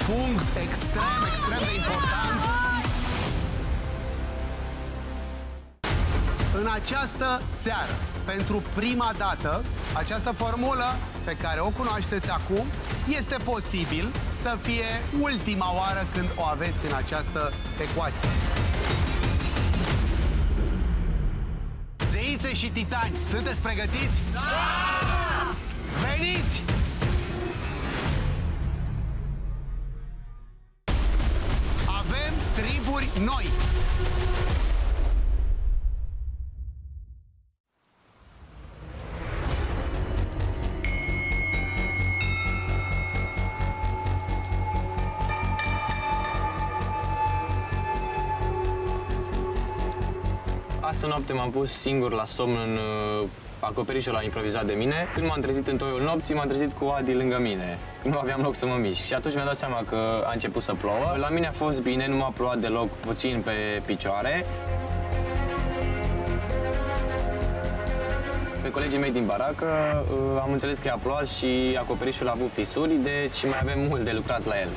punct extrem de important. În această seară, pentru prima dată, această formulă pe care o cunoașteți acum, este posibil să fie ultima oară când o aveți în această ecuație. Zeițe și titani, sunteți pregătiți? Da! Veniți! Avem triburi noi. Astă noapte m-am pus singur la somn în acoperișul ăla improvizat de mine. Când m-am trezit în toiul nopții, m-am trezit cu Adi lângă mine. Nu aveam loc să mă mișc și atunci mi-am dat seama că a început să plouă. La mine a fost bine, nu m-a plouat deloc, puțin pe picioare. Pe colegii mei din baracă am înțeles că a plouat și acoperișul a avut fisuri, deci mai avem mult de lucrat la el.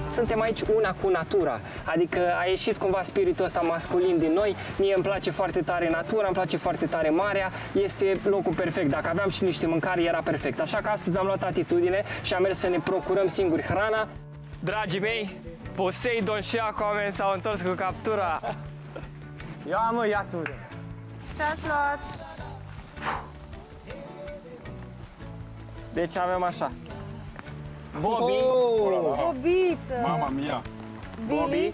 Suntem aici una cu natura, adică a ieșit cumva spiritul ăsta masculin din noi. Mie îmi place foarte tare natura, îmi place foarte tare marea, este locul perfect. Dacă aveam și niște mâncare, era perfect. Așa că astăzi am luat atitudine și am mers să ne procurăm singuri hrana. Dragii mei, Poseidon și Aquaman s-au întors cu captura. Ia mă, ia să vedem. Ce-ați luat? Deci avem așa. Bobby. Bobiță! Mama mia! Bobby.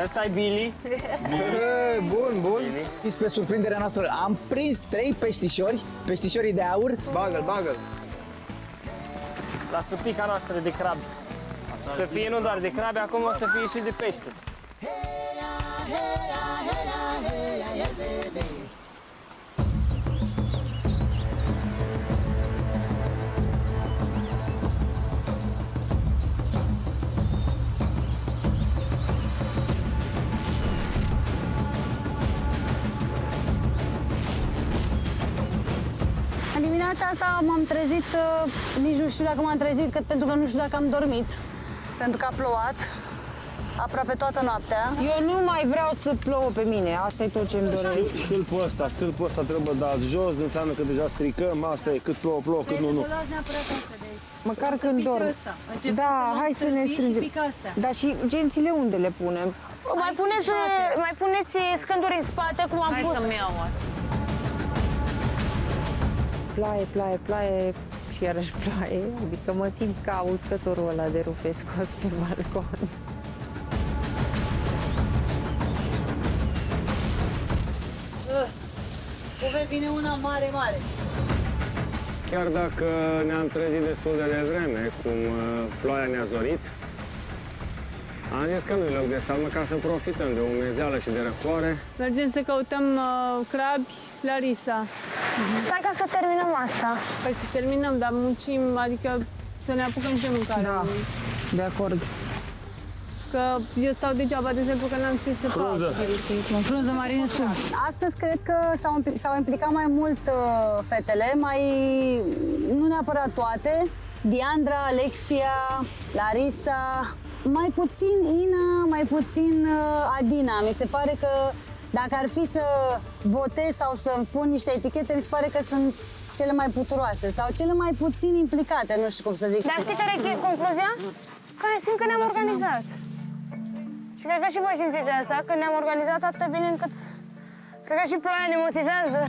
Ăsta e Billy. Bun, bun. Spre surprinderea noastră am prins 3 peștișori, peștișorii de aur. Bagă-l. La supica noastră de crab. Să fie nu doar de crabe, acum o să fie și de pește. În dimineața asta m-am trezit, nici nu știu dacă m-am trezit, pentru că nu știu dacă am dormit, pentru că a plouat aproape toată noaptea. Eu nu mai vreau să plouă pe mine, asta e tot ce îmi doresc. Stâlpul ăsta trebuie dat jos, înseamnă că deja stricăm, asta e, cât plouă, cât nu. Trebuie să luați neapărat asta de aici. Măcar când dorm. Da, hai să ne strângem. Da, și gențile unde le punem? Mai puneți scânduri în spate, cum am pus. Hai să-mi iau asta. Ploaie și iarăși ploaie. Adică mă simt ca uscătorul ăla de rufe scos pe balcon. Uve, vine una mare. Chiar dacă ne-am trezit destul de devreme, cum ploaia ne-a zorit, am zis că nu-i loc de stat, măcar să profităm de umezeală și de răcoare. Mergem să căutăm crabi la Risa. Stai ca să terminăm asta. Păi să terminăm, dar muncim, adică să ne apucăm și de mâncare. Da, de acord. Că eu stau degeaba, de exemplu, că n-am ce să fac. Frunză Marinescu. Astăzi cred că s-au implicat mai mult fetele, nu neapărat toate. Diandra, Alexia, Larisa, mai puțin Ina, mai puțin Adina. Mi se pare că dacă ar fi să votez sau să pun niște etichete, mi se pare că sunt cele mai puturoase sau cele mai puțin implicate, nu știu cum să zic. Dar știi care e concluzia? Că simt că ne-am organizat. Și cred că și voi simțiți asta, că ne-am organizat atât de bine încât cred că și ploaia ne motivează.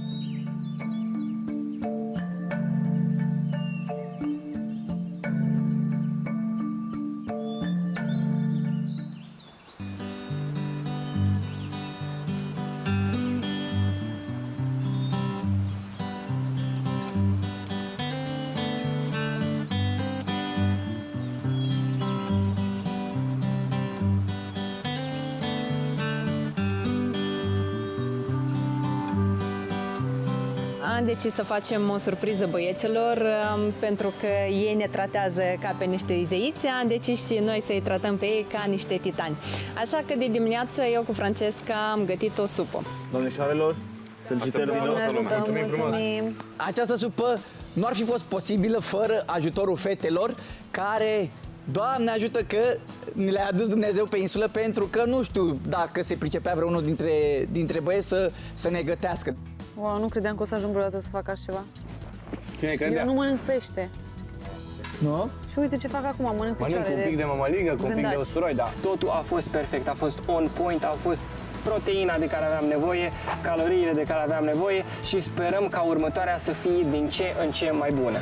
Am decis să facem o surpriză băieților pentru că ei ne tratează ca pe niște zeiți. Am decis și noi să-i tratăm pe ei ca niște titani. Așa că de dimineață eu cu Francesca am gătit o supă. Domnișoarelor, felicitări din nou. Mulțumim frumos. Această supă nu ar fi fost posibilă fără ajutorul fetelor care, Doamne ajută că ne le-a adus Dumnezeu pe insulă, pentru că nu știu dacă se pricepea vreunul dintre băieți să ne gătească. Wow, nu credeam că o să ajung vreodată să fac așa ceva. Cine credea? Eu nu mănânc pește. Nu? Și uite ce fac acum, mănânc picioare Mănânc un pic de mămăligă, cu un pic de gândaci. usturoi, da. Totul a fost perfect, a fost on point, a fost proteina de care aveam nevoie, caloriile de care aveam nevoie și sperăm ca următoarea să fie din ce în ce mai bună.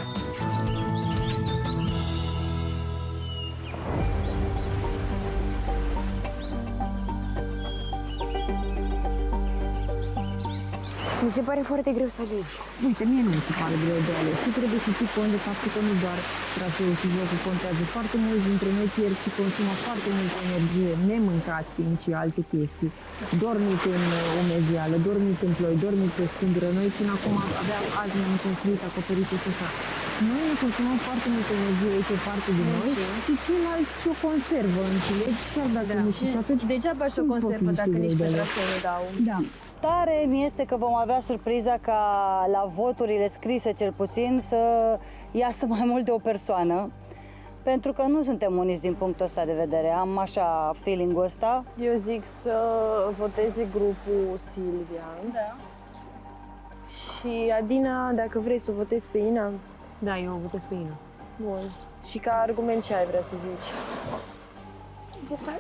Mi se pare foarte greu să alegi. Uite, mie nu mi se pare greu de ales. Tu trebuie să ții cont de faptul că nu doar traseul și jocul contează. Foarte mulți dintre noi pierd și consumă foarte multă energie, nemâncat fiind și alte chestii. Dormit în umezeală, dormit în ploi, dormit pe scândură. Noi până acum aveam azi ne-am construit acoperitul și așa. Noi ne consumăm foarte multă energie aici, o parte din noi, și ceilalți și o conservă, înțelegi? Chiar dacă nu și atunci... Degeaba și o conservă dacă nici pe traseu nu dau. Da. Tare mi este că vom avea surpriza ca la voturile scrise cel puțin să iasă mai mult de o persoană, pentru că nu suntem uniți din punctul ăsta de vedere. Am așa feeling-ul ăsta. Eu zic să voteze grupul Silvia. Da. Și Adina, dacă vrei să o votezi pe Ina. Da, eu o votez pe Ina. Bun. Și ca argument ce ai vrea să zici?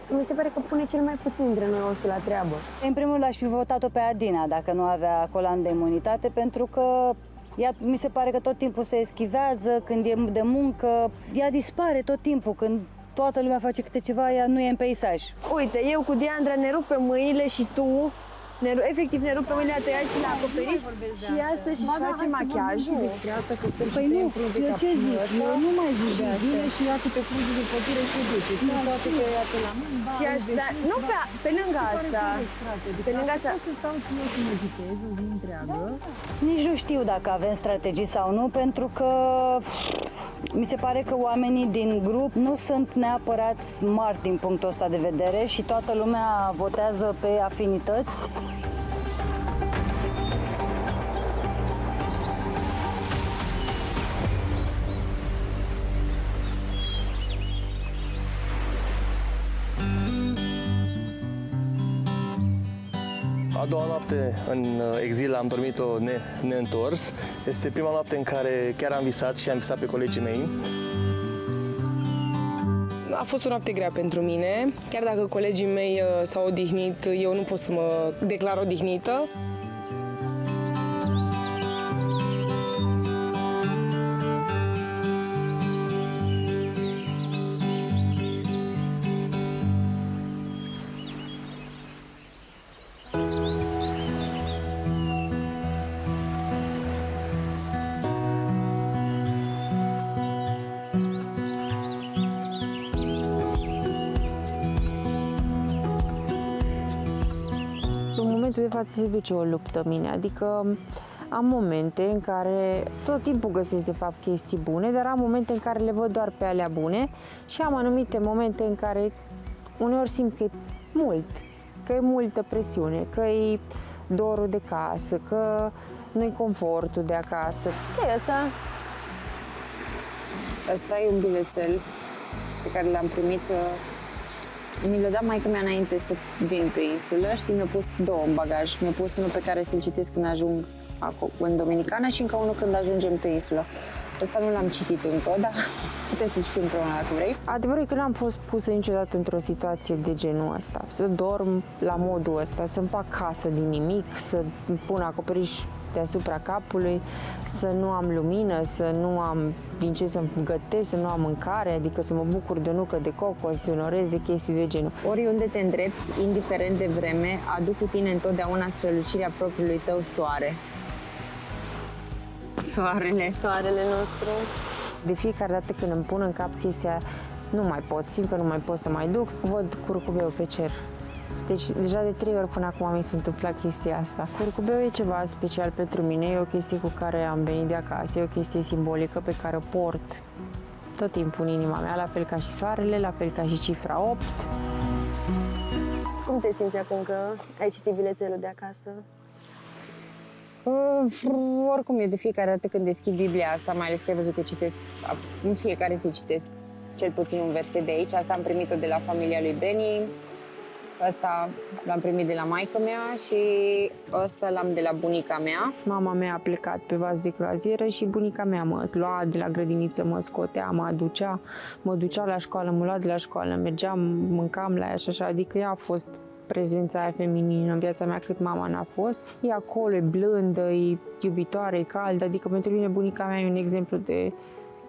Mi se pare că pune cel mai puțin dintre noi osul la treabă. În primul rând aș fi votat-o pe Adina dacă nu avea colan de imunitate, pentru că ea mi se pare că tot timpul se eschivează, când e de muncă, ea dispare tot timpul, când toată lumea face câte ceva, ea nu e în peisaj. Uite, eu cu Diandra ne rup pe mâinile și tu, efectiv ne rup pe mâinile, a tăiat și la acoperiș și astăzi și face machiajul. Păi nu, eu ce zic? Eu nu mai zic de asta. Vine și ia câte frunze de pădure și duce. Și toate că ia pe la mâini. Și aș, dar nu pe lângă asta. Pe lângă asta. Pot să stau și eu să meditez o zi întreagă. Nici nu știu dacă avem strategii sau nu, pentru că mi se pare că oamenii din grup nu sunt neapărat smart din punctul ăsta de vedere și toată lumea votează pe afinități. A doua noapte în exil am dormit-o neîntors. Este prima noapte în care chiar am visat și am visat pe colegii mei. A fost o noapte grea pentru mine. Chiar dacă colegii mei s-au odihnit, eu nu pot să mă declar odihnită. În momentul de față se duce o luptă în mine, adică am momente în care tot timpul găsesc de fapt chestii bune, dar am momente în care le văd doar pe alea bune și am anumite momente în care uneori simt că e mult, că e multă presiune, că e dorul de casă, că nu-i confortul de acasă. Ce e asta? Asta e un bilețel pe care l-am primit. Mi l-a dat maică mea înainte să vin pe insulă. Știi, mi-a pus două în bagaj. Mi-a pus unul pe care să-l citesc când ajung în Dominicana și încă unul când ajungem pe insulă. Ăsta nu l-am citit încă, dar putem să citim împreună dacă vrei. Adevărul e că n-am fost pusă niciodată într-o situație de genul ăsta. Să dorm la modul ăsta, să-mi fac casă din nimic, să pun acoperiș deasupra capului, să nu am lumină, să nu am din ce să-mi gătesc, să nu am mâncare, adică să mă bucur de o nucă de cocos, de un orez, de chestii de genul. Oriunde te îndrepți, indiferent de vreme, aduc cu tine întotdeauna strălucirea propriului tău soare. Soarele nostru. De fiecare dată când îmi pun în cap chestia, nu mai pot, simt că nu mai pot să mai duc, văd curcubeu pe cer. Deci deja de 3 ori până acum mi se întâmpla chestia asta. Curcubeu e ceva special pentru mine, e o chestie cu care am venit de acasă, e o chestie simbolică pe care o port tot timpul în inima mea, la fel ca și soarele, la fel ca și cifra 8. Cum te simți acum că ai citit bilețelul de acasă? Oricum eu de fiecare dată când deschid Biblia asta, mai ales că ai văzut că citesc, în fiecare zi citesc cel puțin un verset de aici. Asta am primit-o de la familia lui Beni, asta l-am primit de la maică mea și ăsta l-am de la bunica mea. Mama mea a plecat pe vas de croazieră și bunica mea mă lua de la grădiniță, mă scotea, mă ducea la școală, mă lua de la școală, mergeam, mâncam la ea și așa, adică ea a fost prezența aia feminină în viața mea cât mama n-a fost. E acolo, e blândă, e iubitoare, e caldă, adică pentru mine bunica mea e un exemplu de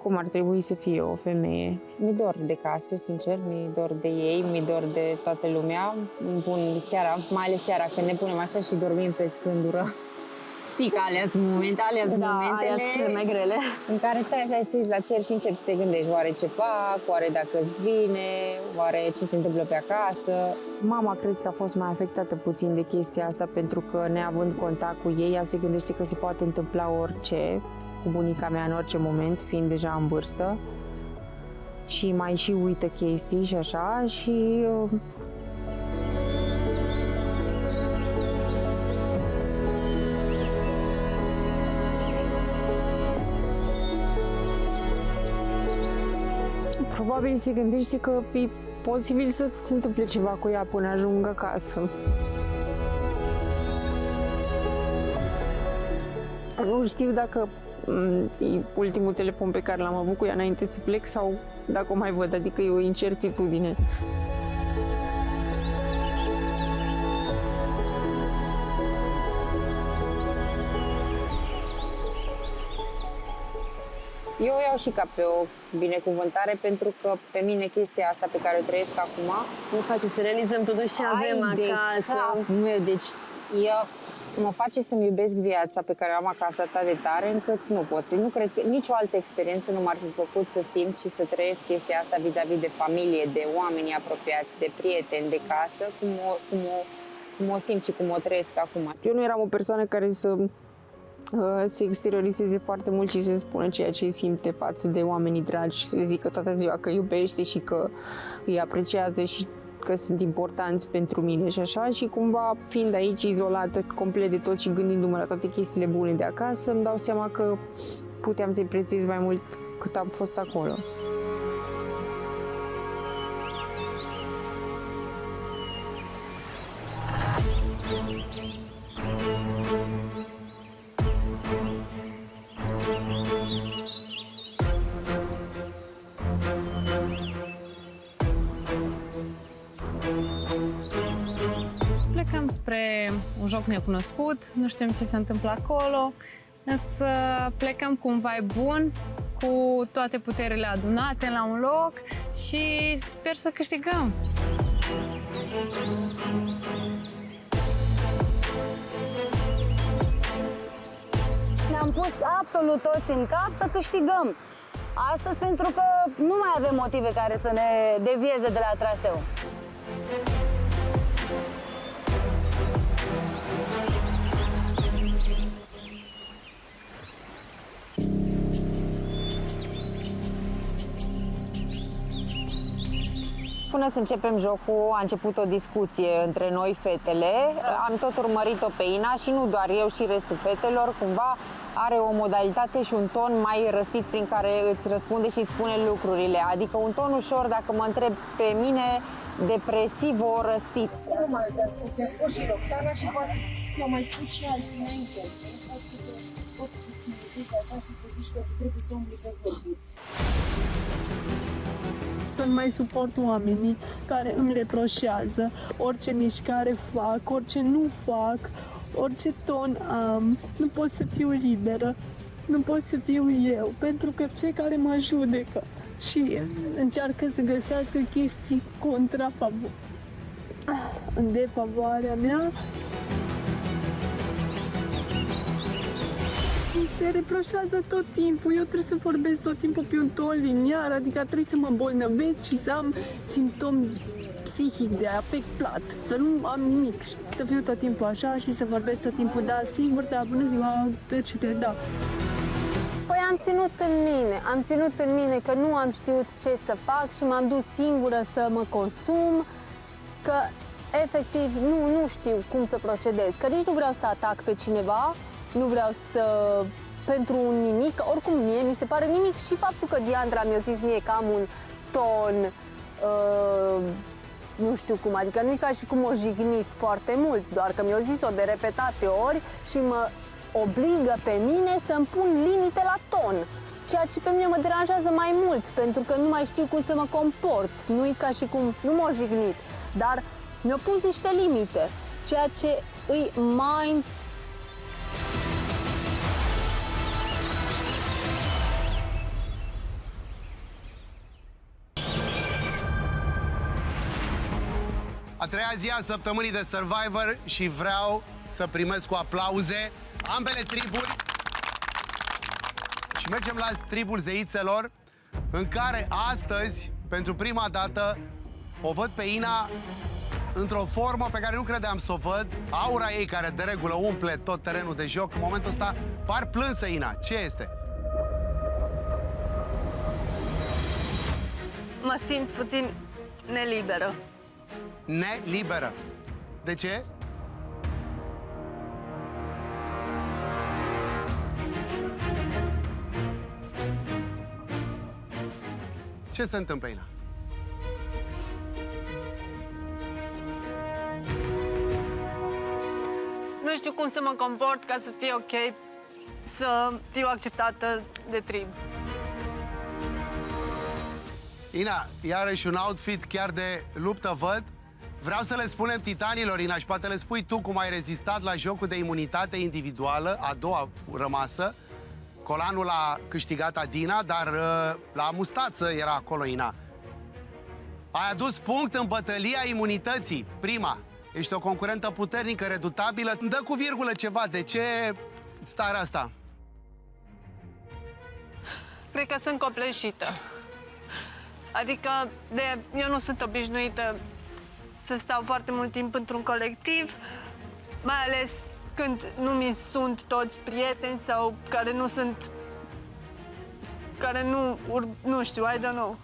cum ar trebui să fie o femeie. Mi-e dor de casă, sincer, mi-e dor de ei, mi-e dor de toată lumea. Îmi pun seara, mai ales seara, când ne punem așa și dormim pe scândură. Știi că alea sunt momentele alea sunt cele mai grele. În care stai așa și te uiți la cer și începi să te gândești oare ce fac, oare dacă-ți bine, oare ce se întâmplă pe acasă. Mama cred că a fost mai afectată puțin de chestia asta pentru că neavând contact cu ei, ea se gândește că se poate întâmpla orice cu bunica mea în orice moment, fiind deja în vârstă. Și mai și uită chestii și așa și... Probabil se gândește că e posibil să se întâmple ceva cu ea până ajung acasă. Nu știu dacă e ultimul telefon pe care l-am avut cu ea înainte să plec sau dacă o mai văd, adică e o incertitudine. Eu o iau și ca pe o binecuvântare pentru că pe mine chestia asta pe care o trăiesc acum Ne face să realizăm totuși ce avem acasă. Meu, deci eu mă face să-mi iubesc viața pe care o am acasă atât de tare încât nu pot. Nu cred că nicio altă experiență nu m-ar fi făcut să simt și să trăiesc chestia asta vis-a-vis de familie, de oameni apropiați, de prieteni, de casă, cum o simt și cum o trăiesc acum. Eu nu eram o persoană care să se exteriorizeze foarte mult și să spună ceea ce simte față de oamenii dragi, să le zică toată ziua că iubește și că îi apreciază și că sunt importanți pentru mine și așa, și cumva fiind aici izolată complet de tot și gândindu-mă la toate chestiile bune de acasă, îmi dau seama că puteam să-i prețuiesc mai mult cât am fost acolo. Plecăm spre un joc necunoscut, nu știm ce se întâmplă acolo, însă plecăm cu un vibe bun, cu toate puterile adunate la un loc și sper să câștigăm. Ne-am pus absolut toți în cap să câștigăm. Astăzi pentru că nu mai avem motive care să ne devieze de la traseu. Până să începem jocul, a început o discuție între noi, fetele. Am tot urmărit-o pe Ina și nu doar eu, și restul fetelor. Cumva are o modalitate și un ton mai răstit prin care îți răspunde și îți spune lucrurile. Adică un ton ușor, dacă mă întreb pe mine, depresiv-o-răstit. Normal, ți-a spus și Roxana și ți-au mai spus și alții înainte. Nu poți să zici că trebuie să umbli pe vârfuri. Nu mai suport oamenii care îmi reproșează orice mișcare fac, orice nu fac, orice ton am. Nu pot să fiu liberă, nu pot să fiu eu, pentru că cei care mă judecă și încearcă să găsească chestii în defavoarea mea, mi se se reproșează tot timpul. Eu trebuie să vorbesc tot timpul pe un ton liniar, adică trebuie să mă îmbolnăvesc și să am simptomi psihic de afect plat, să nu am nimic, să fiu tot timpul așa și să vorbesc tot timpul, da, singur, da, bună ziua, da. Păi am ținut în mine că nu am știut ce să fac și m-am dus singură să mă consum, că efectiv nu știu cum să procedez, că nici nu vreau să atac pe cineva, nu vreau să... pentru un nimic, oricum mie mi se pare nimic și faptul că Diandra mi-a zis mie că am un ton, nu știu cum, adică nu e ca și cum o jignit foarte mult, doar că mi-a zis-o de repetate ori și mă obligă pe mine să-mi pun limite la ton. Ceea ce pe mine mă deranjează mai mult, pentru că nu mai știu cum să mă comport. Nu e ca și cum, nu m-a jignit, dar mi-a pus niște limite, ceea ce îi mai... A treia zi a săptămânii de Survivor și vreau să primesc cu aplauze ambele triburi. Și mergem la tribul zeițelor, în care astăzi, pentru prima dată, o văd pe Ina într-o formă pe care nu credeam să o văd. Aura ei, care de regulă umple tot terenul de joc, în momentul ăsta par plânsă, Ina. Ce este? Mă simt puțin neliberă. Neliberă. De ce? Ce se întâmplă, Ina? Nu știu cum să mă comport ca să fie ok, să fiu acceptată de trib. Ina, iarăși un outfit chiar de luptă văd. Vreau să le spunem titanilor, Ina, și poate le spui tu cum ai rezistat la jocul de imunitate individuală, a doua rămasă. Colanul a câștigat Adina, dar la mustață era acolo, Ina. Ai adus punct în bătălia imunității, prima. Ești o concurentă puternică, redutabilă. Dă cu virgulă ceva. De ce starea asta? Cred că sunt copleșită. Adică eu nu sunt obișnuită să stau foarte mult timp într-un colectiv, mai ales când nu mi sunt toți prieteni sau care nu sunt... care nu știu, I don't know.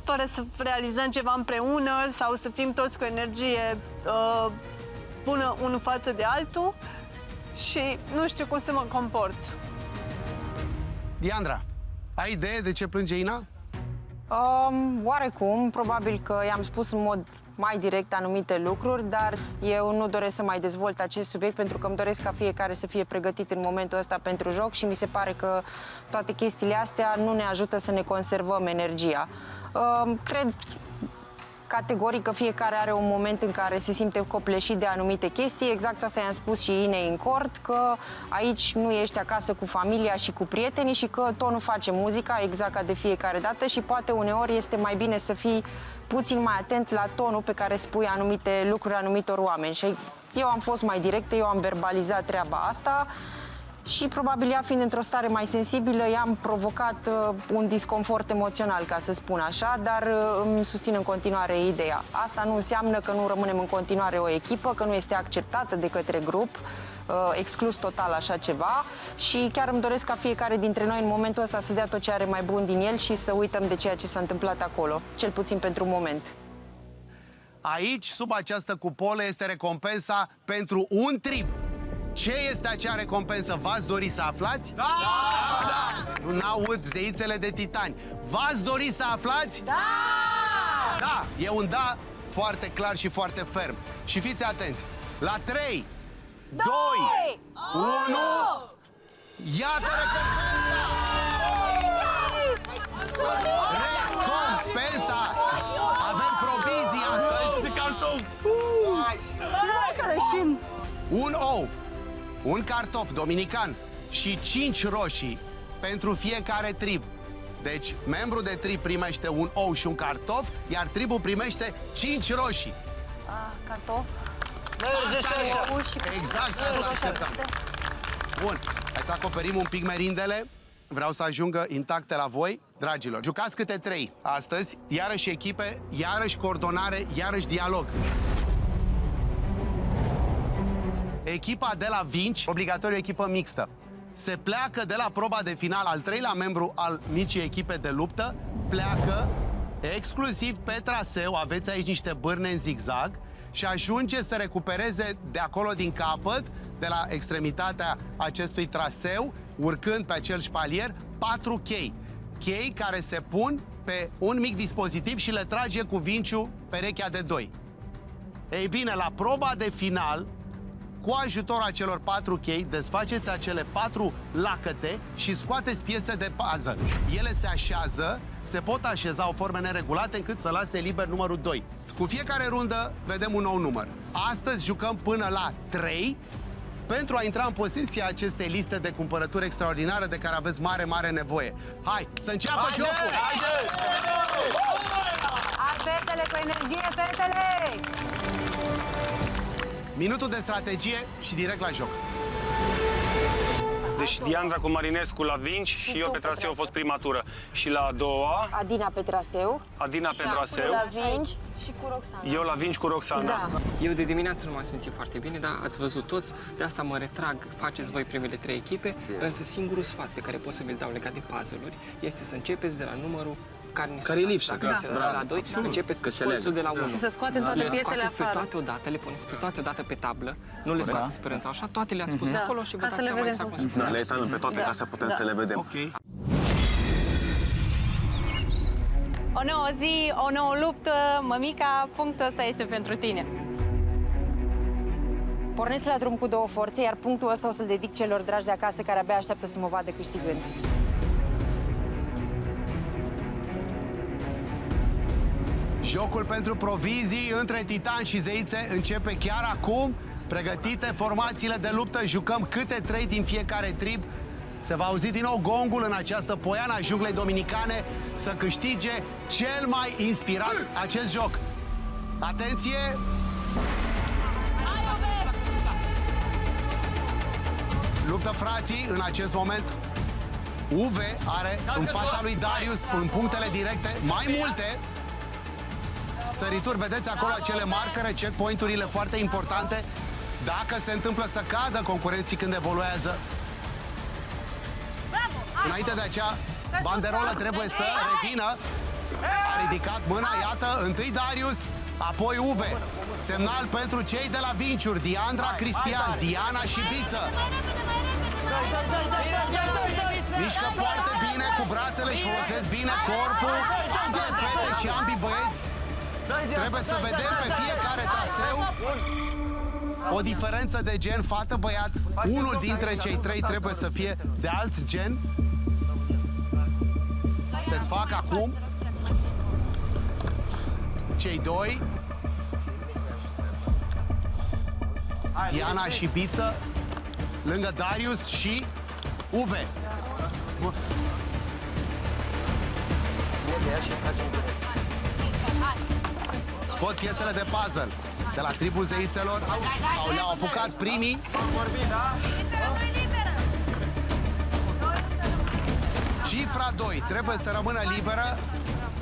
Fără să realizăm ceva împreună sau să fim toți cu energie bună unul față de altul și nu știu cum să mă comport. Diandra, ai idee de ce plânge Ina? Oarecum, probabil că i-am spus în mod mai direct anumite lucruri, dar eu nu doresc să mai dezvolt acest subiect pentru că îmi doresc ca fiecare să fie pregătit în momentul ăsta pentru joc și mi se pare că toate chestiile astea nu ne ajută să ne conservăm energia. Cred categoric că fiecare are un moment în care se simte copleșit de anumite chestii. Exact asta i-am spus și Inei în cort, că aici nu ești acasă cu familia și cu prietenii și că tot nu face muzica exact ca de fiecare dată și poate uneori este mai bine să fii puțin mai atent la tonul pe care spui anumite lucruri anumitor oameni. Și eu am fost mai directă, eu am verbalizat treaba asta și probabil ea fiind într-o stare mai sensibilă, i-am provocat un disconfort emoțional, ca să spun așa, dar îmi susțin în continuare ideea. Asta nu înseamnă că nu rămânem în continuare o echipă, că nu este acceptată de către grup, exclus total așa ceva și chiar îmi doresc ca fiecare dintre noi în momentul ăsta să dea tot ce are mai bun din el și să uităm de ceea ce s-a întâmplat acolo, cel puțin pentru un moment. Aici, sub această cupolă, este recompensa pentru un trib. Ce este acea recompensă? V-ați dori să aflați? Da! Da! N-aud zeițele de titani. V-ați dori să aflați? Da! Da! E un da foarte clar și foarte ferm. Și fiți atenți. La 3, 2, 1... Iată recompensa! Recompensa! Avem provizii astăzi. Un ou, un cartof dominican și 5 roșii pentru fiecare trib. Deci, membru de trib primește un ou și un cartof, iar tribul primește 5 roșii. Cartof? Exact asta așteptam. Bun, hai să acoperim un pic merindele. Vreau să ajungă intacte la voi. Dragilor, jucați câte 3 astăzi. Iarăși echipe, iarăși coordonare, iarăși dialog. Echipa de la Vinci, obligatoriu echipă mixtă, se pleacă de la proba de final, al 3-lea membru al micii echipe de luptă, pleacă exclusiv pe traseu, aveți aici niște bârne în zigzag, și ajunge să recupereze de acolo din capăt, de la extremitatea acestui traseu, urcând pe acel șpalier, 4 chei. Chei care se pun pe un mic dispozitiv și le trage cu vinciul perechea de 2. Ei bine, la proba de final, cu ajutorul acelor 4 chei, desfaceți acele 4 lacăte și scoateți piese de puzzle. Ele se așează, se pot așeza o forme neregulate încât să lase liber numărul 2. Cu fiecare rundă vedem un nou număr. Astăzi jucăm până la 3 pentru a intra în posesia acestei liste de cumpărături extraordinare de care aveți mare nevoie. Hai, să înceapă jocul! Hai, fetele, cu energie, fetele! Minutul de strategie și direct la joc. Deci Diandra cu Marinescu la Vinci și eu pe traseu a fost prima tură. Și la a doua, Adina pe traseu. Adina pe traseu, La Vinci și cu Roxana. eu la Vinci cu Roxana. Da. Eu de dimineață nu m-am simțit foarte bine, dar ați văzut toți, de asta mă retrag, faceți voi primele 3 echipe, însă singurul sfat pe care pot să vi-l dau legat de puzzle-uri este să începeți de la numărul care e lipsă. Dacă se la 2, începeți cu colțul de la 1. Și să scoatem toate piesele scoateți pe afară. toate odată, le puneți pe toate odată pe tablă, nu le scoateți pe rând sau așa, toate le-ați pus acolo și vă dați seama exact cum se Da, le examen pe toate ca să putem să le vedem. Ok. O nouă zi, o nouă luptă, mămica, punctul ăsta este pentru tine. Pornesc la drum cu 2 forțe, iar punctul ăsta o să-l dedic celor dragi de acasă care abia așteaptă să mă vadă câștigând. Jocul pentru provizii între titani și zeițe începe chiar acum. Pregătite formațiile de luptă, jucăm câte 3 din fiecare trib. Se va auzi din nou gongul în această poiană a junglei dominicane să câștige cel mai inspirat acest joc. Atenție! Luptă frații în acest moment. Uve are în fața lui Darius, în punctele directe, mai multe sărituri. Vedeți acolo acele marcare, checkpoint-urile foarte importante. Dacă se întâmplă să cadă concurenții când evoluează. Înainte de acea banderolă trebuie să revină. A ridicat mâna, iată, întâi Darius, apoi Uve. Semnal pentru cei de la Vinciuri, Diandra, Cristian, Diana și Biță. Mișcă foarte bine cu brațele și folosesc bine corpul. Ambele fete și ambii băieți. Trebuie să vedem pe fiecare traseu o diferență de gen fată-băiat. Unul dintre cei 3 trebuie să fie de alt gen. Desfac acum cei 2. Diana și Biță lângă Darius și Uve. Scot piesele de puzzle de la tribul zeițelor. Le-au apucat primii. Cifra 2 trebuie să rămână liberă.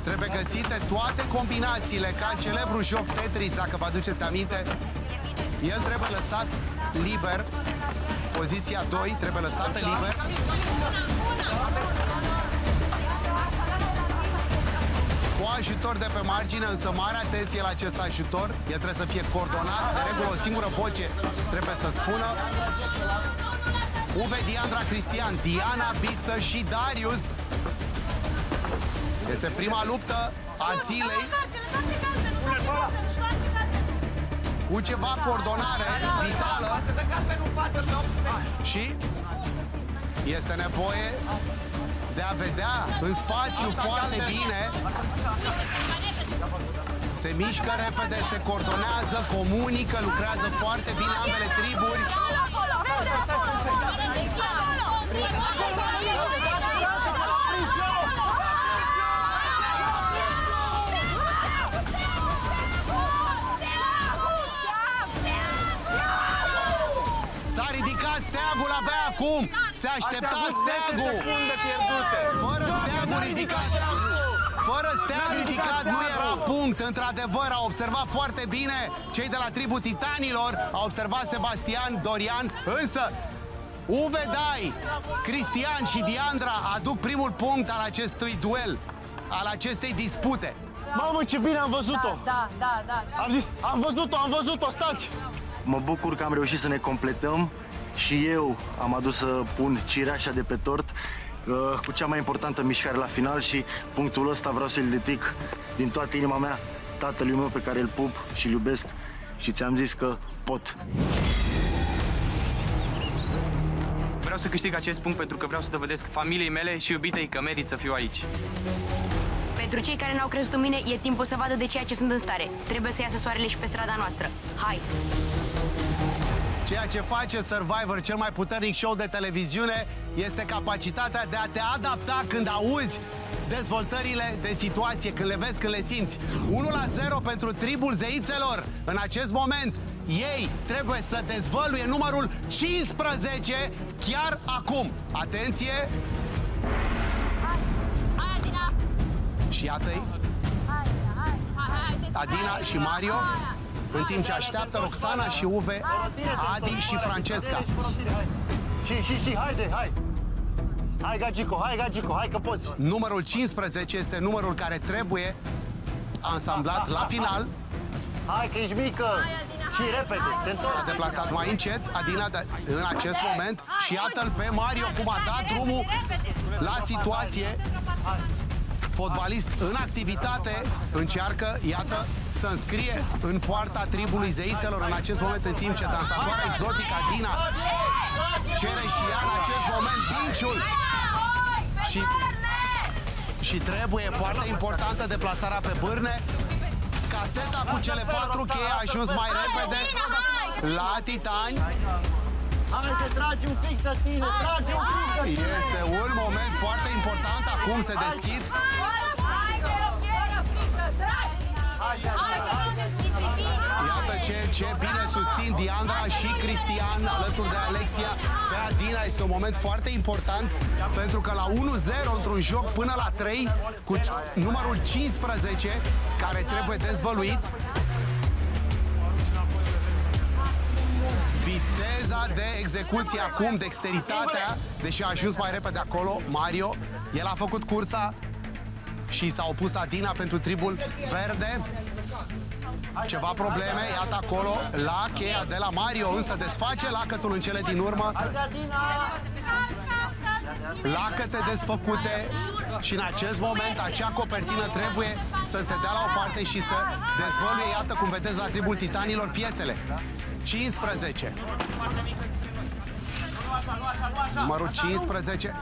Trebuie găsite toate combinațiile, ca în celebrul joc Tetris, dacă vă aduceți aminte. El trebuie lăsat liber. Poziția 2 trebuie lăsată liber. Cu ajutor de pe margine, însă mare atenție la acest ajutor. El trebuie să fie coordonat. De regulă, o singură voce trebuie să spună. Uve, Diandra, Cristian, Diana, Biță și Darius. Este prima luptă a zilei. Cu ceva coordonare vitală. Și este nevoie de a vedea în spațiu foarte bine. Se mișcă repede, se coordonează, comunică, lucrează foarte bine ambele triburi. S-a ridicat steagul abia acum se aștepta steagul. Fără steagul ridicat. Fără steag ridicat nu era punct. Într-adevăr, a observat foarte bine cei de la tribul Titanilor. A observat Sebastian, Dorian, însă Uwe Dai, Cristian și Diandra aduc primul punct al acestui duel, al acestei dispute. Mamă, ce bine am văzut-o! Da. Am zis, am văzut-o, stați! Mă bucur că am reușit să ne completăm și eu am adus să pun cireașa de pe tort cu cea mai importantă mișcare la final și punctul ăsta vreau să-l dedic din toată inima mea tatălui meu pe care îl pup și îl iubesc și ți-am zis că pot. Vreau să câștig acest punct pentru că vreau să dovedesc familiei mele și iubitei că merit să fiu aici. Pentru cei care n-au crezut în mine, e timpul să vadă de ceea ce sunt în stare. Trebuie să iasă soarele și pe strada noastră. Hai! Ceea ce face Survivor cel mai puternic show de televiziune este capacitatea de a te adapta când auzi dezvoltările de situație, când le vezi, când le simți. 1-0 pentru tribul zeițelor. În acest moment, ei trebuie să dezvăluie numărul 15 chiar acum. Atenție! Și iată-i, Adina și Mario, în timp ce așteaptă Roxana și Uwe, Adi și Francesca. Și, haide, hai! Hai, Gagico, hai că poți! Numărul 15 este numărul care trebuie ansamblat la final. Hai că ești mică! Și repede! S-a deplasat mai încet Adina în acest moment și iată-l pe Mario cum a dat drumul la situație. Fotbalist în activitate încearcă, iată, să înscrie în poarta tribului zeițelor în acest moment, în timp ce dansatoarea exotică Adina cere și ea în acest moment vinciul. Și trebuie, foarte importantă deplasarea pe bârne. Caseta cu cele 4 cheie a ajuns mai repede la Titani. Hai să tragi un pic de tine, tragi un pic de tine! Este un moment foarte important, acum se deschid. Iată ce bine susțin Diandra și Cristian alături de Alexia pe Adina. Este un moment foarte important pentru că la 1-0 într-un joc până la 3 cu numărul 15 care trebuie dezvăluit. Viteza de execuție acum, dexteritatea, deși a ajuns mai repede acolo, Mario, el a făcut cursa și s-a opus Adina pentru tribul verde. Ceva probleme, iată acolo, la cheia de la Mario, însă desface lacătul în cele din urmă. Lacăte desfăcute și în acest moment acea copertină trebuie să se dea la o parte și să dezvăluie, iată cum vedeți la tribul Titanilor, piesele. 15. Numărul 15.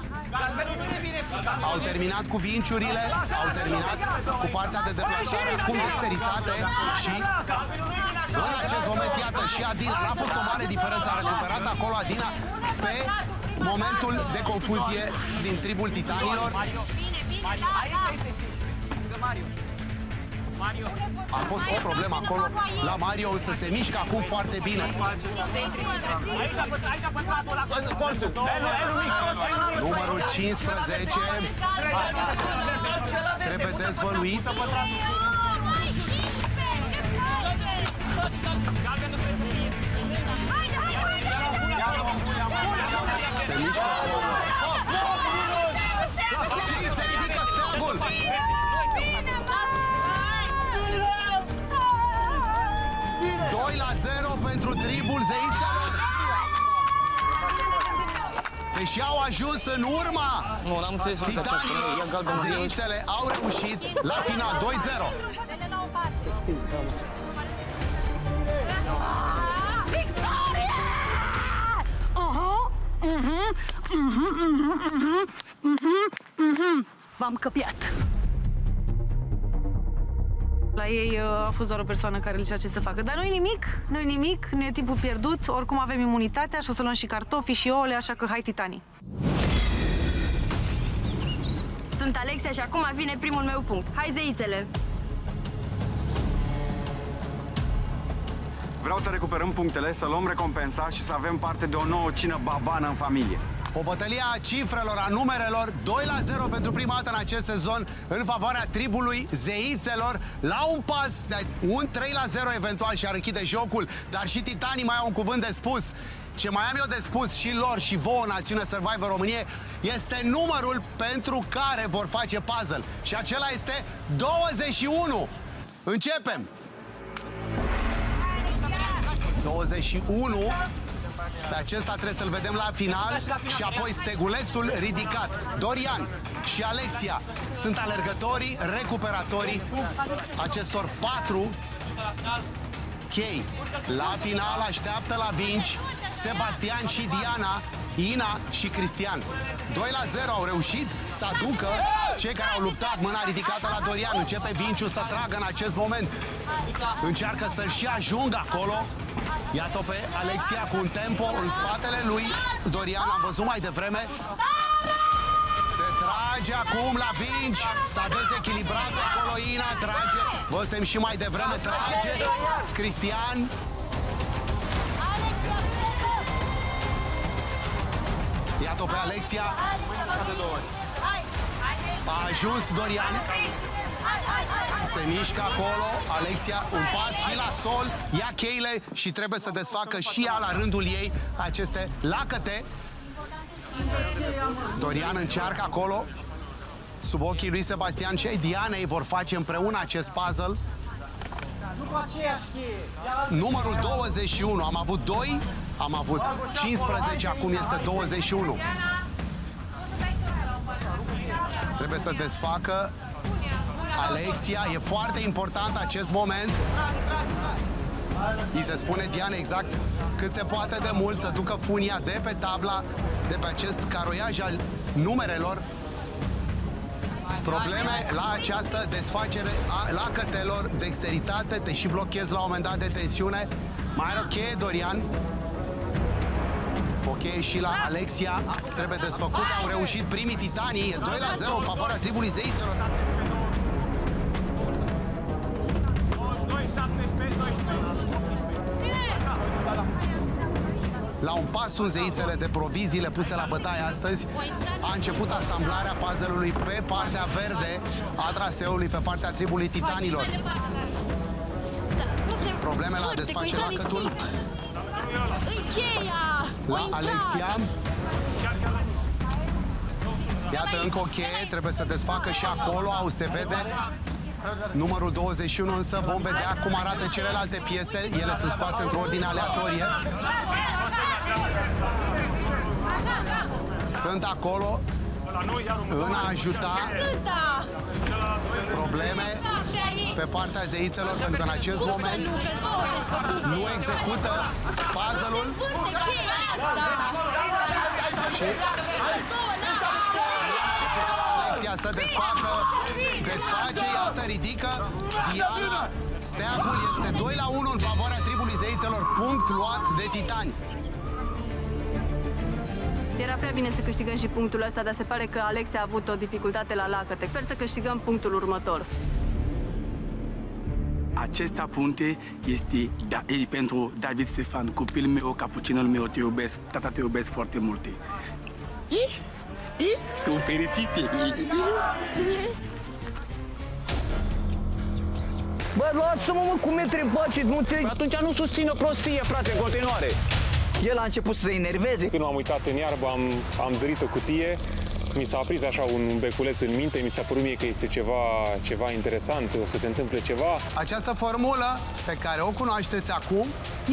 Au terminat cu vinciurile, au terminat cu partea de deplasare, acum dexteritate și în acest moment, iată, și Adina, n-a fost o mare diferență, a recuperat acolo Adina pe momentul de confuzie din tribul Titanilor. A fost o problemă acolo la Mario, însă se mișcă acum foarte bine. Numărul 15 trebuie dezvăluit. Se mișcă și se ridică steagul. 2-0 pentru tribul zeițelor. Deși au ajuns în urma Titanilor, zeițele au reușit la final 2-0. V-am căpiat. La ei a fost doar o persoană care le zicea ce să facă. Dar nu-i nimic, nu e timpul pierdut. Oricum avem imunitatea și o să luăm și cartofi și ouăle, așa că hai Titanii. Sunt Alexia și acum vine primul meu punct. Hai zeițele! Vreau să recuperăm punctele, să luăm recompensa și să avem parte de o nouă cină babană în familie. O bătălie a cifrelor, a numerelor, 2-0 pentru prima dată în acest sezon în favoarea tribului zeițelor. La un pas, de un 3-0 eventual și ar închide jocul, dar și titanii mai au un cuvânt de spus. Ce mai am eu de spus și lor și vouă, Națiune Survivor Românie, este numărul pentru care vor face puzzle. Și acela este 21. Începem! 21. Pe acesta trebuie să-l vedem la final și apoi stegulețul ridicat. Dorian și Alexia sunt alergătorii, recuperatorii acestor 4 chei. La final așteaptă la vinci Sebastian și Diana, Ina și Cristian. 2-0 au reușit să aducă cei care au luptat. Mâna ridicată la Dorian. Începe Vinciu să tragă în acest moment. Încearcă să-l și ajungă acolo. Iată pe Alexia cu un tempo în spatele lui. Dorian am văzut mai devreme. Se trage acum la vinci. S-a dezechilibrat acolo. Ina trage. Văzem și mai devreme trage. Cristian. Iată pe Alexia. A ajuns Dorian. Se mișcă acolo. Alexia, un pas și la sol. Ia cheile și trebuie să desfacă și ea la rândul ei aceste lacăte. Dorian încearcă acolo. Sub ochii lui Sebastian și ai Dianei vor face împreună acest puzzle. Numărul 21. Am avut 2, am avut 15, acum este 21. Trebuie să desfacă Alexia. E foarte important acest moment. Îi se spune Diana exact cât se poate de mult să ducă funia de pe tabla, de pe acest caroiaj al numerelor. Probleme la această desfacere a lacătelor, dexteritate, te și blochezi la un moment dat de tensiune. Mai are o cheie Dorian. O cheie și la Alexia. Trebuie desfăcut, au reușit primii titanii. E 2-0 în favoarea tribului zeițelor. La un pas sunt zeițele de proviziile puse la bătaie astăzi. A început asamblarea puzzle-ului pe partea verde a traseului, pe partea tribului titanilor. Probleme la desface lacătul. La Alexia. Iată încă o cheie, trebuie să desfacă și acolo, au se vede. Numărul 21, însă vom vedea cum arată celelalte piese. Ele sunt scoase într-o ordine aleatorie. Sunt acolo în a ajuta. Probleme pe partea zeițelor, pentru că în acest moment nu execută puzzle-ul. Și Alexia să desface, iată, ridică Diana. Steagul este 2-1 în favoarea tribului zeițelor, punct luat de titani. Era prea bine să câștigăm și punctul ăsta, dar se pare că Alexia a avut o dificultate la lacăte. Sper să câștigăm punctul următor. Acesta punte este pentru David Stefan, copilul meu, capucinul meu, te iubesc, tata, te iubesc foarte mult. Sunt fericite. Bă, lasă-mă, mă, cu metri în pace, nu înțeleg. Atunci nu susțin o prostie, frate, în continuare. El a început să se enerveze. Când m-am uitat în iarbă, am zărit o cutie, mi s-a aprins așa un beculeț în minte, mi s-a părut mie că este ceva interesant, o să se întâmple ceva. Această formulă pe care o cunoașteți acum,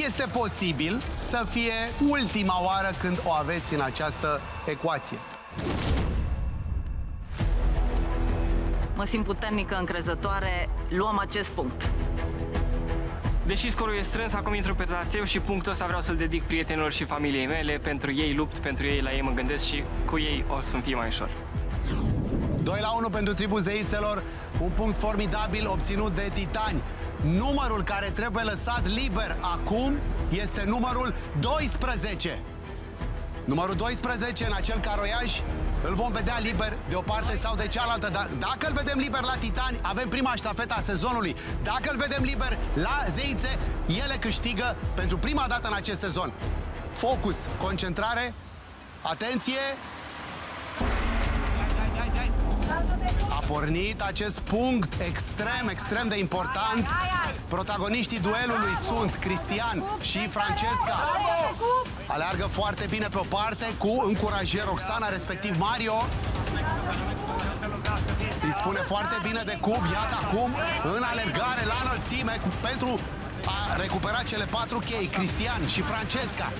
este posibil să fie ultima oară când o aveți în această ecuație. Mă simt puternică, încrezătoare, luăm acest punct. Deși scorul e strâns, acum intru pe traseu și punctul ăsta vreau să-l dedic prietenilor și familiei mele. Pentru ei lupt, pentru ei, la ei mă gândesc și cu ei o să-mi fie mai ușor. 2-1 pentru tribul zeițelor, un punct formidabil obținut de titani. Numărul care trebuie lăsat liber acum este numărul 12. Numărul 12, în acel caroiaj, îl vom vedea liber de o parte sau de cealaltă. Dar dacă îl vedem liber la Titani, avem prima ștafetă a sezonului. Dacă îl vedem liber la Zeițe, ele câștigă pentru prima dată în acest sezon. Focus, concentrare, atenție! A pornit acest punct extrem de important. Protagoniștii duelului sunt Cristian și Francesca. Aleargă foarte bine pe o parte cu încurajări Roxana, respectiv Mario. Îi spune foarte bine de cub, iată acum în alergare la înălțime pentru a recupera cele 4 chei, Cristian și Francesca.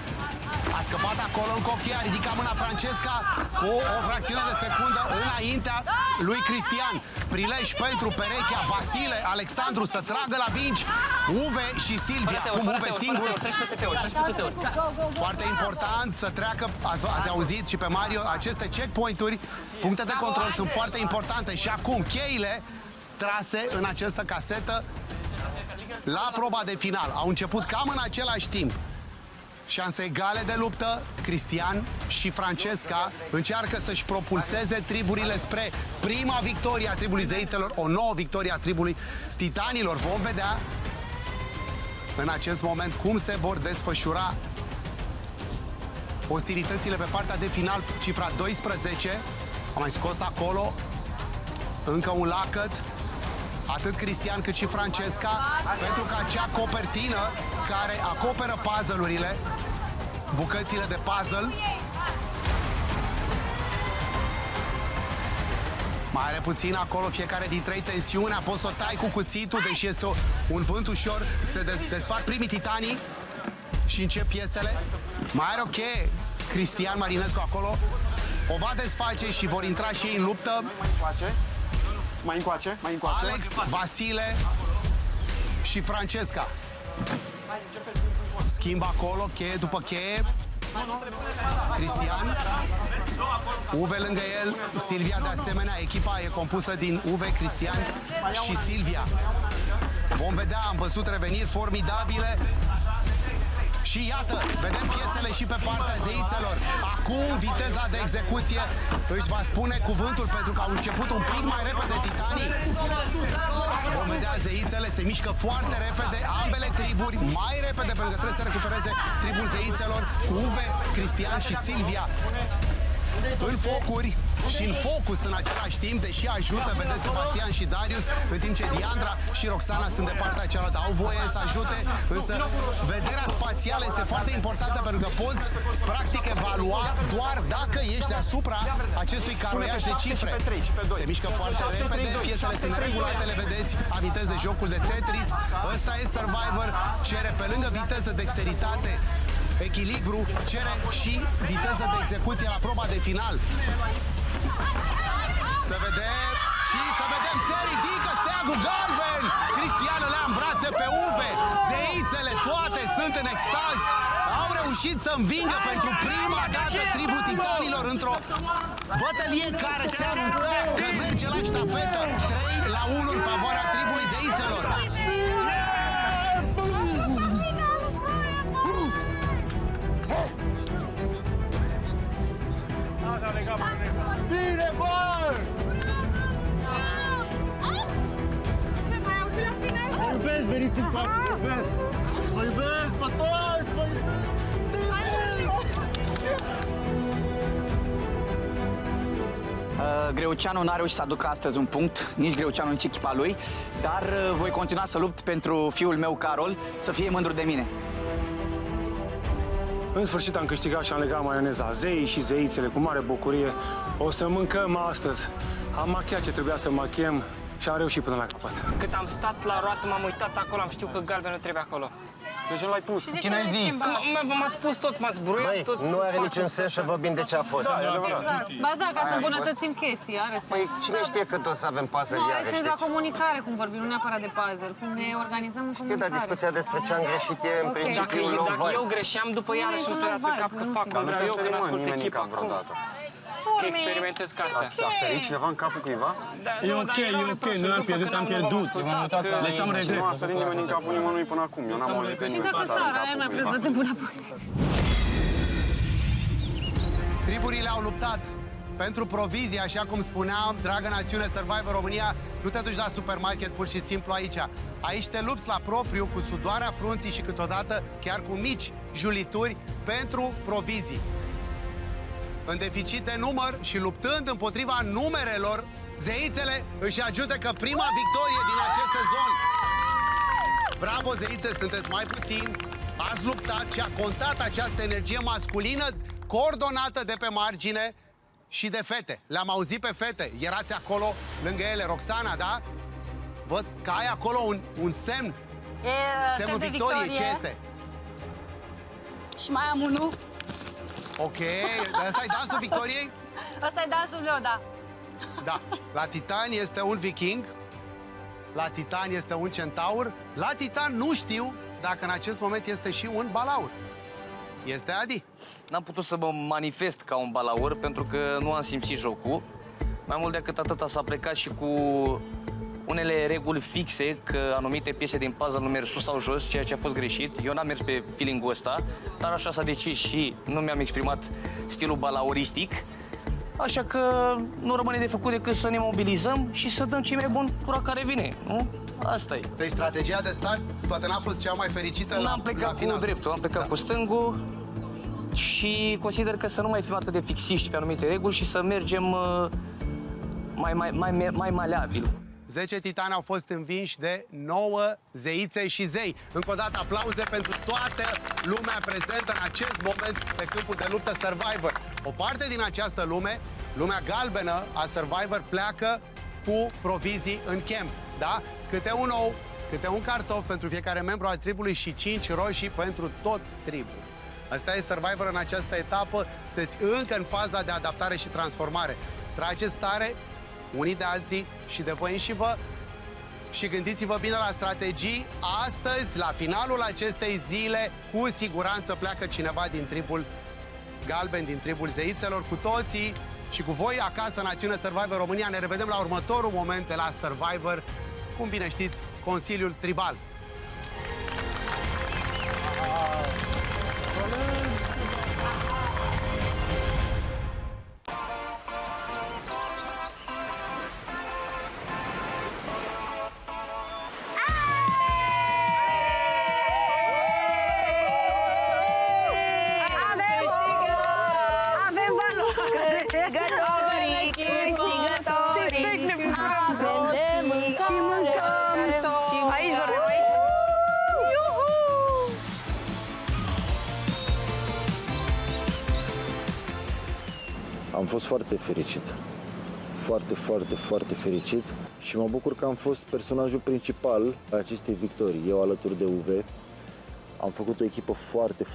A scăpat acolo în cochie, a ridicat mâna Francesca cu o fracțiune de secundă înaintea lui Cristian. Prilej pentru perechea Vasile, Alexandru să tragă la vinci, Uve și Silvia. Cum Uve singur. Foarte important să treacă, ați auzit și pe Mario, aceste checkpoint-uri, puncte de control sunt foarte importante. Și acum cheile trase în această casetă la proba de final. Au început cam în același timp. Șanse egale de luptă, Cristian și Francesca încearcă să-și propulseze triburile spre prima victorie a tribului Zeițelor, o nouă victorie a tribului Titanilor. Vom vedea în acest moment cum se vor desfășura ostilitățile pe partea de final, cifra 12. Am mai scos acolo încă un lacăt. Atât Cristian cât și Francesca, pentru că acea copertină care acoperă puzzle-urile, bucățile de puzzle, mai are puțin acolo fiecare dintre ei tensiunea, poți să o tai cu cuțitul, deși este un vânt ușor, se desfac primii titanii și încep piesele. Mai are o cheie Cristian Marinescu acolo, o va desface și vor intra și ei în luptă. Mai încoace. Alex, Vasile și Francesca. Schimbă acolo, cheie după cheie. Cristian. Uve lângă el, Silvia de asemenea. Echipa e compusă din Uve, Cristian și Silvia. Vom vedea, am văzut reveniri formidabile. Și iată, vedem piesele și pe partea zeițelor. Acum viteza de execuție își va spune cuvântul, pentru că au început un pic mai repede titanii. Vom vedea zeițele, se mișcă foarte repede, ambele triburi, mai repede, pentru că trebuie să recupereze tribul zeițelor cu Uve, Cristian și Silvia în focuri și în focus în același timp, deși ajută, vedeți, Sebastian și Darius, în timp ce Diandra și Roxana sunt de partea cealaltă. Au voie să ajute, însă vederea spațială este foarte importantă, pentru că poți practic evalua doar dacă ești deasupra acestui caroiaj de cifre. Se mișcă foarte repede, piesele sunt neregulate, le vedeți, amintesc de jocul de Tetris. Ăsta e Survivor, cere pe lângă viteză, dexteritate, echilibru, cere și viteză de execuție la proba de final. Să vedem, se ridică steagul galben! Cristian le-a în brațe pe Uve, zeițele toate sunt în extaz. Au reușit să învingă pentru prima dată tribul titanilor într-o bătălie care se anunța că merge la ștafetă 3-1 în favoarea tribului zeițelor. Bine, bă! Ce, mai auzi la final? Vă iubesc, veniți în față, vă iubesc! Vă iubesc pe toți! Vă iubesc! Greuceanu n-a reușit să aducă astăzi un punct, nici Greuceanu, nici echipa lui, dar voi continua să lupt pentru fiul meu, Carol, să fie mândru de mine. În sfârșit am câștigat și am legat maioneza. Zeii și zeițele, cu mare bucurie, o să mâncăm astăzi. Am machiat ce trebuia să machiem și am reușit până la capăt. Cât am stat la roată, m-am uitat acolo, am știut că galbenul trebuie acolo. Deci nu l-ai pus. Cine a zis? M-ați pus tot, m-ați bruiat tot. Nu are niciun sens să vorbim de ce a fost. Exact. Ba da, ca să îmbunătățim chestii, are sens. Păi cine știe că toți avem puzzle Are iarăși? sens la comunicare, cum vorbim, nu neapărat de puzzle. Cum ne organizăm în Știu, comunicare. dar discuția despre ce am greșit e în principiu Dacă eu greșeam, după iarăși nu sărați în cap că fac cum vreau eu, că n-ascult echipa acum. Că experimentez ca astea. A sărit cineva în capul cuiva? E ok, noi am pierdut, am pierdut. Lăsăm regret. Nu a sărit nimeni în capul nimănui până acum. Eu n-am auzit că nimeni să sară în capul cuiva. Aia n-a până apoi. Triburile au luptat pentru provizii, așa cum spuneam, dragă națiune Survivor România, nu te duci la supermarket pur și simplu aici. Aici te lupți la propriu, cu sudoarea frunții și câteodată chiar cu mici julituri pentru provizii. În deficit de număr și luptând împotriva numerelor, zeițele își ajută prima victorie din acest sezon. Bravo, zeițe, sunteți mai puțini, ați luptat și a contat această energie masculină coordonată de pe margine și de fete. Le-am auzit pe fete, erați acolo lângă ele. Roxana, da? Văd că ai acolo un semn. Semnul de victoriei, ce este? Și mai am unul. Ok, ăsta e dansul victoriei? Ăsta e dansul meu, da. Da. La Titan este un viking, la Titan este un centaur, la Titan nu știu dacă în acest moment este și un balaur. Este Adi. N-am putut să mă manifest ca un balaur pentru că nu am simțit jocul. Mai mult decât atâta s-a plecat și cu unele reguli fixe, că anumite piese din puzzle nu merg sus sau jos, ceea ce a fost greșit. Eu n-am mers pe feeling-ul ăsta, dar așa s-a decis și nu mi-am exprimat stilul balauristic. Așa că nu rămâne de făcut decât să ne mobilizăm și să dăm cei mai buni tura care vine, nu? Asta e. Deci strategia de start poate n-a fost cea mai fericită la plecat final. cu dreptul, am plecat cu stângul și consider că să nu mai fim atât de fixiști pe anumite reguli și să mergem mai maleabil. 10 titani au fost învinși de 9 zeițe și zei. Încă o dată aplauze pentru toată lumea prezentă în acest moment pe câmpul de luptă Survivor. O parte din această lume, lumea galbenă a Survivor, pleacă cu provizii în camp, da? Câte un ou, câte un cartof pentru fiecare membru al tribului și 5 roșii pentru tot tribul. Asta e Survivor în această etapă. Sunteți încă în faza de adaptare și transformare. Trageți tare unii de alții și de voi înși vă și gândiți-vă bine la strategii. Astăzi, la finalul acestei zile, cu siguranță pleacă cineva din tribul galben, din tribul zeițelor. Cu toții și cu voi acasă, națiune Survivor România, ne revedem la următorul moment de la Survivor, cum bine știți, Consiliul Tribal. Am fost foarte fericit. Foarte fericit și mă bucur că am fost personajul principal al acestei victorii. Eu alături de UV. Am făcut o echipă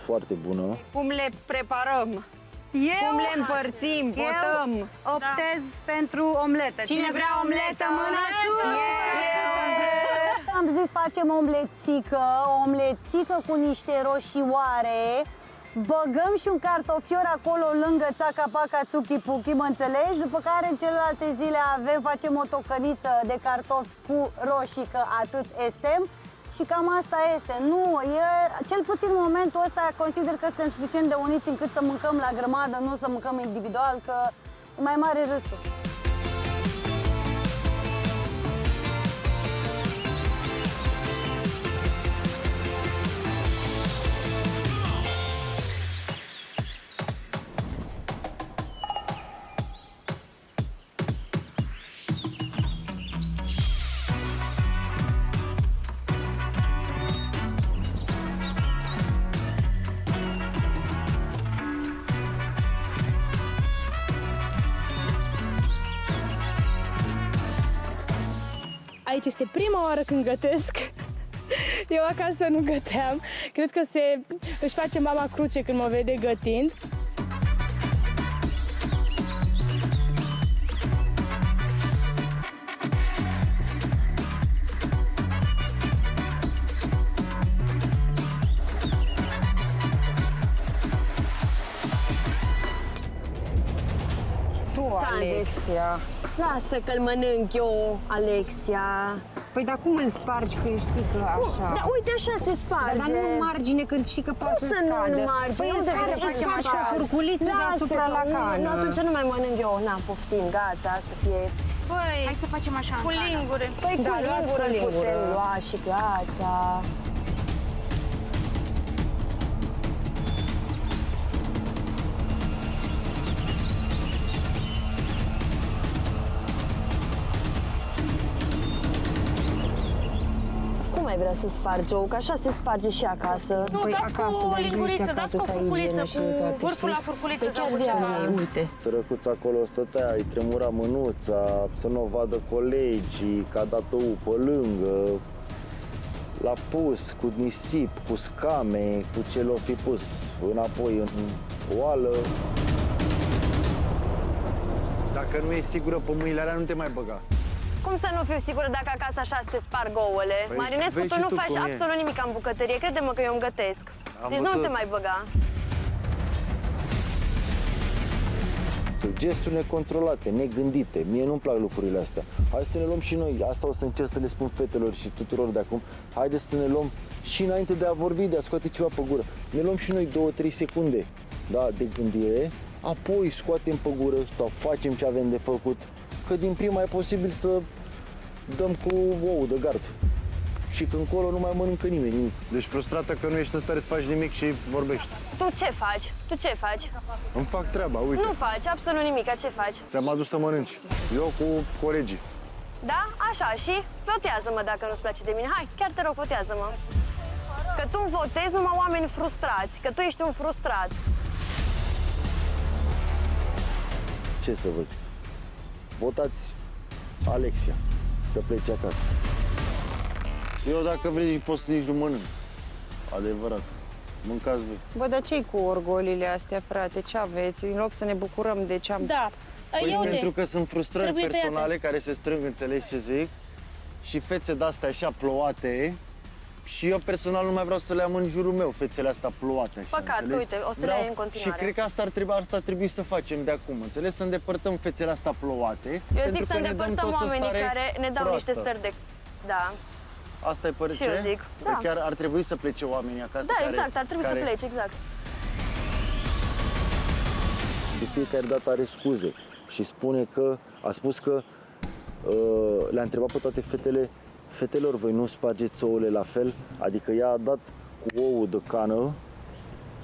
foarte bună. Cum le preparăm? Cum le împărțim? Votăm? Optez pentru omletă. Cine vrea omletă, mâna sus! Am zis facem o omlețică cu niște roșioare. Băgăm și un cartofior acolo lângă țaca-paca, țuchi-puchi, mă înțelegi? După care în celelalte zile facem o tocăniță de cartofi cu roșii, că atât estem. Și cam asta este. Nu, cel puțin în momentul ăsta consider că suntem suficient de uniți încât să mâncăm la grămadă, nu să mâncăm individual, că e mai mare râsul. Aici este prima oară când gătesc. Eu acasă nu găteam. Cred că își face mama cruce când mă vede gătind. Tu, Alexia. Lasă că-l mănânc eu, Alexia. Păi dar cum îl spargi că știi că așa? Da, uite, așa se sparge. Dar nu în margine când știi că poate să nu scadă. în margine? Păi îl spargi cu o furculiță deasupra la cană. Nu, atunci nu mai mănânc eu. Na, poftim, gata, să-ți iei. Păi, Hai să facem așa cu în cană. lingure. Păi Da, cu luați cu lingură lingură. putem lua și gata. Cum ai vrea să spargi ou? Că așa se sparge și acasă. Nu, Păi dați acasă, cu o dar nici nu știi linguriță, dați acasă cu o să ai furculiță, igienă și cu toate, vârful la știi? furculiță Păi sau chiar cu de ceva. aia, uite. Sărăcuța acolo stătea, îi tremura mânuța, să nu o vadă colegii, că a dat ou pe lângă. L-a pus cu nisip, cu scame, cu ce l-o fi pus înapoi în oală. Dacă nu ești sigură pe mâinile alea, nu te mai băga. Cum să nu fiu sigură dacă acasă așa se sparg ouăle? Păi, Marinescu, vezi tu și nu tu faci cum e. absolut nimic în bucătărie. Crede-mă că eu îmi gătesc. Am Deci nu văzut. te mai băga. Gesturi necontrolate, negândite. Mie nu-mi plac lucrurile astea. Hai să ne luăm și noi, asta o să încerc să le spun fetelor și tuturor de acum. Haideți să ne luăm și înainte de a vorbi, de a scoate ceva pe gură. Ne luăm și noi 2-3 secunde, da, de gândire, apoi scoatem pe gură sau facem ce avem de făcut. Că din prima e posibil să dăm cu ou de gard. Și că încolo nu mai mănâncă nimeni nimic. Deci frustrată că nu ești în stare să faci nimic și vorbești. Tu ce faci? Tu ce faci? Îmi fac treaba, uite. Nu faci absolut nimic. Ce faci? Ți-am adus să mănânci. Eu cu colegii. Da? Așa, și votează-mă dacă nu-ți place de mine. Hai, chiar te rog, votează-mă. Că tu votezi numai oameni frustrați, că tu ești un frustrat. Ce să vă zic? Votați Alexia să plece acasă. Eu dacă vrei poți să nici nu mănânc. Adevărat. Mâncați voi. Bă, dar ce-i cu orgolile astea, frate? Ce aveți? În loc să ne bucurăm de ce am... Da. Păi pentru că sunt frustrări Trebuie tăiate. personale care se strâng, înțelegi ce zic? Și fețe de-astea așa plouate. Și eu personal nu mai vreau să le am în jurul meu, fețele astea plouate. Așa, Păcat, înțelegi? uite, o să le ai în continuare. Și cred că asta ar trebui să facem de acum, înțelegi? Să îndepărtăm fețele astea plouate. Eu pentru zic să că ne dăm îndepărtăm toți o oamenii stare care ne dau niște proastă. stări de... Da. Asta e părere Și eu ce? zic, Că da. chiar ar trebui să plece oamenii acasă. Da, care, exact, ar trebui să care pleci, exact. De fiecare dată are scuze și spune că, a spus că le-a întrebat pe toate fetele, fetelor, voi nu spargeți ouăle la fel? Adică ea a dat cu ouă de cană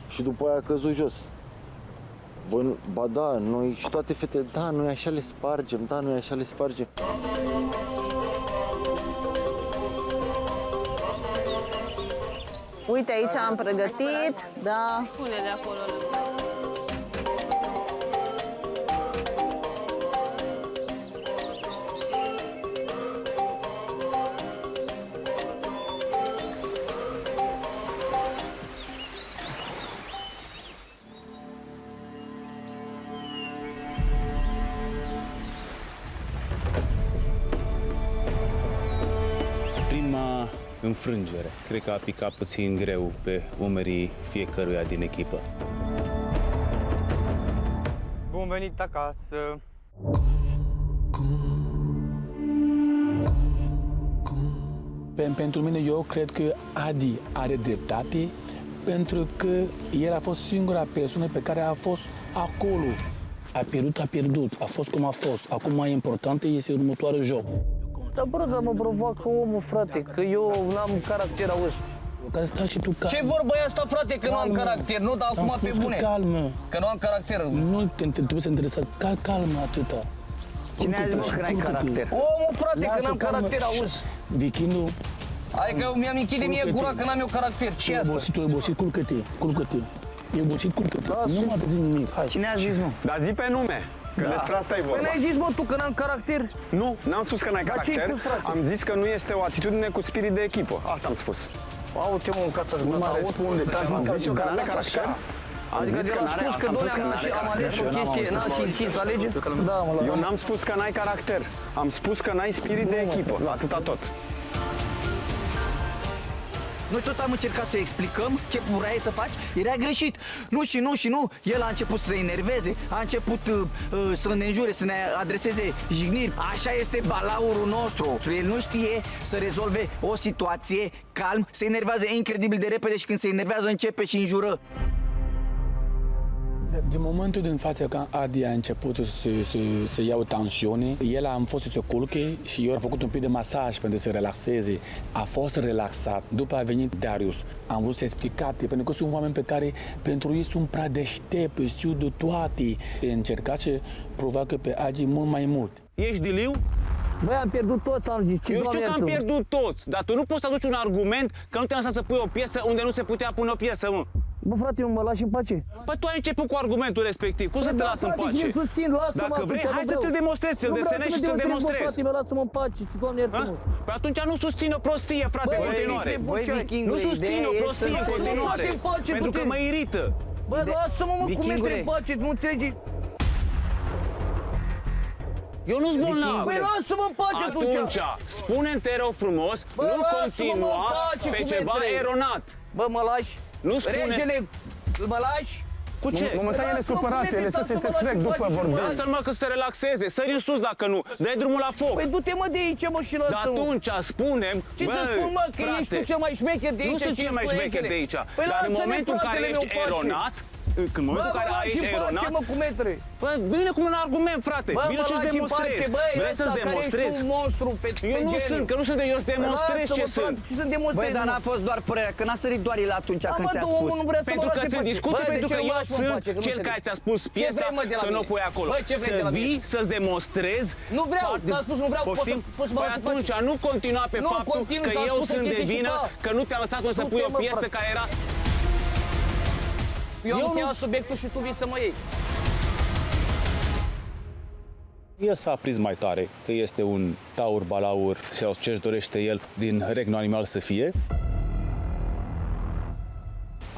și după aia a căzut jos. Voi nu, ba da, noi și toate fetele, da, noi așa le spargem, da, noi așa le spargem. Uite, aici am pregătit, da. Pune-le acolo. Prima înfrângere. Cred că a picat puțin greu pe umerii fiecăruia din echipă. Bun venit acasă! Pentru mine, eu cred că Adi are dreptate, pentru că el a fost singura persoană pe care a fost acolo. A pierdut, a fost cum a fost. Acum mai important este următoarul joc. Dar bă, dar mă provoacă omul, frate, că eu n-am caracter, auzi. Care stai și tu calm. Ce vorba e asta, frate, că nu am caracter? Nu, dar acum pe bune. Calmă. Că nu am caracter. Nu trebuie să interesați. Calmă atâta. Cine a zis că n-ai caracter? Omul, frate, că n-am caracter, auzi. Vichinul. Adică mi-am închide mie gura că n-am eu caracter. Ce e asta? Tu obosit, culcă-te. E obosit, culcă-te. Nu mă zic nimic, hai. Cine a zis, mă? Dar zi pe nume, că despre asta e vorba. Păi n-ai zis, mă, tu că n-am caracter? Nu, n-am spus că n-ai Dar ce-ai caracter. spus, frate? Am zis că nu este o atitudine cu spirit de echipă. Asta am spus. Aute, mă, în cața-și Nu mă răspunde. Am zis eu că n-are caracter. Adică de am spus că, doamne, am ales o chestie, n-am simțit să alege? Da, mă, Eu n-am spus că n-ai caracter. Am spus că n-ai spirit de echipă. Atâta tot. Noi tot am încercat să explicăm ce vrei să faci, era greșit. Nu și nu și nu. El a început să se enerveze, a început să ne înjure, să ne adreseze jigniri. Așa este balaurul nostru. El nu știe să rezolve o situație calm, se enervează incredibil de repede și când se enervează începe și înjură. Din momentul din față când Adi a început să iau tensiune, el a fost să se culce și eu am făcut un pic de masaj pentru să se relaxeze. A fost relaxat. După a venit Darius. Am vrut să explicat, pentru că sunt oameni pe care pentru ei sunt prea deștepți, știu de toate. Încercat să provoacă pe Adi mult mai mult. Ești diliu? Băi, am pierdut toți, am zis. Eu știu că am pierdut toți, dar tu nu poți să aduci un argument că nu te-am lăsat să pui o piesă unde nu se putea pune o piesă, mă. Bă, frate, eu mă lași în pace. Păi tu ai început cu argumentul respectiv, cum să te las în pace? Frate, susțin, lasă-mă. Dacă vrei, hai să ți-l demonstrezi, să-l desenezi și să-l demonstrezi. Frate, lasă-mă în pace, Doamne iartă-mă. Păi atunci nu susține o prostie, frate, în continuare. Nu susține o prostie în continuare, pentru că mă irită. Bă, lasă-mă, mă, cum intre în pace, nu înțelegi? Eu nu-s bolnav. Păi lasă-mă în pace atunci. Spune-mi, te rog frumos, nu continua pe ceva eronat. Bă, mă lași? Nu spune... Regele, mă lași? Cu ce? Momentan ele supărate, ele să se te trec după vorbesc. Lasă-l, mă, că să se relaxeze, sări în sus dacă nu, dai drumul la foc. Păi du-te, mă, de aici, mă, și lasă-mă. Dar atunci spunem, ce să spun, mă, că ești tu cel mai șmecher de aici? Nu sunt cel mai șmecher de aici, dar în momentul în care ești eronat, în momentul în care ești eronat... Bă, cu metre. Bă, vine cu un argument, frate, vine și-ți demonstrezi. Vrei să-ți demonstrezi? Eu nu sunt, că nu sunt de eu, să demonstrez ce sunt. Băi, dar n-a fost doar părerea, că n-a sărit doar el atunci când ți-a spus. Pentru că sunt discuții, pentru că eu sunt cel care ți-a spus piesa să nu o pui acolo. Să vii, să-ți demonstrezi. Nu vreau, ți-am spus, nu vreau, poți să mă Păi atunci nu continua pe faptul că eu sunt de vină, că nu te-am lăsat să pui o piesă care era... Eu am încheiat subiectul și tu vii să mă iei. El s-a aprins mai tare că este un taur balaur sau ce-și dorește el din regnul animal să fie.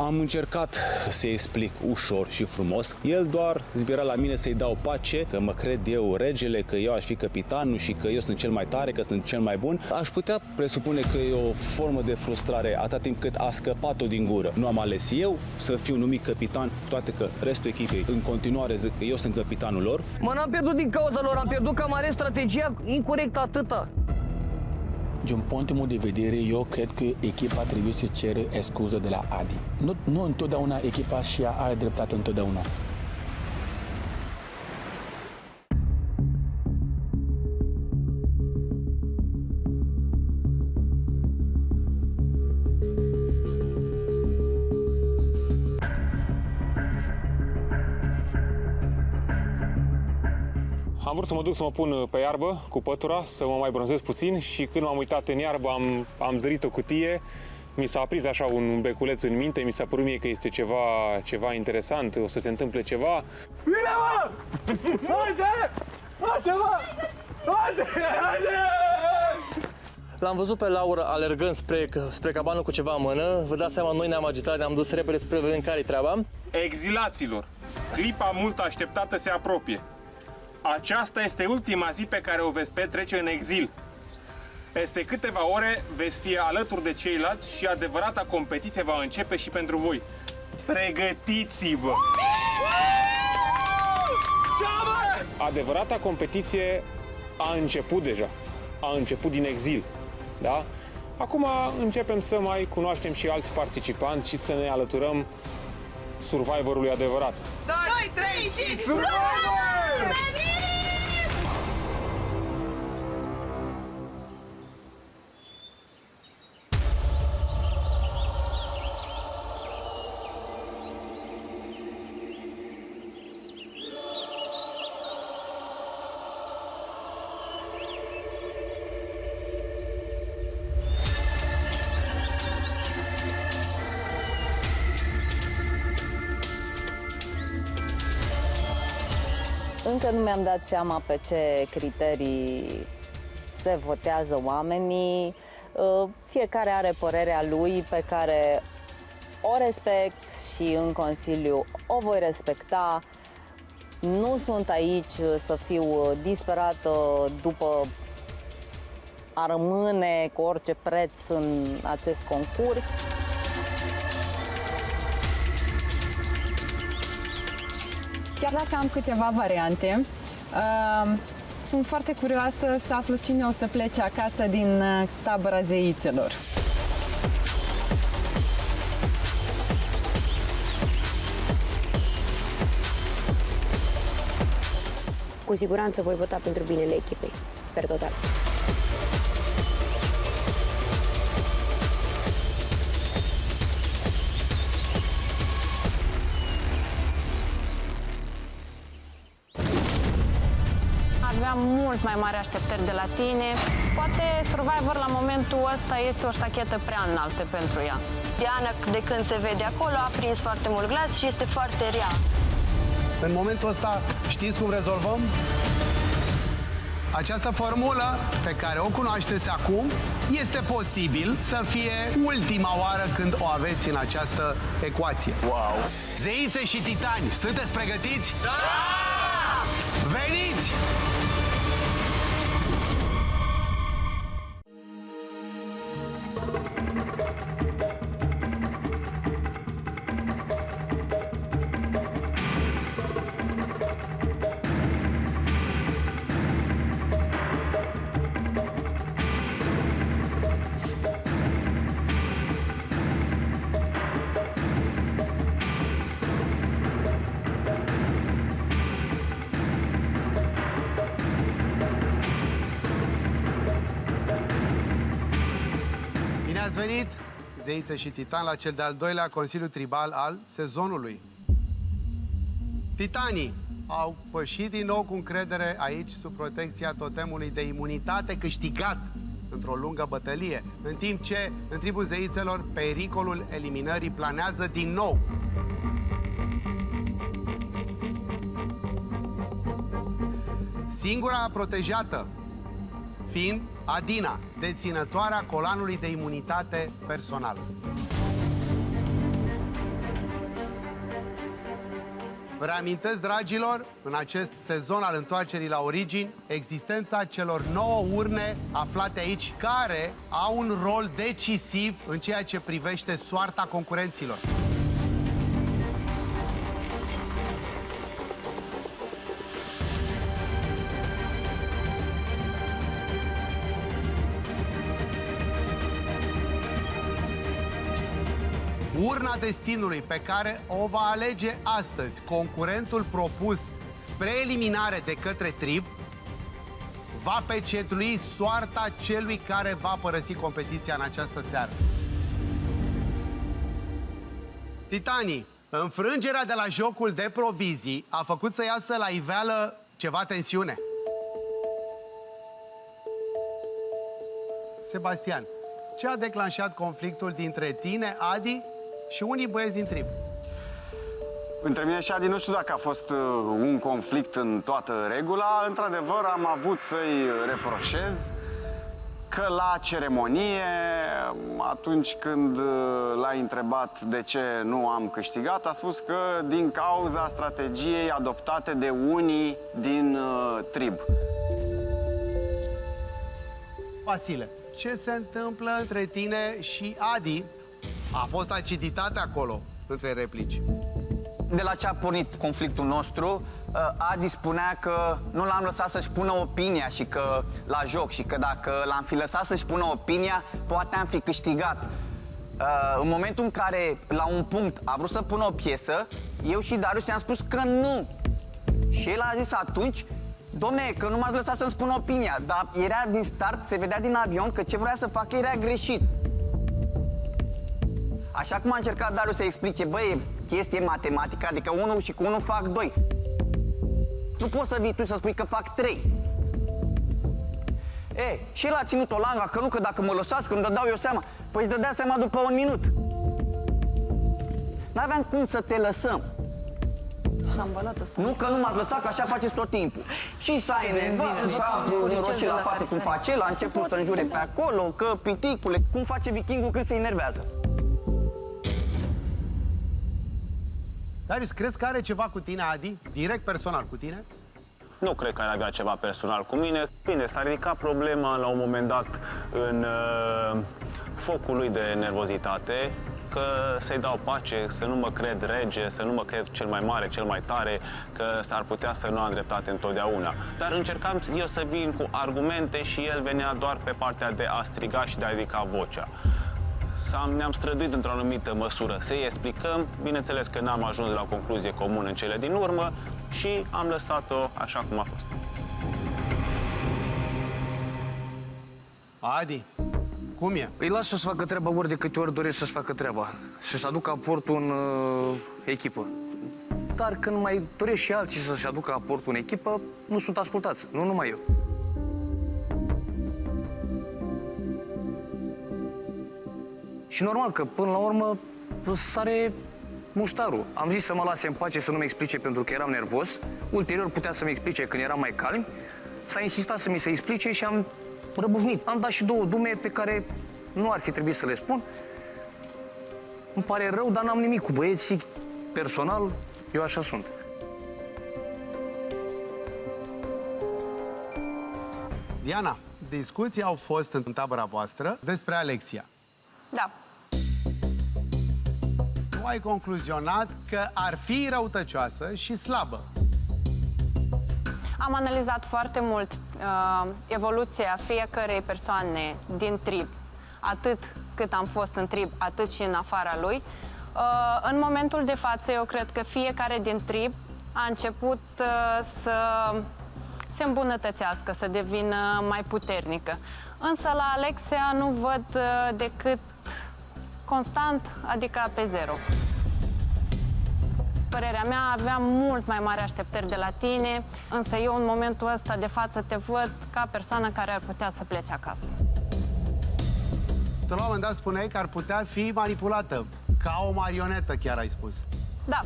Am încercat să-i explic ușor și frumos. El doar zbiera la mine să-i dau pace, că mă cred eu regele, că eu aș fi capitanul și că eu sunt cel mai tare, că sunt cel mai bun. Aș putea presupune că e o formă de frustrare atâta timp cât a scăpat-o din gură. Nu am ales eu să fiu numit capitan, toate că restul echipei în continuare zic că eu sunt capitanul lor. Mă, n-am pierdut din cauza lor, am pierdut că am ales strategia incorrectă, atâta. Din punctul meu de vedere, eu cred că echipa trebuie să cere scuză de la Adi. Nu întotdeauna echipa și ea are dreptate întotdeauna. Am vrut să mă duc să mă pun pe iarbă cu pătura, să mă mai bronzez puțin și când m-am uitat în iarbă am zărit o cutie, mi s-a aprins așa un beculeț în minte, mi s-a părut mie că este ceva interesant, o să se întâmple ceva. Vine, mă! Haide! Haide, mă! Haide! Haide! L-am văzut pe Laura alergând spre cabană cu ceva în mână. Vă dați seama, noi ne-am agitat, ne-am dus repede spre vedem care-i treaba. Exilaților, clipa mult așteptată se apropie. Aceasta este ultima zi pe care o veți petrece în exil. Peste câteva ore veți fi alături de ceilalți și adevărata competiție va începe și pentru voi. Pregătiți-vă! Adevărata competiție a început deja. A început din exil. Da? Acum începem să mai cunoaștem și alți participanți și să ne alăturăm Survivorului adevărat. 2, 3 și Survivor! Încă nu mi-am dat seama pe ce criterii se votează oamenii. Fiecare are părerea lui pe care o respect și în Consiliu o voi respecta. Nu sunt aici să fiu disperată după a rămâne cu orice preț în acest concurs. Chiar dacă am câteva variante, sunt foarte curioasă să aflu cine o să plece acasă din tabăra zeițelor. Cu siguranță voi vota pentru binele echipei, per total. Aveam mult mai mari așteptări de la tine. Poate Survivor la momentul ăsta este o ștachetă prea înaltă pentru ea. Diana, de când se vede acolo, a prins foarte mult glas și este foarte rea. În momentul ăsta, știți cum rezolvăm? Această formulă pe care o cunoașteți acum, este posibil să fie ultima oară când o aveți în această ecuație. Wow! Zeițe și titani, sunteți pregătiți? Da! Veniți! Bine ați venit, zeițe și titan, la cel de-al doilea Consiliu Tribal al sezonului. Titanii au pășit din nou cu încredere aici sub protecția totemului de imunitate câștigat într-o lungă bătălie, în timp ce în tribul zeițelor pericolul eliminării planează din nou. Singura protejată fiind Adina, deținătoarea colanului de imunitate personal. Vă reamintesc, dragilor, în acest sezon al întoarcerii la origini, existența celor 9 urne aflate aici, care au un rol decisiv în ceea ce privește soarta concurenților. Urna destinului pe care o va alege astăzi concurentul propus spre eliminare de către trib va pecetlui soarta celui care va părăsi competiția în această seară. Titanii, înfrângerea de la jocul de provizii a făcut să iasă la iveală ceva tensiune. Sebastian, ce a declanșat conflictul dintre tine, Adi, și unii băieți din trib? Între mine și Adi nu știu dacă a fost un conflict în toată regula. Într-adevăr, am avut să-i reproșez că la ceremonie, atunci când l-a întrebat de ce nu am câștigat, a spus că din cauza strategiei adoptate de unii din trib. Vasile, ce se întâmplă între tine și Adi? A fost aciditate acolo, între replici. De la ce a pornit conflictul nostru, Adi spunea că nu l-am lăsat să-și pună opinia și că la joc și că dacă l-am fi lăsat să-și pună opinia, poate am fi câștigat. În momentul în care, la un punct, a vrut să pună o piesă, eu și Darius i-am spus că nu. Și el a zis atunci, domne, că nu m-ați lăsat să-mi spun opinia, dar era din start, se vedea din avion că ce vrea să facă era greșit. Așa cum a încercat Darius să explice, băi, chestie matematică, adică 1 și cu 1 fac 2. Nu poți să vii tu să spui că fac 3. Și el a ținut o langa, că nu, că dacă mă lăsați, că îmi dădeau eu seama. Păi îți dădea seama după 1 minut. N-aveam cum să te lăsăm. S-a îmbălat ăsta. Nu că nu m-ați lăsat, că așa faceți tot timpul. Și s-a enervat, s-a înroșit la față cum face el, a început să înjure pe acolo, că piticule, cum face vikingul când se enervează. Darius, crezi că are ceva cu tine, Adi? Direct personal cu tine? Nu cred că ar avea ceva personal cu mine. Bine, s-a ridicat problema la un moment dat în focul lui de nervozitate, că să-i dau pace, să nu mă cred rege, să nu mă cred cel mai mare, cel mai tare, că s-ar putea să nu am dreptate întotdeauna. Dar încercam eu să vin cu argumente și el venea doar pe partea de a striga și de a ridica vocea. Ne-am străduit într-o anumită măsură să-i explicăm, bineînțeles că n-am ajuns la o concluzie comună în cele din urmă și am lăsat-o așa cum a fost. Adi, cum e? Îi las să-și facă treaba ori de câte ori dorește să-și facă treaba și să aducă aportul în echipă. Dar când mai doresc și alții să-și aducă aportul în echipă, nu sunt ascultați, nu numai eu. Și normal că, până la urmă, sare muștarul. Am zis să mă lase în pace, să nu-mi explice pentru că eram nervos. Ulterior putea să-mi explice când eram mai calm. S-a insistat să mi se explice și am răbufnit. Am dat și două dume pe care nu ar fi trebuit să le spun. Îmi pare rău, dar n-am nimic cu băieții. Personal, eu așa sunt. Diana, discuții au fost în tabăra voastră despre Alexia. Da. Tu ai concluzionat că ar fi răutăcioasă și slabă. Am analizat foarte mult evoluția fiecărei persoane din trib, atât cât am fost în trib, atât și în afara lui. În momentul de față, eu cred că fiecare din trib a început să se îmbunătățească, să devină mai puternică. Însă la Alexia nu văd decât constant, adică pe zero. Părerea mea, aveam mult mai mari așteptări de la tine, însă eu în momentul ăsta de față te văd ca persoană care ar putea să plece acasă. Tu la un moment dat spuneai că ar putea fi manipulată, ca o marionetă, chiar ai spus. Da.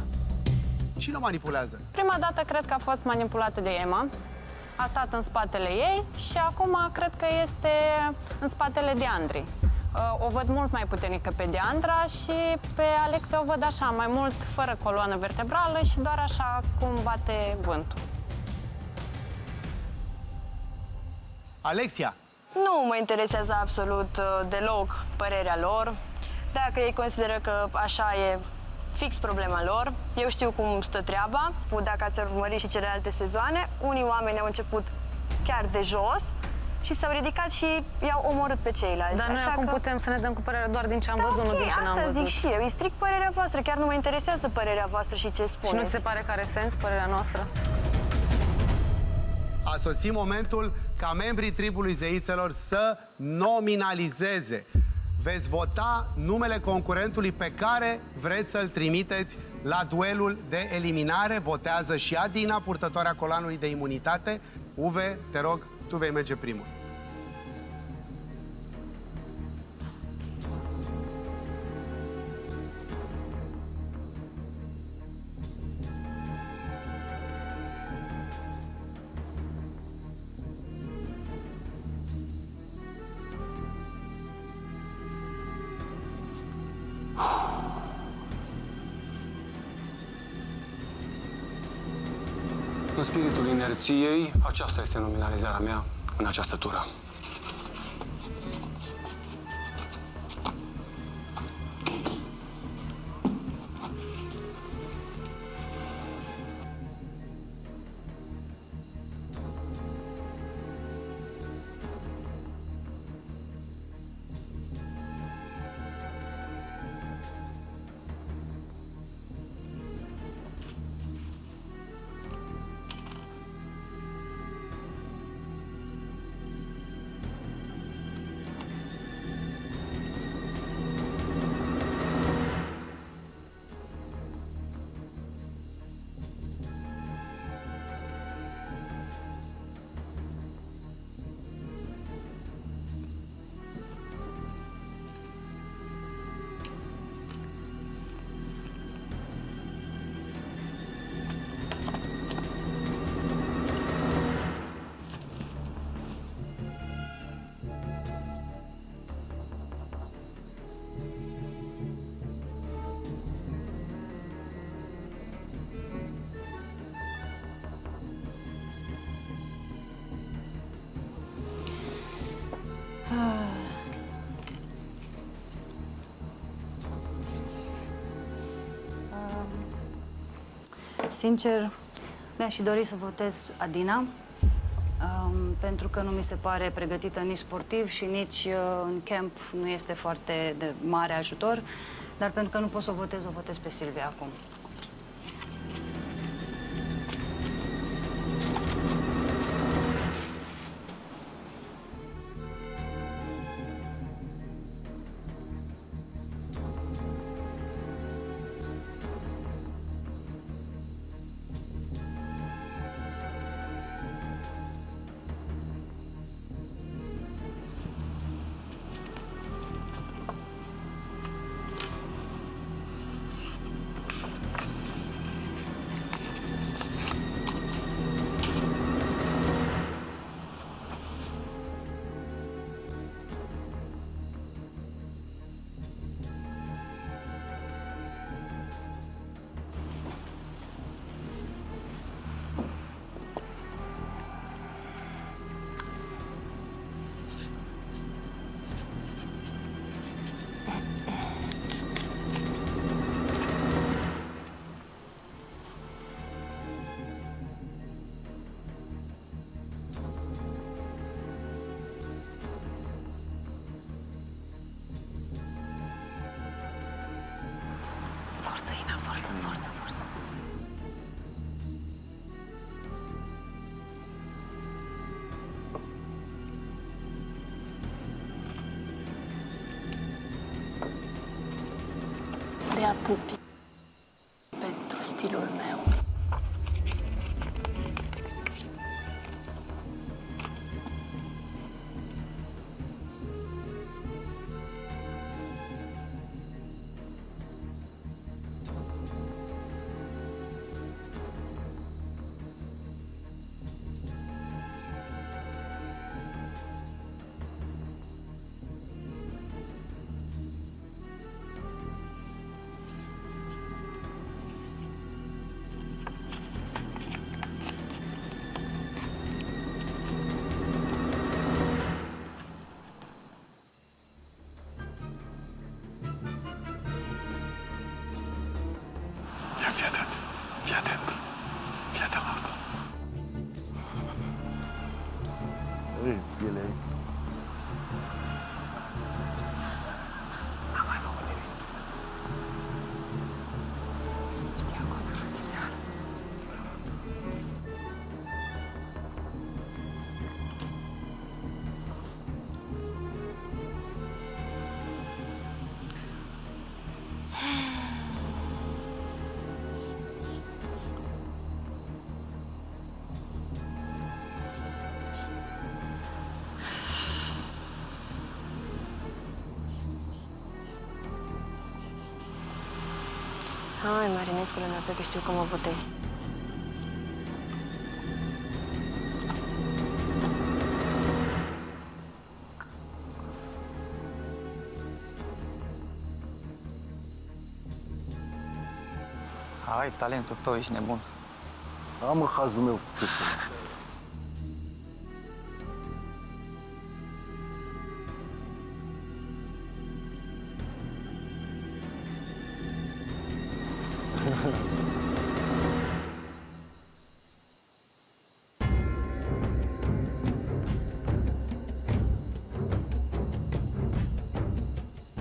Cine o manipulează? Prima dată cred că a fost manipulată de Emma, a stat în spatele ei și acum cred că este în spatele de Andrei. O văd mult mai puternică pe Deandra și pe Alexia o văd așa, mai mult fără coloană vertebrală și doar așa cum bate vântul. Alexia! Nu mă interesează absolut deloc părerea lor. Dacă ei consideră că așa e fix problema lor, eu știu cum stă treaba. Dacă ați urmărit și celelalte sezoane, unii oameni au început chiar de jos și s-au ridicat și i-au omorât pe ceilalți. Dar noi acum putem să ne dăm cu părerea doar din ce am văzut, nu din ce n-am văzut. Asta zic și eu, e strict părerea voastră, chiar nu mă interesează părerea voastră și ce spuneți. Și nu ți se pare că are sens părerea noastră? A sosit momentul ca membrii tribului zeițelor să nominalizeze. Veți vota numele concurentului pe care vreți să-l trimiteți la duelul de eliminare. Votează și Adina, purtătoarea colanului de imunitate. Uve, te rog, tu vei merge primul. În spiritul inerției, aceasta este nominalizarea mea în această tură. Sincer, mi-aș fi dorit să votez Adina, pentru că nu mi se pare pregătită nici sportiv și nici în camp nu este foarte de mare ajutor, dar pentru că nu pot să o votez pe Silvia acum. Prea pupi pentru stilul meu. Fii atent, fii atent. Fii atent la asta. Ui, bine. Hai, Marinescu, Renată, că știu că mă votezi. Hai, talentul tău, ești nebun. Am hazul meu ce să...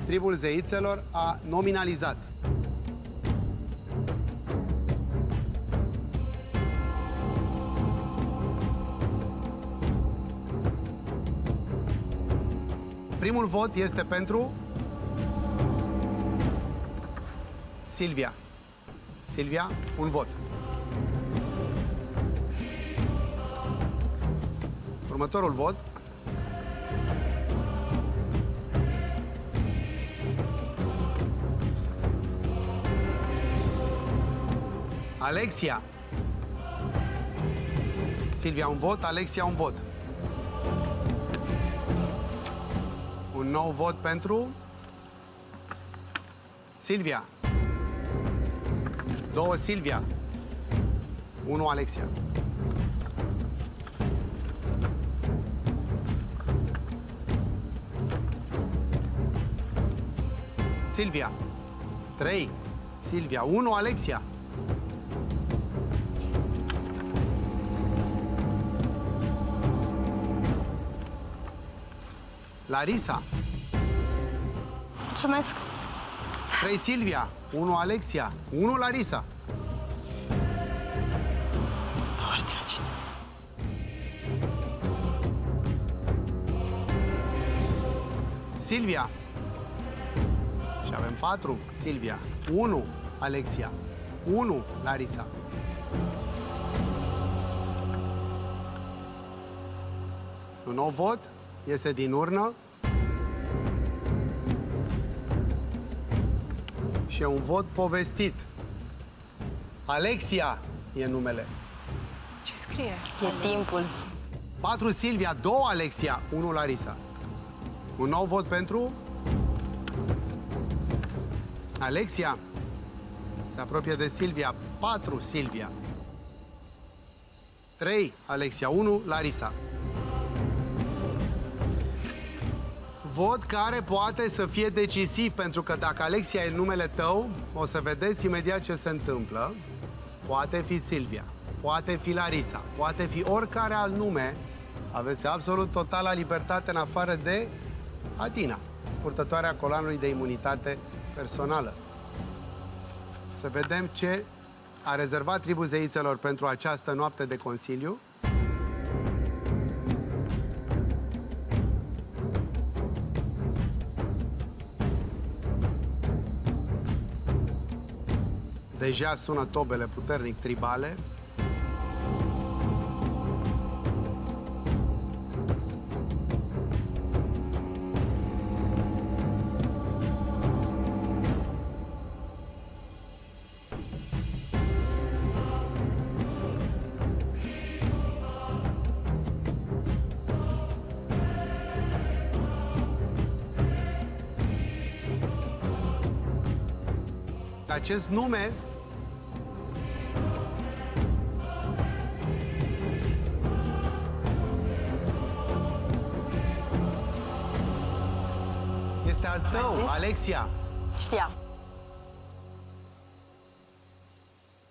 Tribul Zeițelor a nominalizat primul vot este pentru Silvia. Silvia, un vot. Următorul vot. Alexia. Silvia, un vot. Alexia, un vot. Un nou vot pentru Silvia. 2 Silvia. 1 Alexia. Silvia. 3 Silvia. 1 Alexia. Larisa. Mulțumesc. 3 Silvia, 1 Alexia, 1 Larisa. Silvia. Și avem 4 Silvia, 1 Alexia, 1 Larisa. Un nou vot iese din urnă. Și e un vot povestit. Alexia e numele. Ce scrie? E timpul. 4 Silvia, 2 Alexia, 1 Larisa. Un nou vot pentru Alexia. Se apropie de Silvia. 4 Silvia. 3 Alexia, 1 Larisa. Vot care poate să fie decisiv, pentru că dacă Alexia e numele tău, o să vedeți imediat ce se întâmplă. Poate fi Silvia, poate fi Larisa, poate fi oricare alt nume. Aveți absolut totala libertate în afară de Adina, purtătoarea colanului de imunitate personală. Să vedem ce a rezervat tribul zeițelor pentru această noapte de consiliu. Deja sună tobele puternic tribale. Acest nume este al tău, Alexia. Știam.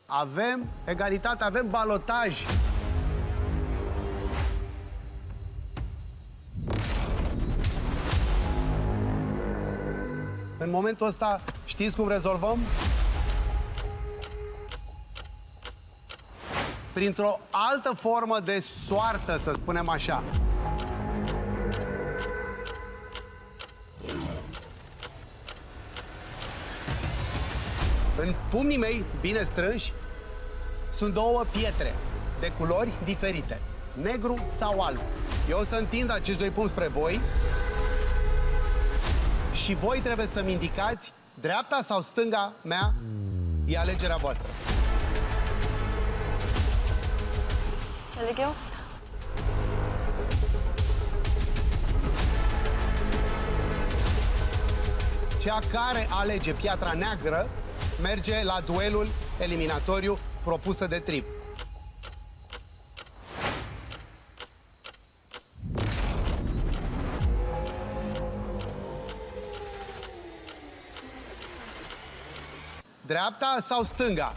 Avem egalitate, avem balotaj. În momentul ăsta, știți cum rezolvăm? Printr-o altă formă de soartă, să spunem așa. În pumnii mei, bine strânși, sunt 2 pietre de culori diferite, negru sau alb. Eu o să întind acești 2 pumni spre voi și voi trebuie să-mi indicați dreapta sau stânga mea, e alegerea voastră. Aleg eu? Cea care alege piatra neagră merge la duelul eliminatoriu propusă de trib. Dreapta sau stânga?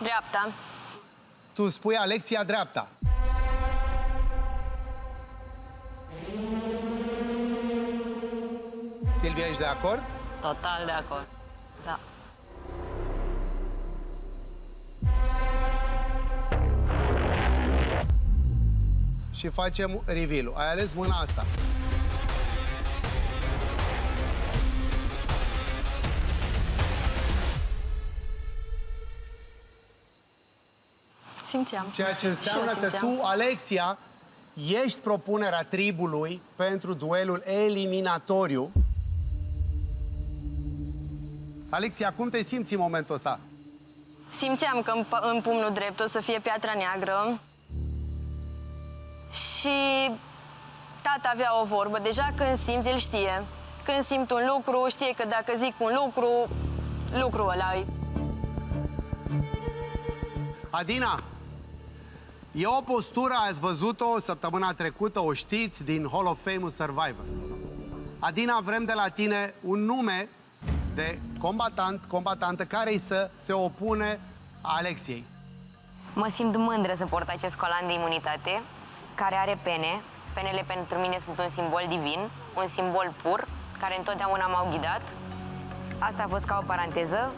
Dreapta. Tu spui, Alexia, dreapta. Silvia, ești de acord? Total de acord. Da. Și facem reveal-ul. Ai ales mâna asta. Simțeam. Ceea ce înseamnă că tu, Alexia, ești propunerea tribului pentru duelul eliminatoriu. Alexia, cum te simți în momentul ăsta? Simțeam că în pumnul drept o să fie piatra neagră. Și tata avea o vorbă. Deja când simți, el știe. Când simt un lucru, știe că dacă zic un lucru, lucrul ăla-i. Adina, e o postură, ați văzut-o săptămâna trecută, o știți, din Hall of Fame Survivor. Adina, vrem de la tine un nume de combatantă care îi se opune Alexiei. Mă simt mândră să port acest colan de imunitate, care are pene. Penele pentru mine sunt un simbol divin, un simbol pur, care întotdeauna m-au ghidat. Asta a fost ca o paranteză,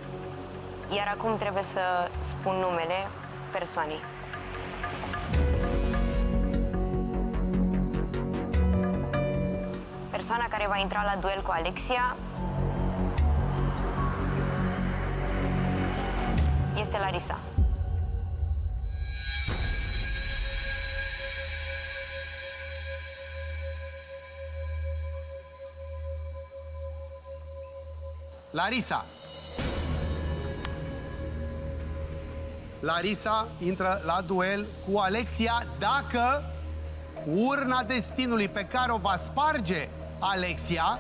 iar acum trebuie să spun numele persoanei. Persoana care va intra la duel cu Alexia este Larisa. Larisa intră la duel cu Alexia dacă urna destinului pe care o va sparge Alexia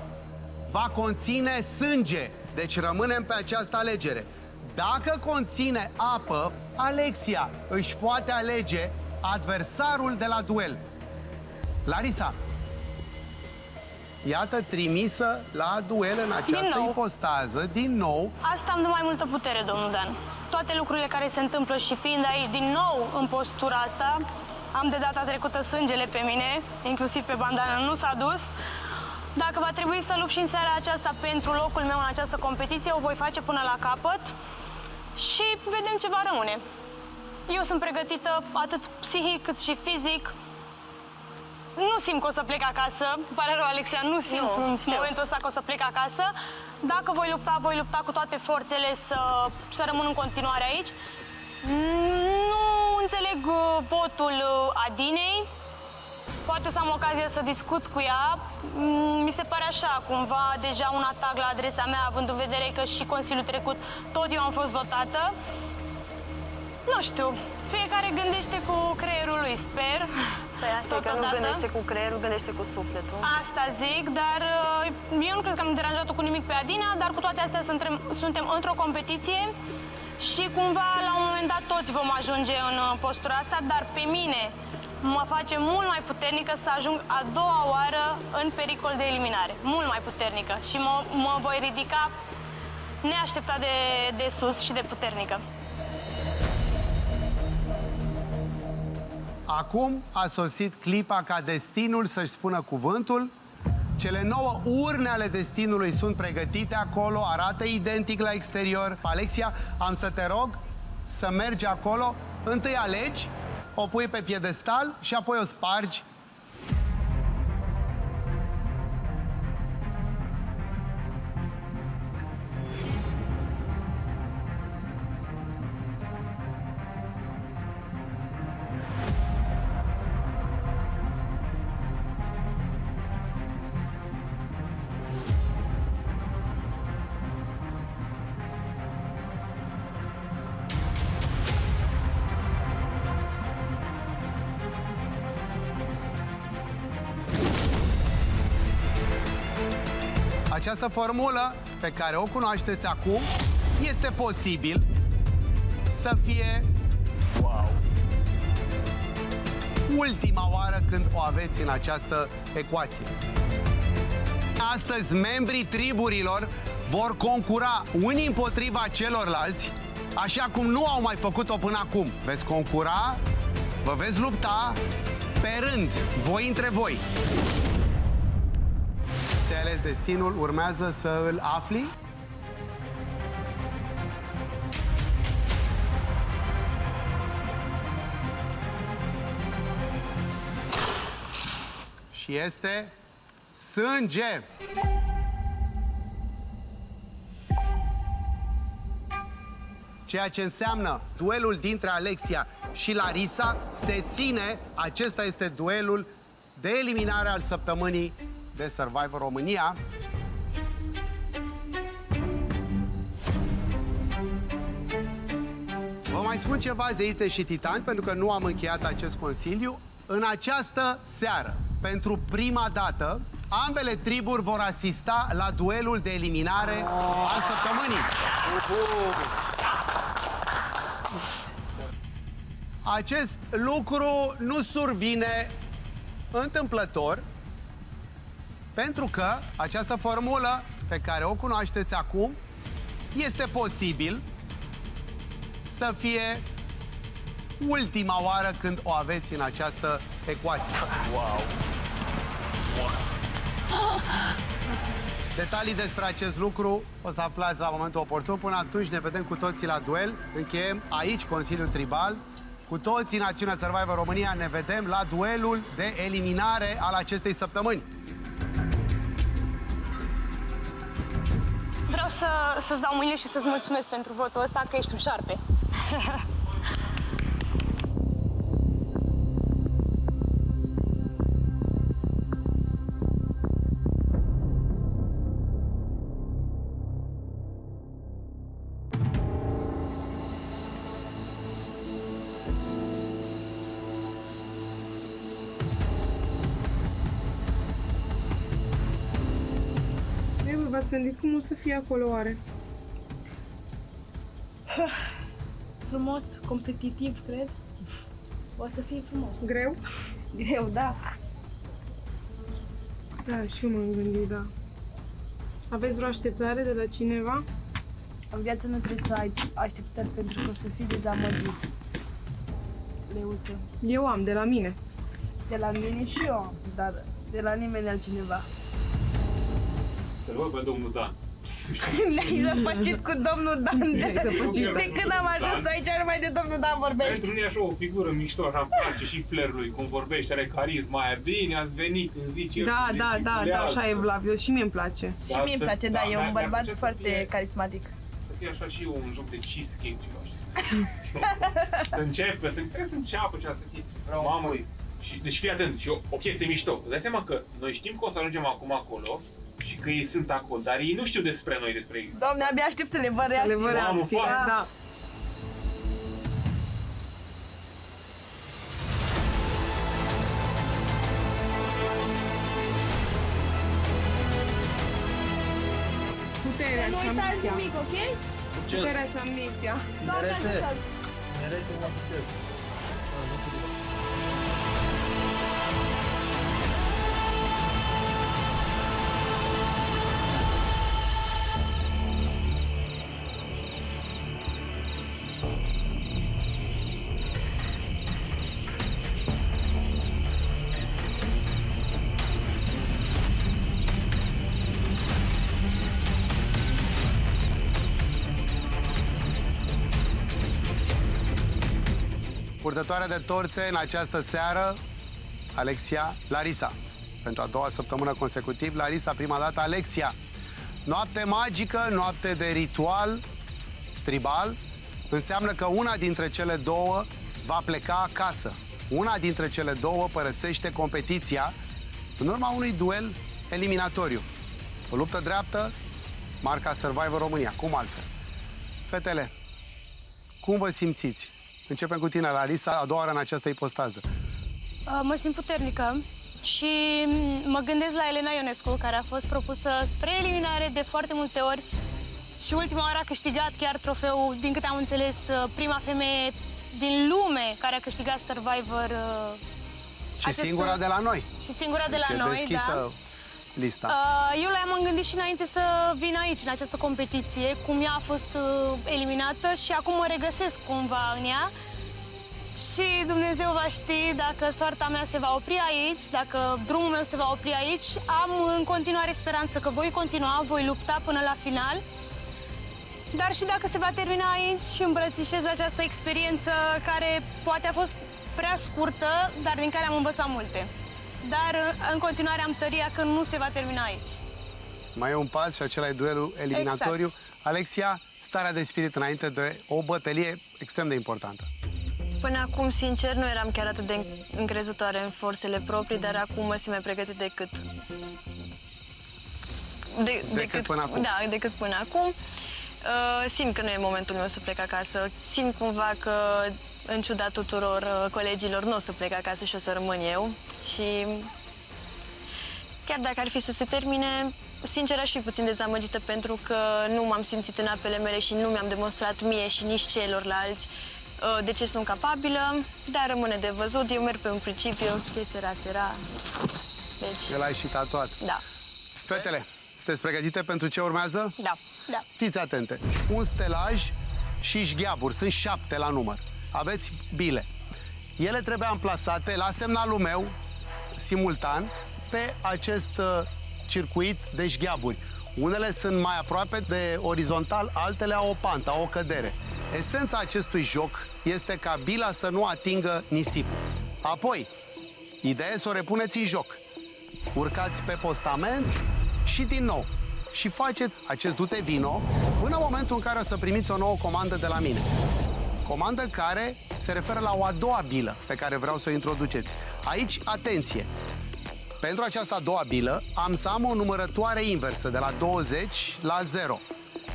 va conține sânge. Deci rămânem pe această alegere. Dacă conține apă, Alexia își poate alege adversarul de la duel. Larisa, iată trimisă la duel în această ipostază, din nou. Asta îmi dă mai multă putere, domnul Dan. Toate lucrurile care se întâmplă și fiind aici din nou în postura asta, am de data trecută sângele pe mine, inclusiv pe bandană, nu s-a dus. Dacă va trebui să lupt și în seara aceasta pentru locul meu în această competiție, o voi face până la capăt și vedem ce va rămâne. Eu sunt pregătită atât psihic cât și fizic. Nu simt că o să plec acasă. Pare rău, Alexia, nu simt în momentul ăsta că o să plec acasă. Dacă voi lupta cu toate forțele să rămân în continuare aici. Nu înțeleg votul Adinei. Poate să am ocazia să discut cu ea. Mi se pare așa, cumva, deja un atac la adresa mea, având în vedere că și Consiliul trecut tot eu am fost votată. Nu știu, fiecare gândește cu creierul lui, sper. Păi asta că nu gândește cu creierul, gândește cu sufletul. Asta zic, dar eu nu cred că am deranjat-o cu nimic pe Adina, dar cu toate astea suntem într-o competiție și cumva la un moment dat toți vom ajunge în postura asta, dar pe mine mă face mult mai puternică să ajung a doua oară în pericol de eliminare. Mult mai puternică și mă voi ridica neașteptat de sus și de puternică. Acum a sosit clipa ca destinul să-și spună cuvântul. Cele 9 urne ale destinului sunt pregătite acolo, arată identic la exterior. Alexia, am să te rog să mergi acolo. Întâi alegi, o pui pe piedestal și apoi o spargi. Această formulă pe care o cunoașteți acum este posibil să fie ultima oară când o aveți în această ecuație. Astăzi, membrii triburilor vor concura unii împotriva celorlalți, așa cum nu au mai făcut-o până acum. Veți concura, vă veți lupta pe rând, voi între voi. Ți-ai ales destinul, urmează să îl afli. Și este sânge. Ceea ce înseamnă duelul dintre Alexia și Larisa se ține. Acesta este duelul de eliminare al săptămânii de Survivor România. Vă mai spun ceva, zeițe și titani, pentru că nu am încheiat acest consiliu. În această seară, pentru prima dată, ambele triburi vor asista la duelul de eliminare al săptămânii. Acest lucru nu survine întâmplător, pentru că această formulă pe care o cunoașteți acum, este posibil să fie ultima oară când o aveți în această ecuație. Wow! Detalii despre acest lucru o să aflați la momentul oportun. Până atunci ne vedem cu toții la duel. Încheiem aici Consiliul Tribal. Cu toții Națiunea Survivor România ne vedem la duelul de eliminare al acestei săptămâni. Vreau să-ți dau mâinile și să-ți mulțumesc pentru votul ăsta, că ești un șarpe. V-ați gândit cum o să fie acolo, oare? Frumos, competitiv, cred. O să fie frumos. Greu? Greu, da. Da, și eu m-am gândit, da. Aveți vreo așteptare de la cineva? În viață nu trebuie să ai așteptări pentru că o să fii dezamăgit. Leuță. Eu am, de la mine. De la mine și eu am, dar de la nimeni altcineva. Să-l văd pe domnul Dan. Ne-ai zăpăcit cu domnul Dan. De când am ajuns aici, numai de domnul Dan vorbești. Pentru mine e așa o figură mișto, așa îmi place și flair-ului, cum vorbește, are carisma aia. Bine, ați venit, îmi zice el. Da, așa e Vlad, eu și mie îmi place. Și mie îmi place, da, e un bărbat foarte carismatic. Să fie așa și un joc de cheesecake, ceva, să începe, trebuie să înceapă ceva, să fie. Mamă, deci fii atent, și o chestie mișto. Îți dai seama că noi știm că o să ajungem acum acolo, și că ei sunt acolo, dar ei nu știu despre noi, despre ei. Doamne, abia aștept să le văd reacții. Da. Puterea și ambiția. Nimic, ok? Puterea și ambiția. Purtătoarea de torțe în această seară, Alexia Larisa. Pentru a doua săptămână consecutiv, Larisa, prima dată Alexia. Noapte magică, noapte de ritual tribal, înseamnă că una dintre cele două va pleca acasă. Una dintre cele două părăsește competiția în urma unui duel eliminatoriu. O luptă dreaptă, marca Survivor România, cum altfel. Fetele, cum vă simțiți? Începem cu tine, Larisa, a doua oară în această ipostază. Mă simt puternică și mă gândesc la Elena Ionescu, care a fost propusă spre eliminare de foarte multe ori și ultima oară a câștigat chiar trofeul, din câte am înțeles, prima femeie din lume care a câștigat Survivor. Și singura de la noi. Și singura de la noi, deschisă da. Lista. Eu m-am gândit și înainte să vin aici, în această competiție, cum ea a fost eliminată și acum mă regăsesc cumva în ea. Și Dumnezeu va ști dacă soarta mea se va opri aici, dacă drumul meu se va opri aici. Am în continuare speranță că voi continua, voi lupta până la final. Dar și dacă se va termina aici, îmbrățișez această experiență care poate a fost prea scurtă, dar din care am învățat multe. Dar în continuare am tăria că nu se va termina aici. Mai e un pas și acela e duelul eliminatoriu. Exact. Alexia, starea de spirit înainte de o bătălie extrem de importantă. Până acum, sincer, nu eram chiar atât de încrezătoare în forțele proprii, dar acum mă simt mai pregătit decât... decât până acum. Da, decât până acum. Simt că nu e momentul meu să plec acasă. Simt cumva că, în ciuda tuturor colegilor, nu o să plec acasă și o să rămân eu. Și chiar dacă ar fi să se termine, sincer, aș fi puțin dezamăgită pentru că nu m-am simțit în apele mele și nu mi-am demonstrat mie și nici celorlalți de ce sunt capabilă, dar rămâne de văzut. Eu merg pe un principiu, ce sera. Deci... El ai și tatuat. Da. Fetele, Sunteți pregătite pentru ce urmează? Da. Da. Fiți atente. Un stelaj și șgheaburi. Sunt 7 la număr. Aveți bile. Ele trebuie amplasate la semnalul meu, simultan, pe acest circuit de șgheaburi. Unele sunt mai aproape de orizontal, altele au o pantă, au o cădere. Esența acestui joc este ca bila să nu atingă nisipul. Apoi, ideea e să o repuneți în joc. Urcați pe postament și din nou. Și faceți acest dute vino până în momentul în care o să primiți o nouă comandă de la mine. Comandă care se referă la o a doua bilă pe care vreau să o introduceți. Aici, atenție! Pentru această a doua bilă am să am o numărătoare inversă de la 20 la 0.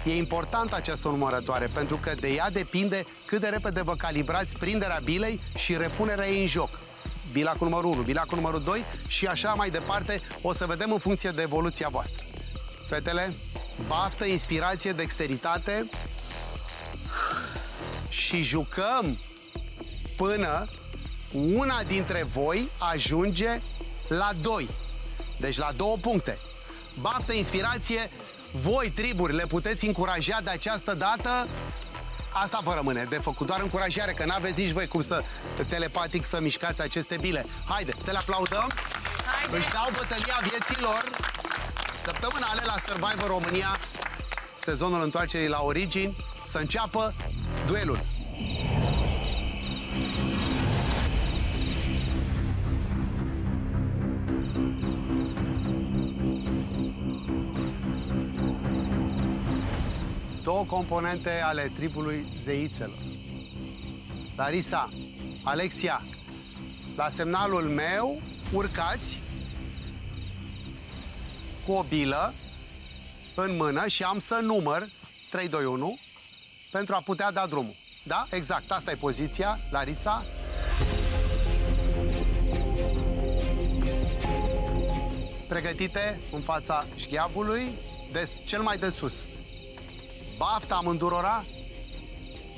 E importantă această numărătoare pentru că de ea depinde cât de repede vă calibrați prinderea bilei și repunerea ei în joc. Bila cu numărul 1, bila cu numărul 2 și așa mai departe, o să vedem în funcție de evoluția voastră. Fetele, baftă, inspirație, dexteritate și jucăm până una dintre voi ajunge la 2. Deci la 2 puncte. Baftă, inspirație, voi, triburi, le puteți încuraja de această dată. Asta vă rămâne de făcut, doar încurajare, că n-aveți nici voi cum să telepatic să mișcați aceste bile. Haide, să le aplaudăm. Haide. Își dau bătălia vieților săptămânale la Survivor România, sezonul întoarcerii la origini, să înceapă duelul. Două componente ale tribului zeițelor. Larisa, Alexia, la semnalul meu urcați cu o bilă în mână și am să număr 3, 2, 1 pentru a putea da drumul. Da? Exact, asta e poziția, Larisa. Pregătite în fața șgheabului, cel mai de sus. Bafta amândurora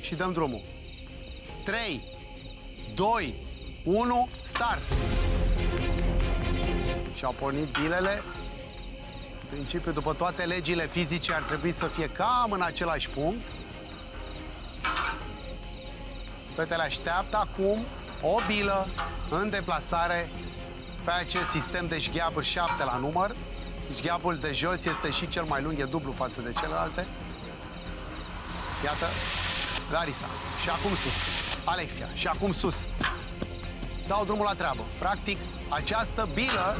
și dăm drumul. 3, 2, 1, start! Și-au pornit bilele. În principiu, după toate legile fizice, ar trebui să fie cam în același punct. Fetele așteaptă acum o bilă în deplasare pe acest sistem de șgheaburi 7 la număr. Șgheabul de jos este și cel mai lung, e dublu față de celelalte. Iată, Larisa. Și acum sus. Alexia. Și acum sus. Dau drumul la treabă. Practic, această bilă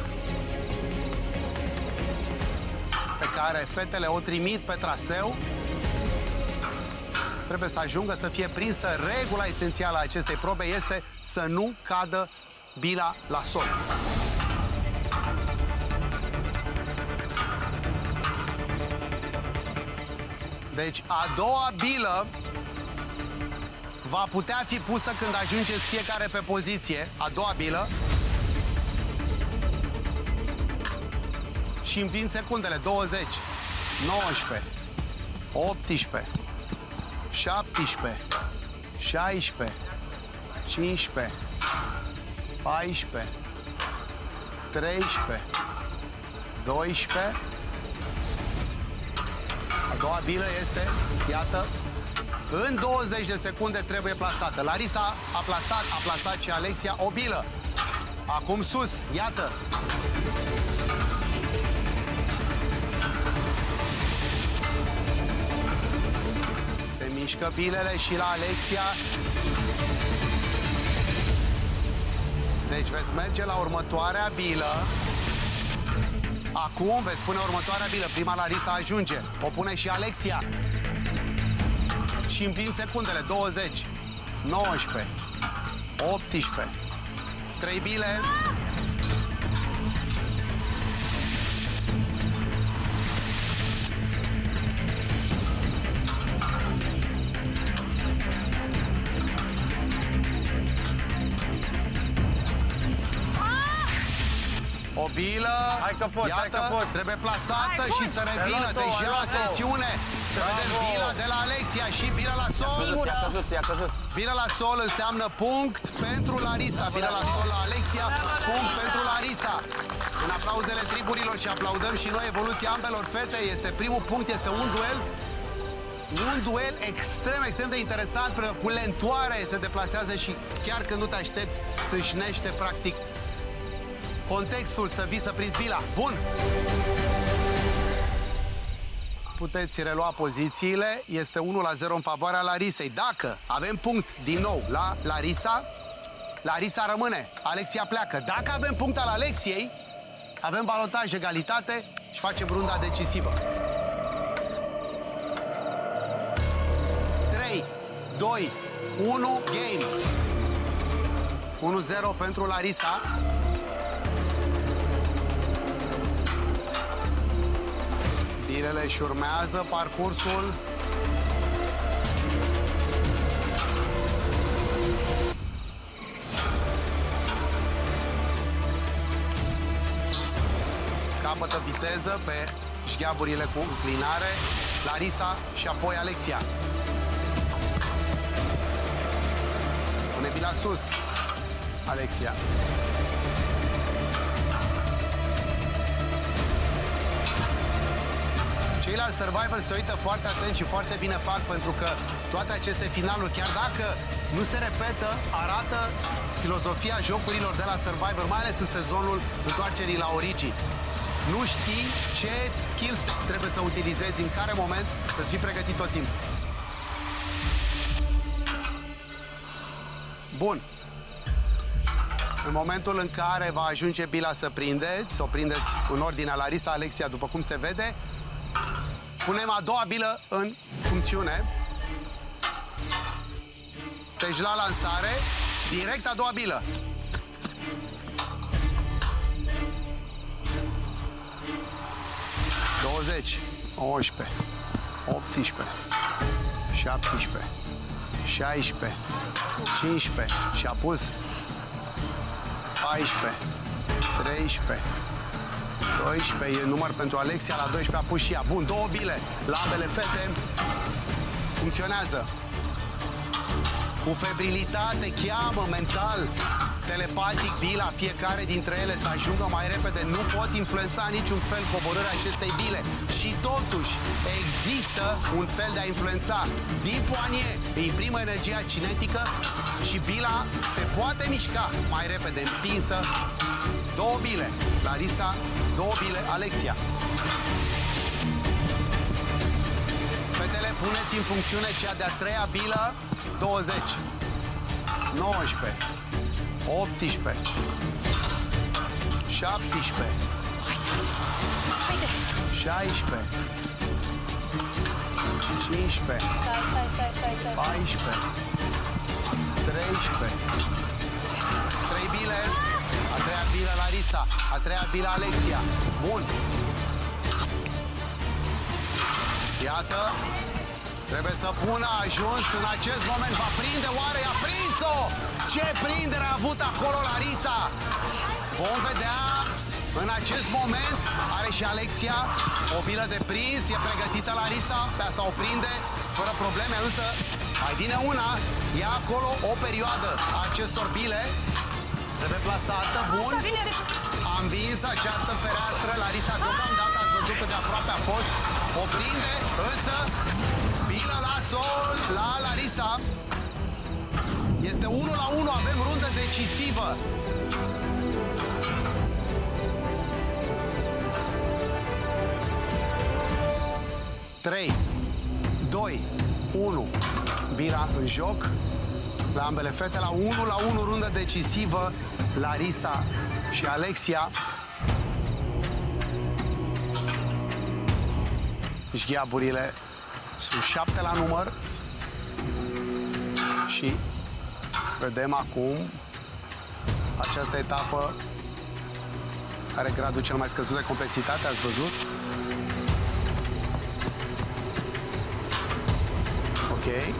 pe care fetele o trimit pe traseu trebuie să ajungă să fie prinsă. Regula esențială a acestei probe este să nu cadă bila la sol. Deci, a doua bilă va putea fi pusă când ajungeți fiecare pe poziție. A doua bilă. Și îmi vin secundele. 20, 19, 18, 17, 16, 15, 14, 13, 12. A doua bilă este, iată, în 20 de secunde trebuie plasată. Larisa a plasat și Alexia o bilă. Acum sus, iată. Se mișcă bilele și la Alexia. Deci veți merge la următoarea bilă. Acum veți pune următoarea bilă. Prima Larisa ajunge. O pune și Alexia. Și îmi vin secundele. 20, 19, 18, 3 bile. O bilă, iată, trebuie plasată și să revină. Deci, atențiune, să vedem bila de la Alexia și bine la sol. I-a căzut. Bine la sol înseamnă punct pentru Larisa. Bine la sol la Alexia, punct pentru Larisa. În aplauzele triburilor și aplaudăm și noi evoluția ambelor fete. Este primul punct, este un duel. Un duel extrem de interesant, pentru că cu lentoare se deplasează și chiar când nu te aștepți, sâșnește practic contextul să vii să prinzi bila. Bun! Puteți relua pozițiile. Este 1-0 în favoarea Larisei. Dacă avem punct din nou la Larisa, Larisa rămâne. Alexia pleacă. Dacă avem punct al Alexiei, avem balotaj, egalitate și facem runda decisivă. 3, 2, 1, game. 1-0 pentru Larisa. Bilele își urmează parcursul. Capătă viteză pe șgheaburile cu înclinare. Larisa și apoi Alexia. Pune bila sus. Alexia. Ceilalți Survivor se uită foarte atent și foarte bine fac, pentru că toate aceste finaluri, chiar dacă nu se repetă, arată filozofia jocurilor de la Survivor, mai ales în sezonul întoarcerii la origini. Nu știi ce skills trebuie să utilizezi, în care moment, să-ți fii pregătit tot timpul. Bun. În momentul în care va ajunge bila să prindeți, să o prindeți în ordinea Larisa, Alexia, după cum se vede, punem a doua bilă în funcțiune. Deci la lansare, direct a doua bilă. ...20, 11, 18, 17, 16, 15 și a pus 14, 13, 12, e număr pentru Alexia, la 12 a pus și ea. Bun, două bile la ambele fete. Funcționează. Cu febrilitate, cheamă mental, telepatic bila fiecare dintre ele să ajungă mai repede. Nu pot influența niciun fel coborârea acestei bile. Și totuși există un fel de a influența. Din poanie îi imprimă energia cinetică și bila se poate mișca mai repede, împinsă. Două bile, Larisa, două bile, Alexia. Fetele, puneți în funcțiune cea de-a treia bilă, 20, 19, 18, 17, 16, 15, 14, 13, 3 bile, a treia bilă Larisa, a treia bilă Alexia. Bun. Iată, trebuie să pună, a ajuns în acest moment, va prinde, oare a prins-o? Ce prindere a avut acolo Larisa? Vom vedea în acest moment, are și Alexia o bilă de prins, e pregătită Larisa, pe asta o prinde, fără probleme, însă mai vine una, ia acolo o perioadă a acestor bile, trebuie plasată, bun, a învins această fereastră, Larisa deocamdată, ați văzut cât de aproape a fost, o prinde, însă bilă la sol, la Larisa, este 1-1, avem rundă decisivă. Trei, 2, 1, bila în joc la ambele fete, la 1-1, rundă decisivă, Larisa și Alexia. Șgheaburile sunt 7 la număr și să vedem acum această etapă are gradul cel mai scăzut de complexitate, ați văzut? Ok.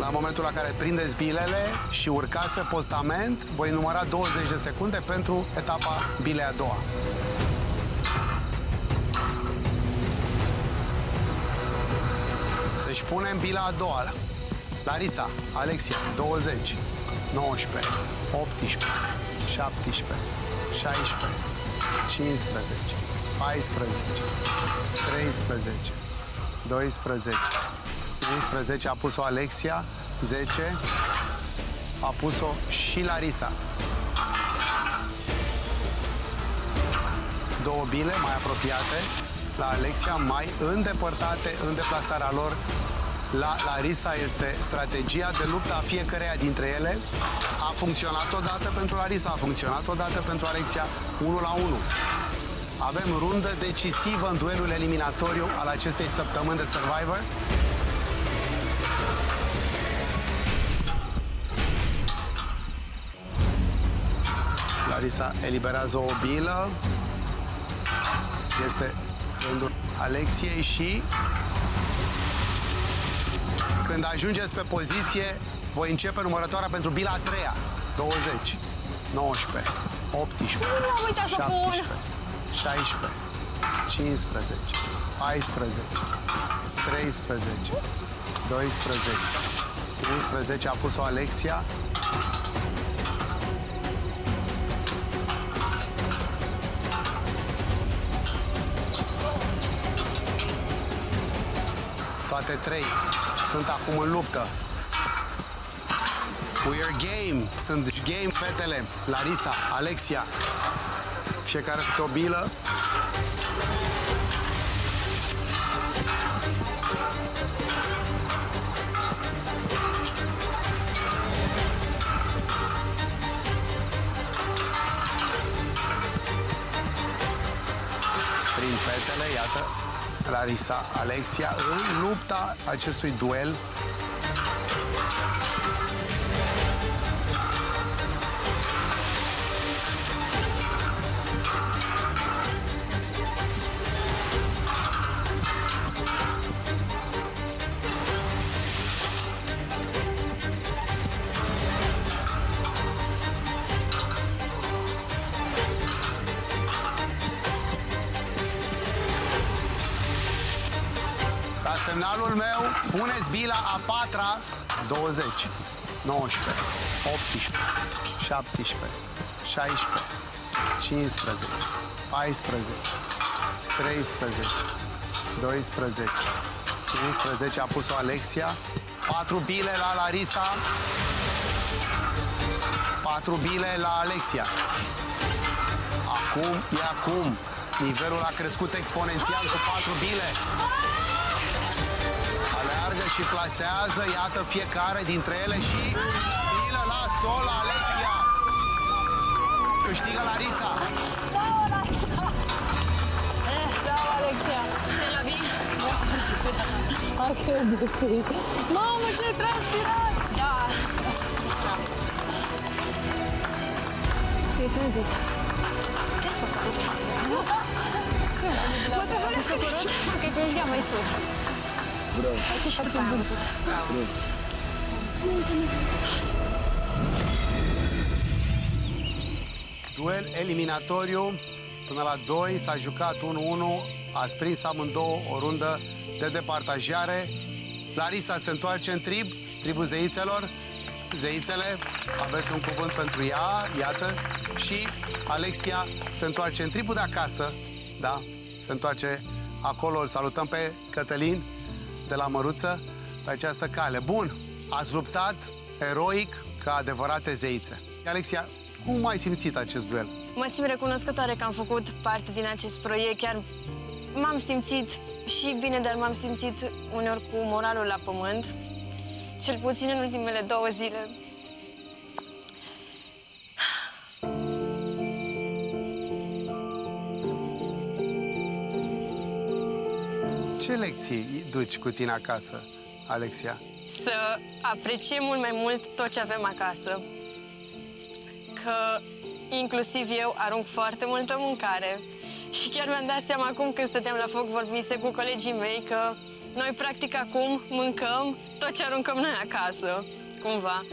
La momentul momentul la care prindeți bilele și urcați pe postament, voi număra 20 de secunde pentru etapa bilei a doua. Deci punem bila a doua. Larisa, Alexia, 20, 19, 18, 17, 16, 15, 14, 13, 12, 11 a pus-o Alexia, 10 a pus-o și Larisa. Două bile mai apropiate la Alexia, mai îndepărtate în deplasarea lor. La Larisa este strategia de luptă a fiecăreia dintre ele. A funcționat odată pentru Larisa, a funcționat odată pentru Alexia, 1-1. Avem rundă decisivă în duelul eliminatoriu al acestei săptămâni de Survivor. Larisa eliberează o bilă. Este rândul Alexiei și când ajungeți pe poziție, voi începe numărătoarea pentru bila a treia. 20, 19, 18, 17, 16, 15, 14, 13, 12, 13 a pus-o Alexia. Toate trei sunt acum în luptă. We are game. Sunt game fetele. Larisa, Alexia. Fiecare câte o bilă. Prin fetele, iată, Larisa, Alexia în lupta acestui duel. Semnalul meu, puneți bila a patra, 20, 19, 18, 17, 16, 15, 14, 13, 12, 15 a pus-o Alexia, 4 bile la Larisa, 4 bile la Alexia. Acum, nivelul a crescut exponențial cu 4 bile. Aleargă și plasează, iată, fiecare dintre ele și bilă la sol, Alexia. Câștigă Larisa. Da, Alexia. Se la bine? Parcă e descris. Mamă, ce transpirat! Da. Ce ai zis? Ce s-a făcut? Mă, te văd să părut? Că e pe ușghea mai sus. Bravo. Hai să și după aia am văzut. Duel eliminatoriu, până la 2, s-a jucat 1-1, ați prins amândouă o rundă de departajare. Larisa se întoarce în tribul zeițelor. Zeițele, aveți un cuvânt pentru ea, iată. Și Alexia se întoarce în tribul de acasă, da, se întoarce acolo, îl salutăm pe Cătălin de la Măruță pe această cale. Bun, ați luptat eroic ca adevărate zeițe. Alexia, cum ai simțit acest duel? Mă simt recunoscătoare că am făcut parte din acest proiect. Chiar m-am simțit și bine, dar m-am simțit uneori cu moralul la pământ. Cel puțin în ultimele 2 zile. Ce lecții duci cu tine acasă, Alexia? Să apreciem mult mai mult tot ce avem acasă. Că inclusiv eu arunc foarte multă mâncare. Și chiar mi-am dat seama acum când stăteam la foc, vorbise cu colegii mei că noi practic acum mâncăm tot ce aruncăm noi acasă. cumva.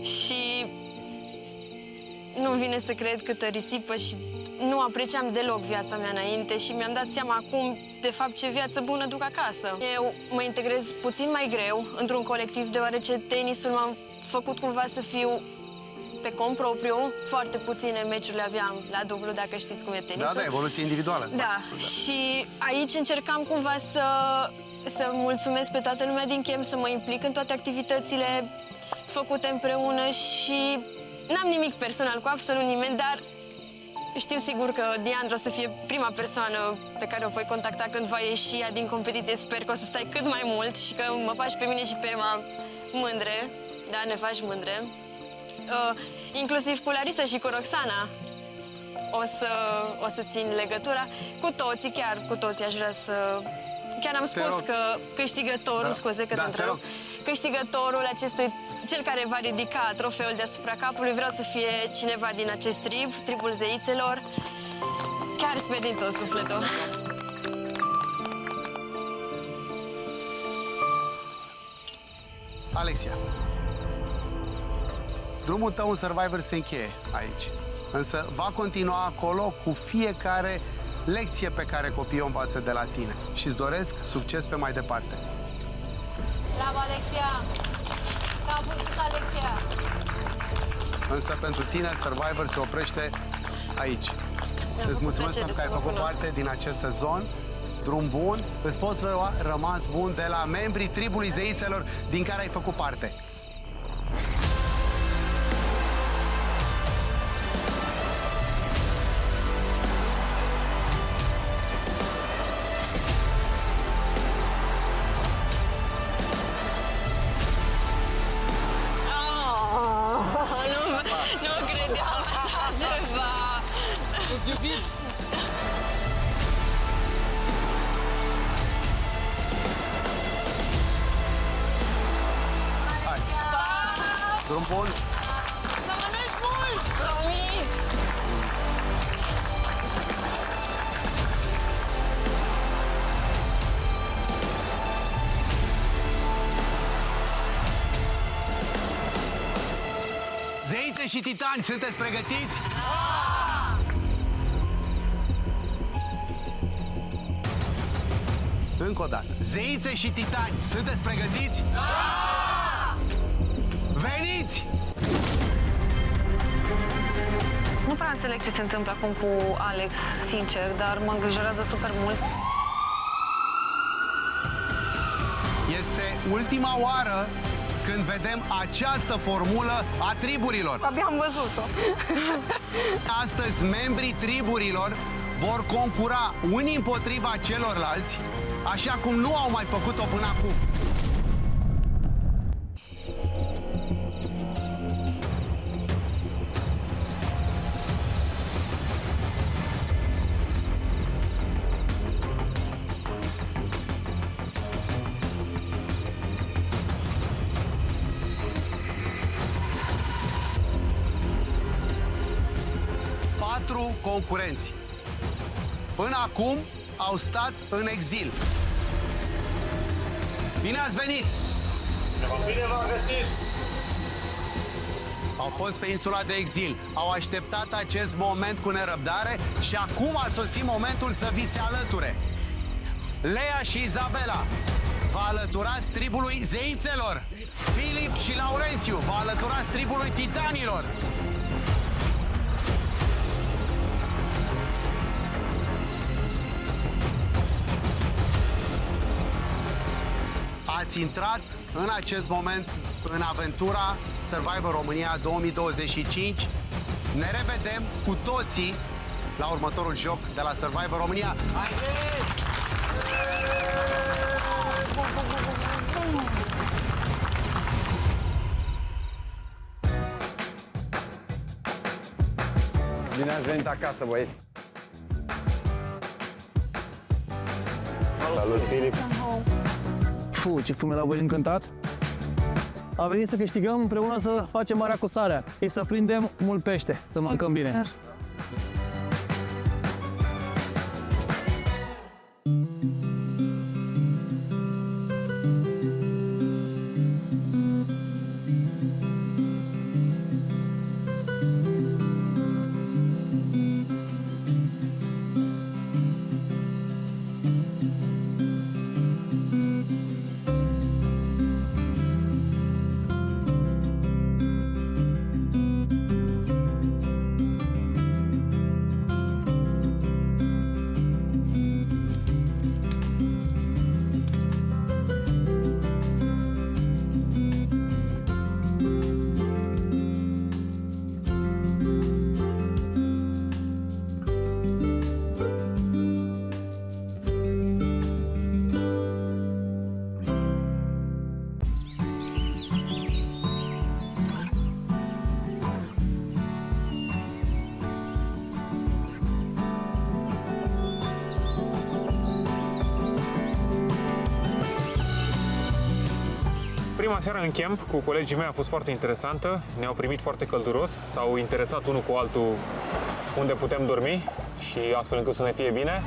Și nu vine să cred câtă risipă și nu apreciam deloc viața mea înainte și mi-am dat seama acum, de fapt, ce viață bună duc acasă. Eu mă integrez puțin mai greu într-un colectiv, deoarece tenisul m-a făcut cumva să fiu pe cont propriu. Foarte puține meciurile aveam la dublu, dacă știți cum e tenisul. Da, evoluție individuală. Da, și aici încercam cumva să mulțumesc pe toată lumea din chem, să mă implic în toate activitățile făcute împreună și n-am nimic personal cu absolut nimeni, dar știu sigur că Diandra o să fie prima persoană pe care o voi contacta când va ieși ea din competiție. Sper că o să stai cât mai mult și că mă faci pe mine și pe Emma mândre. Da, ne faci mândre. Inclusiv cu Larisa și cu Roxana o să țin legătura. Cu toții, chiar cu toții aș vrea să... Chiar am spus că câștigătorul, scuze că te întreb, câștigătorul acestui, cel care va ridica trofeul deasupra capului, vreau să fie cineva din acest trib, tribul zeițelor. Chiar sper din tot sufletul. Alexia, drumul tău în Survivor se încheie aici. Însă va continua acolo cu fiecare lecție pe care copiii o învață de la tine. Și îți doresc succes pe mai departe. Bravo, Alexia! Capul sus, Alexia! Însă pentru tine Survivor se oprește aici. Îți mulțumesc pentru că ai făcut parte din acest sezon. Drum bun, îți poți lua rămas bun de la membrii tribului zeițelor din care ai făcut parte. Nu credeam așa ceva! Îți iubit! Hai! Drum bun! Să mănânci mult! Promit! Zeițe și titani, sunteți pregătiți? Încă o dată. Zeițe și titani, sunteți pregătiți? Veniți! Nu prea înțeleg ce se întâmplă acum cu Alex, sincer, dar mă îngrijorează super mult. Este ultima oară când vedem această formulă a triburilor. Abia am văzut-o. Astăzi, membrii triburilor vor concura unii împotriva celorlalți, așa cum nu au mai făcut-o până acum. Concurenți. Până acum au stat în exil. Bine ați venit! Bine v-am găsit! Au fost pe insula de exil, au așteptat acest moment cu nerăbdare și acum a sosit momentul să vi se alăture. Lea și Izabela vă alăturați tribului zeițelor. Filip și Laurențiu vă alăturați tribului titanilor. Ați intrat în acest moment în aventura Survivor România 2025. Ne revedem cu toții la următorul joc de la Survivor România. Haideți! Bine ați venit acasă, băieți! Salut, Filip! Ce fume l-a voi încântat! A venit să câștigăm împreună, să facem marea cu sarea. Și să prindem mult pește, să mâncăm bine. Prima seară în camp cu colegii mei a fost foarte interesantă. Ne-au primit foarte călduros, s-au interesat unul cu altul unde putem dormi și astfel încât să ne fie bine.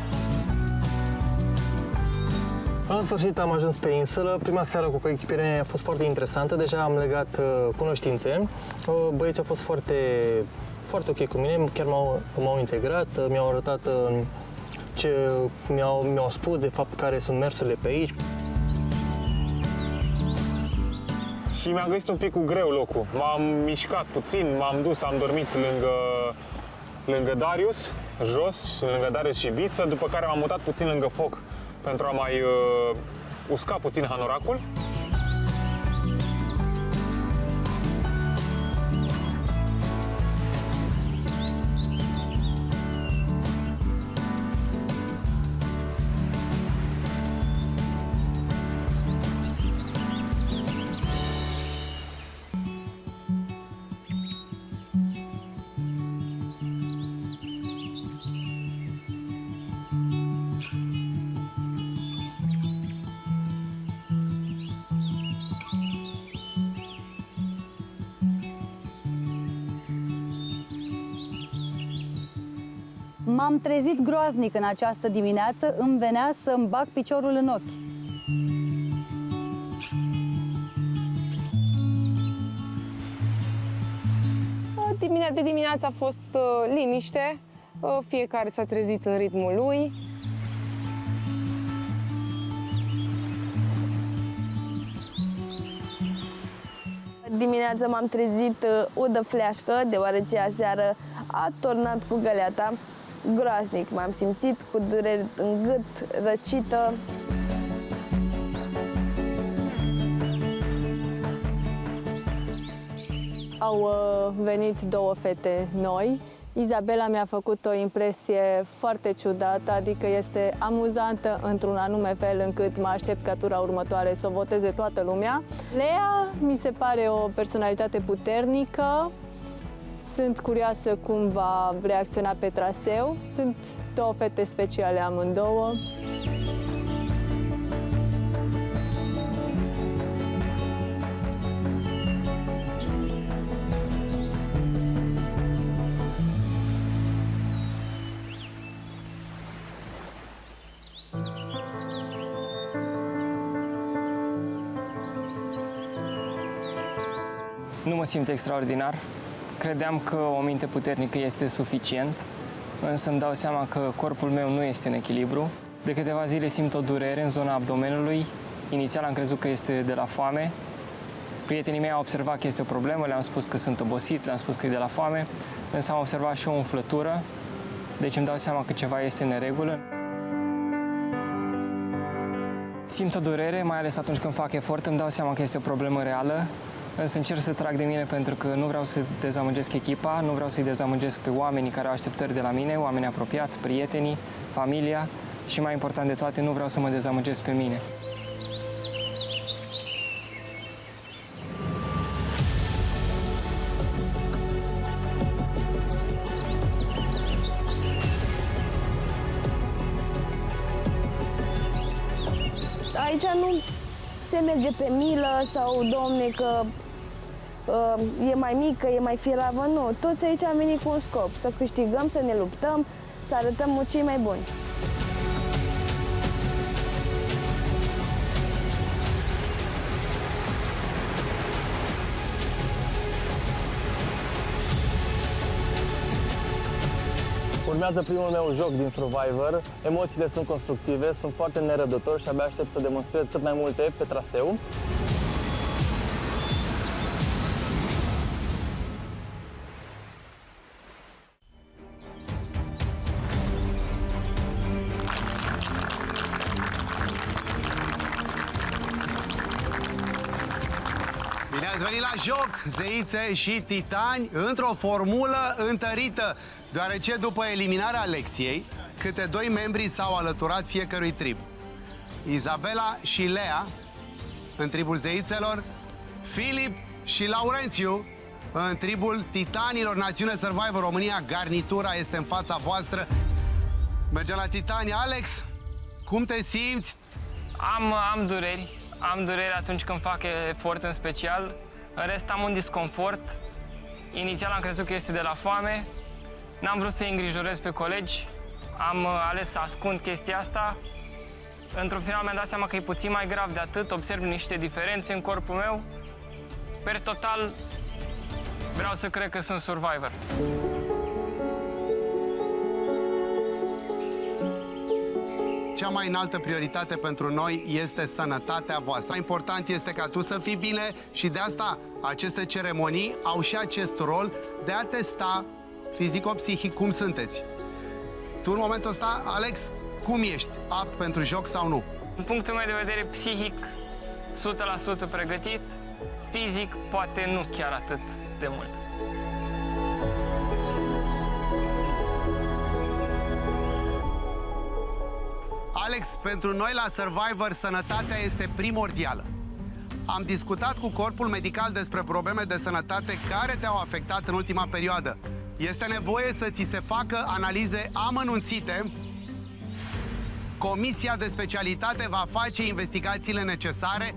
În sfârșit am ajuns pe insulă. Prima seară cu coechipierii mei a fost foarte interesantă. Deja am legat cunoștințe. Băieții au fost foarte ok cu mine, chiar m-au integrat, mi-au arătat ce mi-au spus de fapt care sunt mersurile pe aici. Și mi-am găsit un pic cu greu locul. M-am mișcat puțin, m-am dus, am dormit lângă Darius, jos, lângă Darius și Biță, după care m-am mutat puțin lângă foc pentru a mai usca puțin hanoracul. M-am trezit groaznic în această dimineață, îmi venea să-mi bag piciorul în ochi. De dimineață a fost liniște, fiecare s-a trezit în ritmul lui. Dimineața m-am trezit udă fleașcă, deoarece aseară a tornat cu găleata. Groaznic m-am simțit, cu dureri în gât, răcită. Au venit două fete noi. Izabela mi-a făcut o impresie foarte ciudată, adică este amuzantă într-un anume fel încât mă aștept ca tura următoare să o voteze toată lumea. Lea mi se pare o personalitate puternică. Sunt curioasă cum va reacționa pe traseu. Sunt două fete speciale amândouă. Nu mă simt extraordinar. Credeam că o minte puternică este suficient, însă îmi dau seama că corpul meu nu este în echilibru. De câteva zile simt o durere în zona abdomenului. Inițial am crezut că este de la foame. Prietenii mei au observat că este o problemă, le-am spus că sunt obosit, le-am spus că e de la foame, însă am observat și o umflătură, deci îmi dau seama că ceva este în neregulă. Simt o durere, mai ales atunci când fac efort, îmi dau seama că este o problemă reală, însă încerc să trag de mine pentru că nu vreau să dezamăgesc echipa, nu vreau să-i dezamăgesc pe oamenii care au așteptări de la mine, oamenii apropiați, prietenii, familia și, mai important de toate, nu vreau să mă dezamăgesc pe mine. Aici nu se merge pe milă sau, domne, că e mai mică, e mai firavă, nu. Toți aici am venit cu un scop, să câștigăm, să ne luptăm, să arătăm cei mai buni. Urmează primul meu joc din Survivor. Emoțiile sunt constructive, sunt foarte nerăbdător și abia aștept să demonstrez cât mai multe pe traseu. Bine ați venit la joc, zeițe și titani, într-o formulă întărită, deoarece după eliminarea Alexiei, câte doi membri s-au alăturat fiecărui trib. Izabela și Lea, în tribul zeițelor, Filip și Laurențiu, în tribul titanilor. Națiune Survivor România, garnitura este în fața voastră. Mergem la titani. Alex, cum te simți? Am dureri. am durere atunci când fac efort în special. În rest am un disconfort. Inițial am crezut că este de la foame. N-am vrut să-i îngrijorez pe colegi. Am ales să ascund chestia asta. Într-un final mi-am dat seama că e puțin mai grav de atât. Observ niște diferențe în corpul meu. Per total, vreau să cred că sunt survivor. Cea mai înaltă prioritate pentru noi este sănătatea voastră. Important este ca tu să fii bine și de asta aceste ceremonii au și acest rol de a testa fizico-psihic cum sunteți. Tu în momentul ăsta, Alex, cum ești? Apt pentru joc sau nu? Din punctul meu de vedere, psihic, 100% pregătit, fizic, poate nu chiar atât de mult. Alex, pentru noi la Survivor, sănătatea este primordială. Am discutat cu corpul medical despre probleme de sănătate care te-au afectat în ultima perioadă. Este nevoie să ți se facă analize amănunțite. Comisia de specialitate va face investigațiile necesare,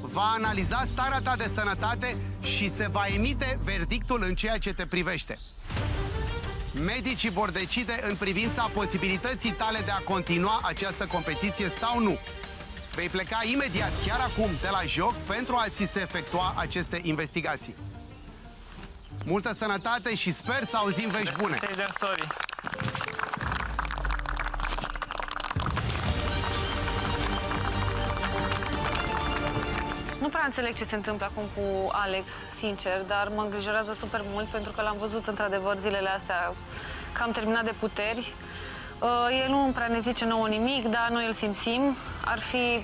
va analiza starea ta de sănătate și se va emite verdictul în ceea ce te privește. Medicii vor decide în privința posibilității tale de a continua această competiție sau nu. Vei pleca imediat, chiar acum, de la joc pentru a ți se efectua aceste investigații. Multă sănătate și sper să auzim vești bune! Nu prea înțeleg ce se întâmplă acum cu Alex, sincer, dar mă îngrijorează super mult pentru că l-am văzut într-adevăr zilele astea că am terminat de puteri. El nu prea ne zice nouă nimic, dar noi îl simțim. Ar fi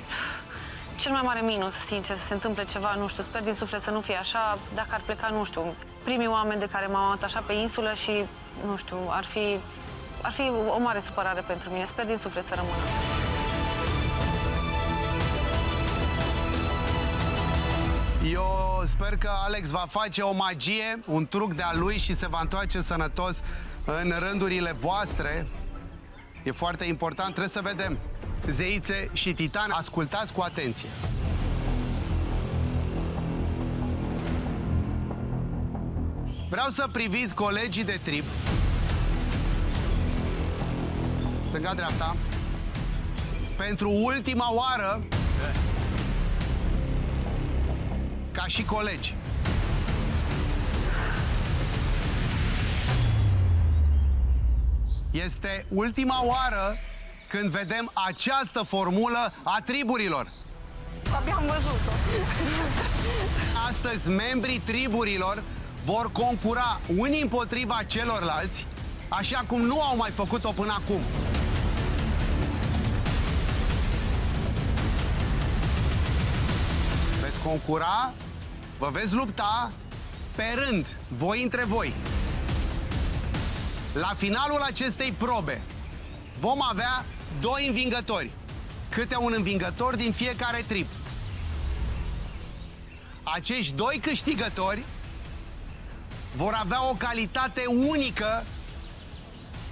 cel mai mare minus, sincer, să se întâmple ceva, nu știu, sper din suflet să nu fie așa. Dacă ar pleca, nu știu, primii oameni de care m-am atașat pe insulă și, nu știu, ar fi o mare supărare pentru mine. Sper din suflet să rămână. Eu sper că Alex va face o magie, un truc de-a lui și se va întoarce sănătos în rândurile voastre. E foarte important, trebuie să vedem. Zeițe și Titan, ascultați cu atenție. Vreau să priviți colegii de trib. Stânga-dreapta. Pentru ultima oară, ca și colegi. Este ultima oară când vedem această formulă a triburilor. Abia am văzut-o. Astăzi, membrii triburilor vor concura unii împotriva celorlalți, așa cum nu au mai făcut-o până acum. Veți concura, vă veți lupta pe rând, voi între voi. La finalul acestei probe vom avea 2 învingători, câte un învingător din fiecare trib. Acești 2 câștigători vor avea o calitate unică,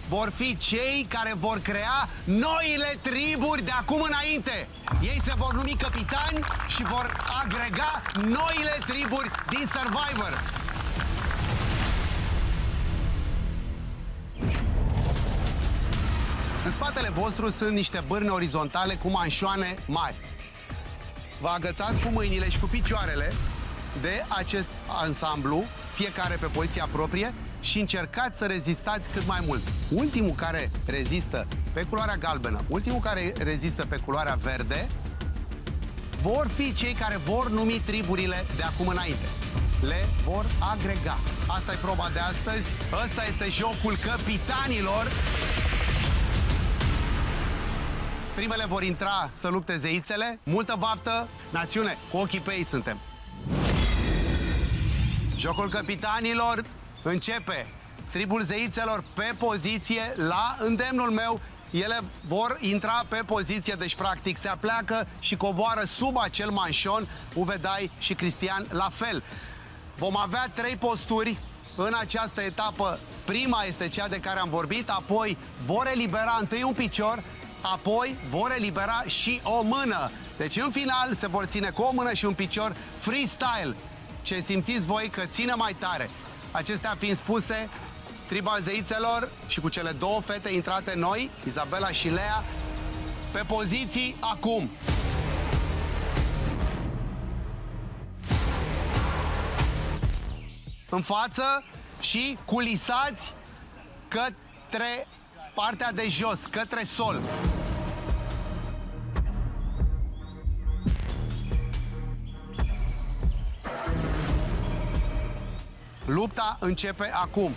vor fi cei care vor crea noile triburi de acum înainte. Ei se vor numi capitani și vor agrega noile triburi din Survivor. În spatele vostru sunt niște bârne orizontale cu manșoane mari. Vă agățați cu mâinile și cu picioarele de acest ansamblu, fiecare pe poziția proprie, și încercați să rezistați cât mai mult. Ultimul care rezistă pe culoarea galbenă, ultimul care rezistă pe culoarea verde, vor fi cei care vor numi triburile de acum înainte. Le vor agrega. Asta e proba de astăzi. Ăsta este jocul capitanilor. Primele vor intra să lupte zeițele. Multă baftă, națiune, cu ochii pe ei suntem. Jocul capitanilor începe. Tribul zeițelor pe poziție, la îndemnul meu. Ele vor intra pe poziție, deci practic se apleacă și coboară sub acel manșon. Uvedai și Cristian la fel. Vom avea 3 posturi în această etapă. Prima este cea de care am vorbit, apoi vor elibera întâi un picior, apoi vor elibera și o mână. Deci în final se vor ține cu o mână și un picior freestyle. Ce simțiți voi că ține mai tare. Acestea fiind spuse, tribal zeițelor și cu cele două fete intrate noi, Izabela și Lea, pe poziții acum. În față și culisați către partea de jos, către sol. Lupta începe acum.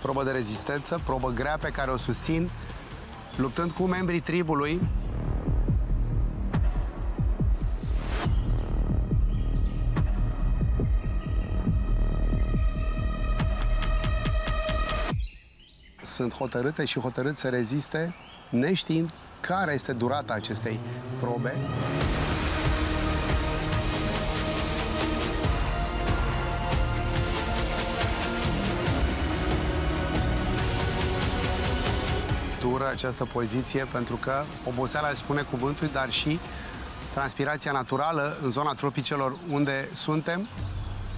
Probă de rezistență, probă grea pe care o susțin luptând cu membrii tribului. Sunt hotărâte și hotărât să reziste, neștiind care este durata acestei probe. Dură această poziție pentru că oboseala își spune cuvântul, dar și transpirația naturală în zona tropicelor unde suntem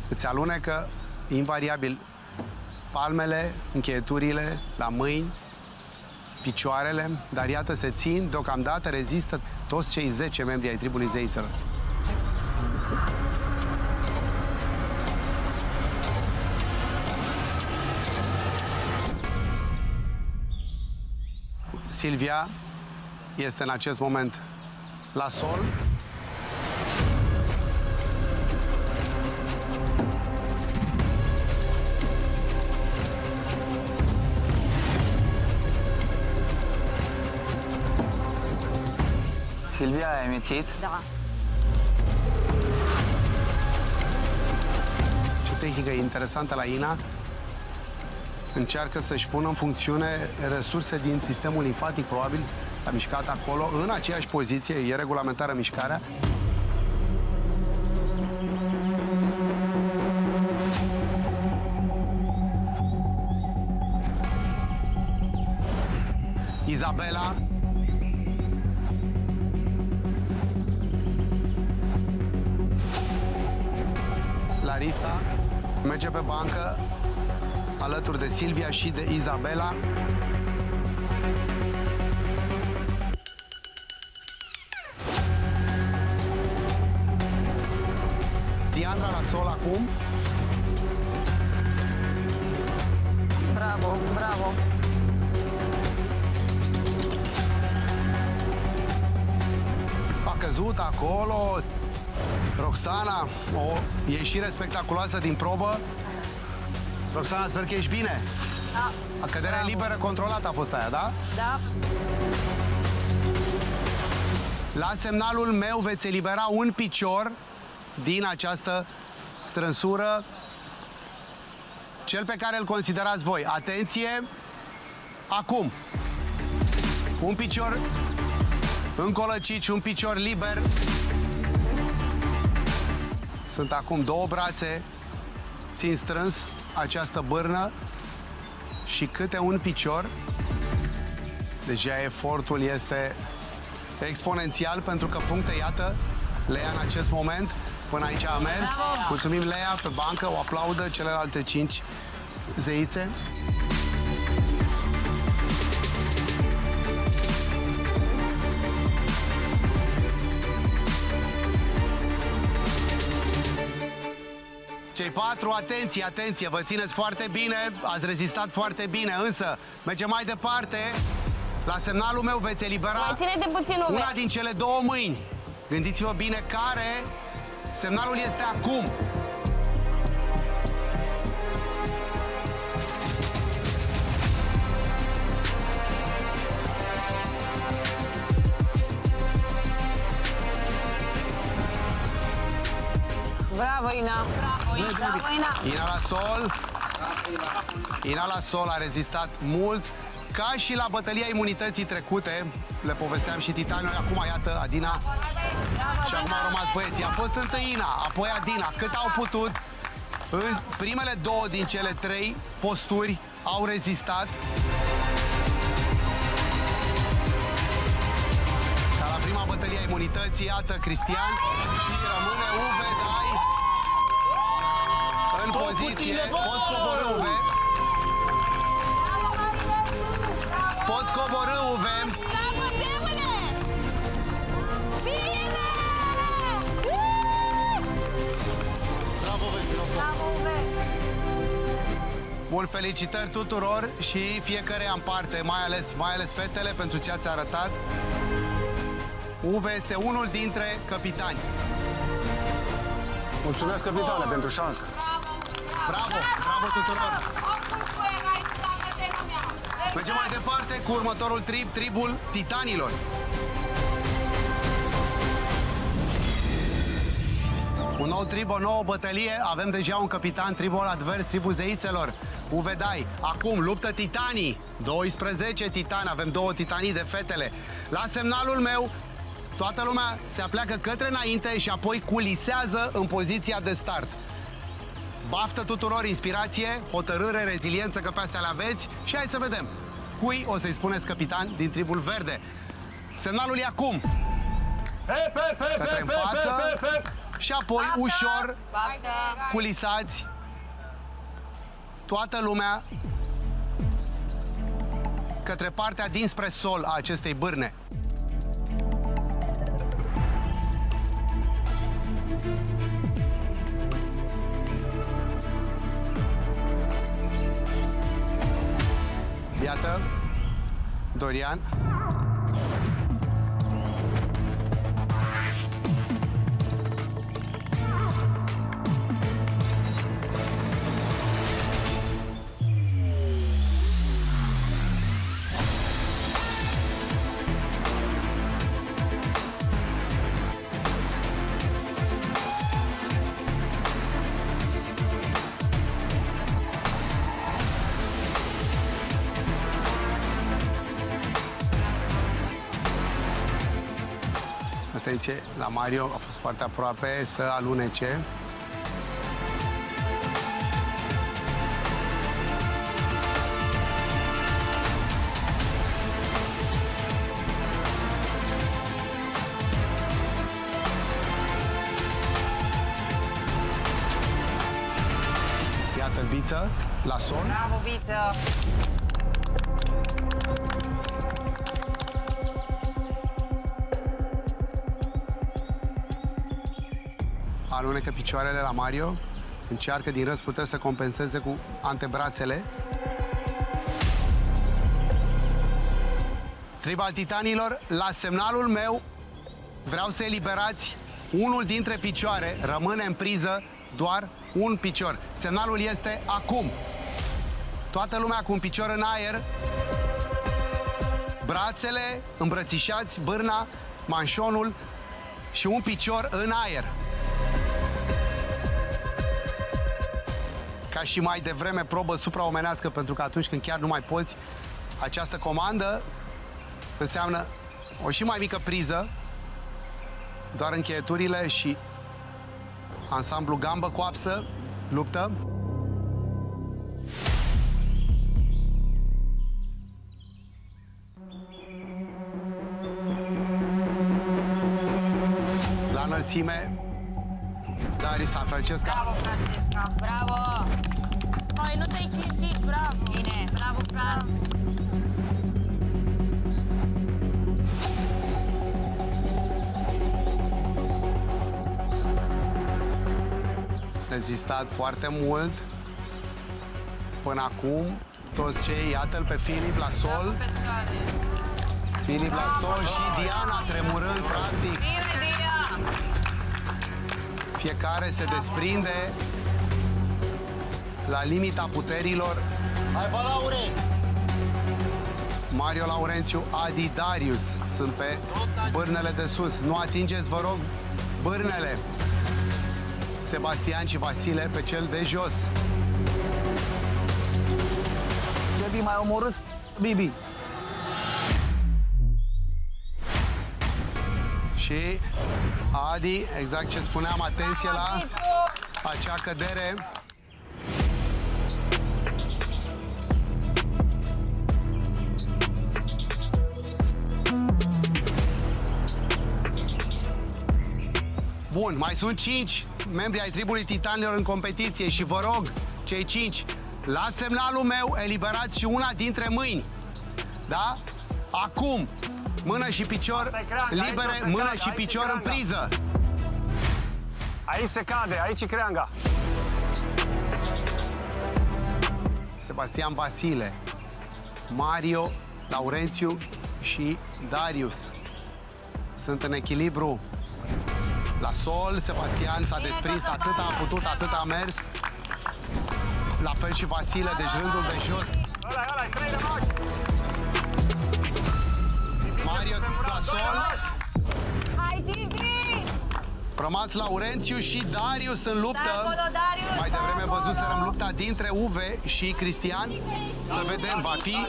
îți alunecă invariabil palmele, încheieturile, la mâini, picioarele, dar iată se țin, deocamdată rezistă toți cei 10 membri ai tribului zeițelor. Silvia este în acest moment la sol. Silvia, ai amețit? Da. Ce tehnică interesantă la Ina. Încearcă să-și pună în funcțiune resurse din sistemul limfatic, probabil s-a mișcat acolo, în aceeași poziție, e regulamentară mișcarea. Izabela. Larisa merge pe bancă alături de Silvia și de Izabela. Diandra la sol acum. Bravo, bravo. A căzut acolo. Roxana, o ieșire spectaculoasă din probă. Roxana, sper că ești bine. Da. Căderea liberă controlată a fost aia, da? Da. La semnalul meu veți elibera un picior din această strânsură, cel pe care îl considerați voi. Atenție! Acum! Un picior încolăcit și un picior liber. Sunt acum două brațe, țin strâns această bârnă și câte un picior. Deja efortul este exponențial pentru că puncte, iată, Lea în acest moment, până aici a mers. Bravo! Mulțumim, Lea, pe bancă, o aplaudă celelalte 5 zeițe. Cei 4, atenție, atenție, vă țineți foarte bine, ați rezistat foarte bine, însă mergem mai departe. La semnalul meu veți elibera Mai ține-te puțin, Uve. una din cele două mâini. Gândiți-vă bine care. Semnalul este acum. Bravo, Ina. Ina la sol. Ina la sol a rezistat mult, ca și la bătălia imunității trecute. Le povesteam și titaniului. Acum, iată, Adina. Și acum au rămas băieții. A fost întâi Ina, apoi Adina. Cât au putut, în primele 2 din cele 3 posturi au rezistat. Ca la prima bătălie a imunității, iată, Cristian și rămâne Uve Dai în poziție. Poți coborî, Uve. Poți coborî, Uve. Bun, felicitări tuturor și fiecare în parte, mai ales fetele, pentru ce ați arătat. Uve este unul dintre capitani. Mulțumesc, capitane, pentru șansă. Bravo, bravo tuturor! Mergem mai departe cu următorul trib, tribul titanilor. Un nou trib, o nouă bătălie. Avem deja un capitan, tribul advers, tribul zeițelor. Uve Dai. Acum luptă titanii. 12 titani, avem 2 titanii de fetele. La semnalul meu, toată lumea se apleacă către înainte și apoi culisează în poziția de start. Baftă tuturor, inspirație, hotărâre, reziliență, că pe astea le aveți. Și hai să vedem cui o să-i spuneți capitan din tribul verde. Semnalul e acum. Către în față. Și apoi, ușor, culisați toată lumea către partea dinspre sol a acestei bârne. Iată, Dorian. Atenție, la Mario a fost foarte aproape să alunece. Iată-l, Biță, la sol. Bravo, Biță! Alunecă picioarele la Mario. Încearcă din răzputeri să compenseze cu antebrațele. Trib al titanilor, la semnalul meu vreau să eliberați unul dintre picioare. Rămâne în priză doar un picior. Semnalul este acum. Toată lumea cu un picior în aer. Brațele îmbrățișați, bârna, manșonul și un picior în aer. Ca și mai devreme, probă supraomenească, pentru că atunci când chiar nu mai poți, această comandă înseamnă o și mai mică priză, doar încheieturile și ansamblu gambă, coapsă, luptă. La înălțime, Darius San Francesca. Bravo, Francesca! Bravo! Hai, nu te-ai clintit, bravo! Bine! Bravo, Fran! Rezistat foarte mult până acum. Toți cei, iată-l pe Filip la sol. Filip la sol și Diana tremurând, practic. Fiecare se desprinde la limita puterilor. Hai, bă, Laure! Mario Laurențiu, Adi, Darius sunt pe bârnele de sus. Nu atingeți, vă rog, bârnele. Sebastian și Vasile pe cel de jos. Bibi, mai omorât Bibi. Și Adi, exact ce spuneam, atenție la acea cădere. Bun, mai sunt 5 membri ai tribului titanilor în competiție și vă rog, cei 5, la semnalul meu, eliberați și una dintre mâini. Da? Acum, mână și picior libere, mână și picior în priză. Aici se cade, aici e creanga. Sebastian Vasile, Mario, Laurențiu și Darius sunt în echilibru. La sol, Sebastian s-a desprins, atât a putut, atât a mers. La fel și Vasile, deci rândul de jos. Ăla-i, 3 de mași. Mario la sol. Hai, Titi! Rămas Laurențiu și Darius în luptă. Stai acolo, Darius, Mai devreme stai acolo. văzuserăm lupta dintre Uve și Cristian. Să vedem, va fi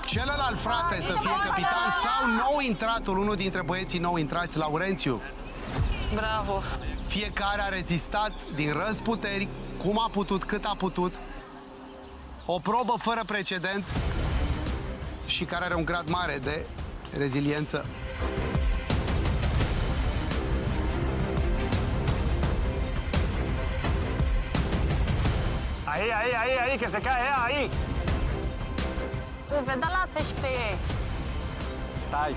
celălalt frate să fie capitan sau nou intratul, unul dintre băieții nou intrați, Laurențiu. Bravo! Fiecare a rezistat din răzputeri, cum a putut, cât a putut. O probă fără precedent și care are un grad mare de reziliență. Ahí, que se cae, ahí. Uve, dar lasă și pe ei.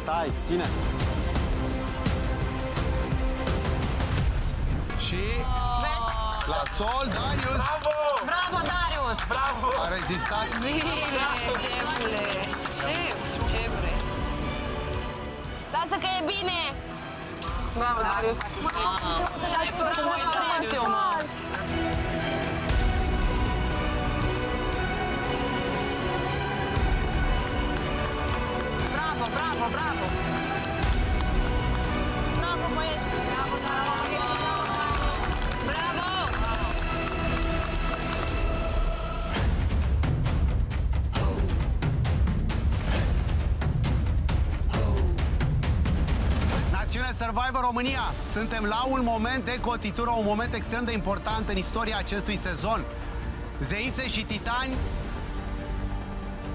Stai, ține. Și la sol, Darius. Bravo, Darius! Bravo! A rezistat. Bine, șefule! Ce vrei? Lasă că e bine! Bravo, Darius! Ce-ai făcut, Laurențiu? Bravo, bravo, bravo! Bravo, băieți! Bravo, Darius! Bravo! Națiunea Survivor România, suntem la un moment de cotitură, un moment extrem de important în istoria acestui sezon. Zeițe și titani,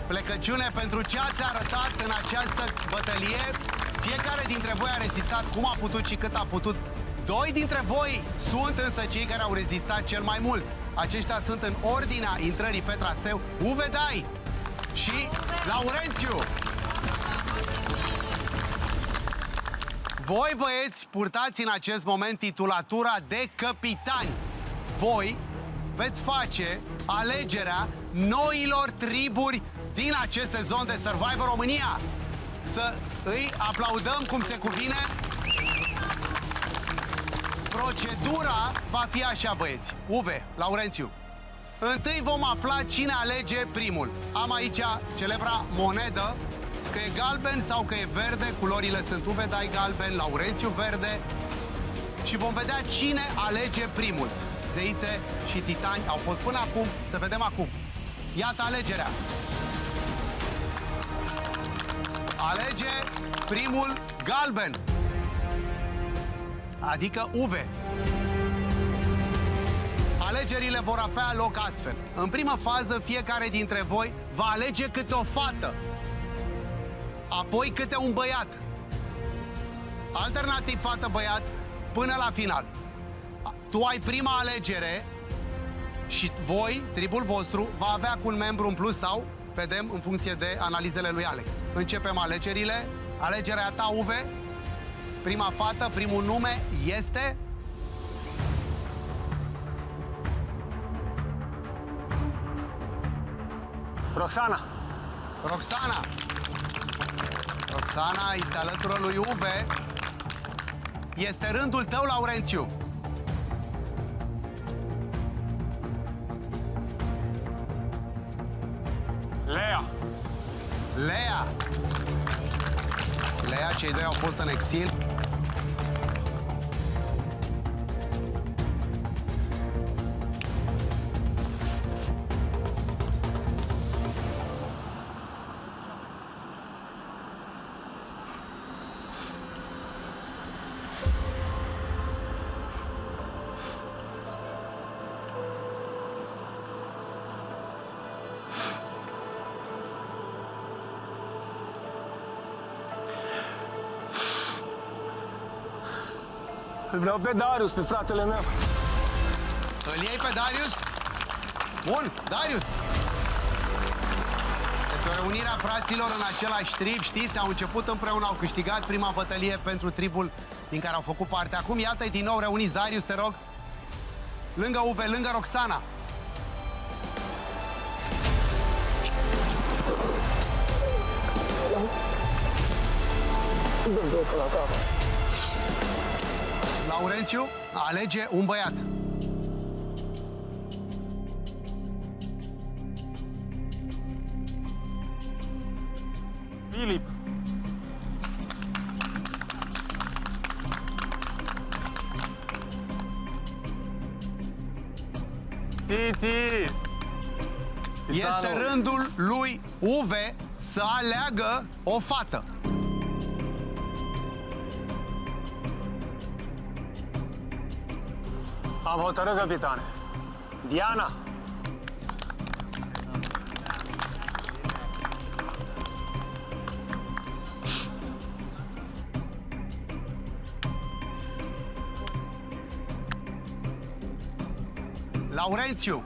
plecăciune pentru ce ați arătat în această bătălie. Fiecare dintre voi a rezistat cum a putut și cât a putut. 2 dintre voi sunt însă cei care au rezistat cel mai mult. Aceștia sunt în ordinea intrării pe traseu: Uve Dai și Laurențiu. Voi, băieți, purtați în acest moment titulatura de capitani. Voi veți face alegerea noilor triburi din acest sezon de Survivor România. Să îi aplaudăm cum se cuvine. Procedura va fi așa, băieți. Uve, Laurențiu. Întâi vom afla cine alege primul. Am aici celebra monedă, că e galben sau că e verde. Culorile sunt Uve Dai galben, Laurențiu verde. Și vom vedea cine alege primul. Zeițe și titani au fost până acum. Să vedem acum. Iată alegerea. Alege primul galben, adică Uve. Alegerile vor avea loc astfel. În prima fază, fiecare dintre voi va alege câte o fată, apoi câte un băiat, alternativ fată-băiat, până la final. Tu ai prima alegere și voi, tribul vostru, va avea cu un membru în plus sau vedem în funcție de analizele lui Alex. Începem alegerile. Alegerea ta, Uve. Prima fată, primul nume este... Roxana. Roxana. Roxana este alături lui Uve. Este rândul tău, Laurențiu. Lea. Lea. Lea, cei doi au fost în exil. Îl vreau pe Darius, pe fratele meu. Îl iei pe Darius? Bun, Darius. Este o reunire a fraților în același trib, știți, au început împreună, au câștigat prima bătălie pentru tribul din care au făcut parte. Acum, iată-i din nou reuniți. Darius, te rog. Lângă Uve, lângă Roxana. Laurențiu alege un băiat. Filip. Titi. Este rândul lui Uve să aleagă o fată. Am hotărât, capitane. Diana. Laurențiu,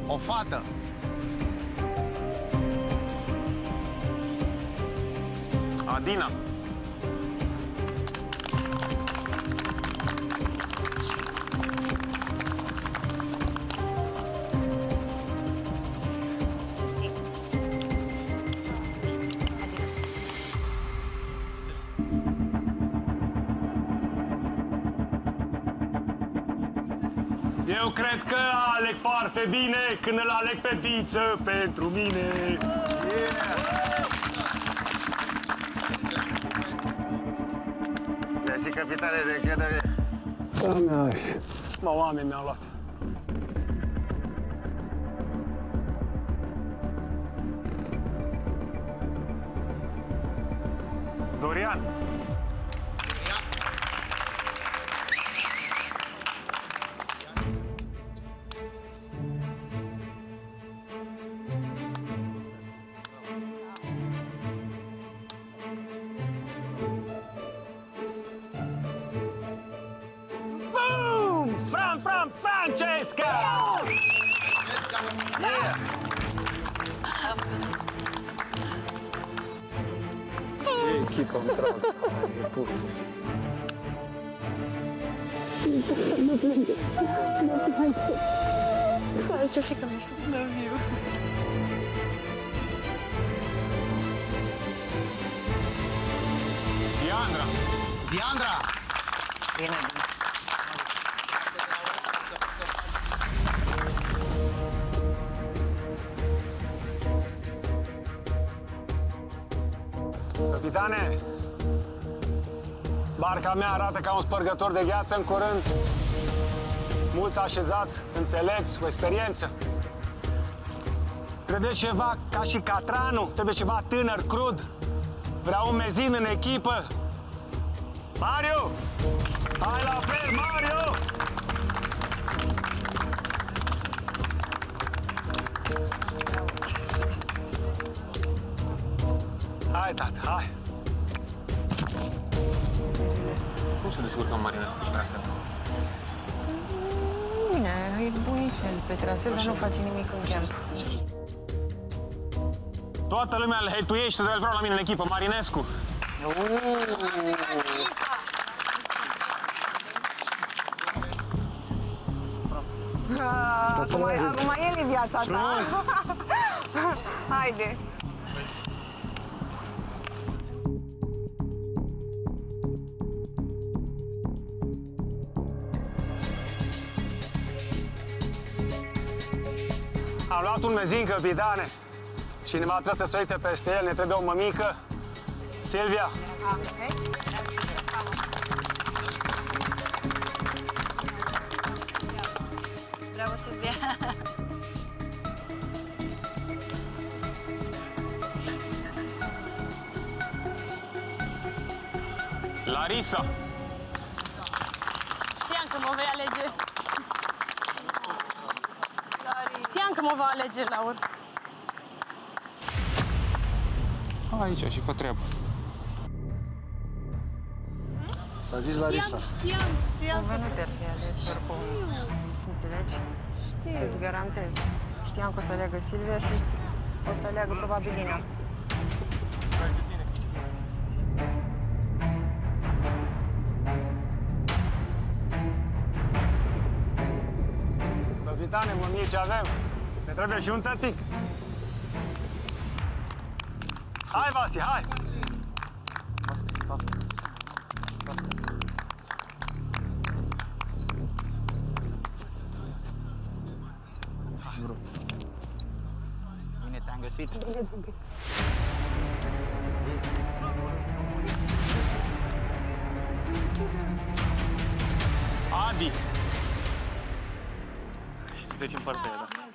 o fată. Adina. Eu cred că aleg foarte bine când îl aleg pe Biță pentru mine. Mersi, capitane, de încredere. Mă, oameni mi-au luat. Dorian. Francesca! Echipa, drag. Ce frică mi-e făcut. Diandra. Diandra. Bine. Capitane, barca mea arată ca un spărgător de gheață în curând. Mulți așezați, înțelepți, cu experiență. Trebuie ceva ca și Catranu, trebuie ceva tânăr, crud. Vreau un mezin în echipă. Mario! Hai la fel, Mario! Hai, tata, hai! Cum se descurcă Marinescu pe traseu? Bine, e bunicel pe traseu, dar nu face nimic în camp. Toată lumea îl hate-uiește, dar îl vreau la mine în echipă, Marinescu. Acum e în viața ta. Haide. Am luat un mezin, capitane. Cineva trebuie să se uite peste el, ne trebuie o mămică. Silvia. Bravo, Silvia. Larisa. Știam că mă vei alege. Știam că mă va alege, Laur. Aici și fă treabă. S-a zis Larisa. Știam. Uve nu te-ar fi ales oricum. Înțelegi? Îți garantez. Știam că o să aleagă Silvia și o să aleagă probabil Lina. Capitane, mămici avem. Ne trebuie și un tătic. Hai, Vasi, hai! Bine te-am găsit. Adi! Și să trecem partea aia, da?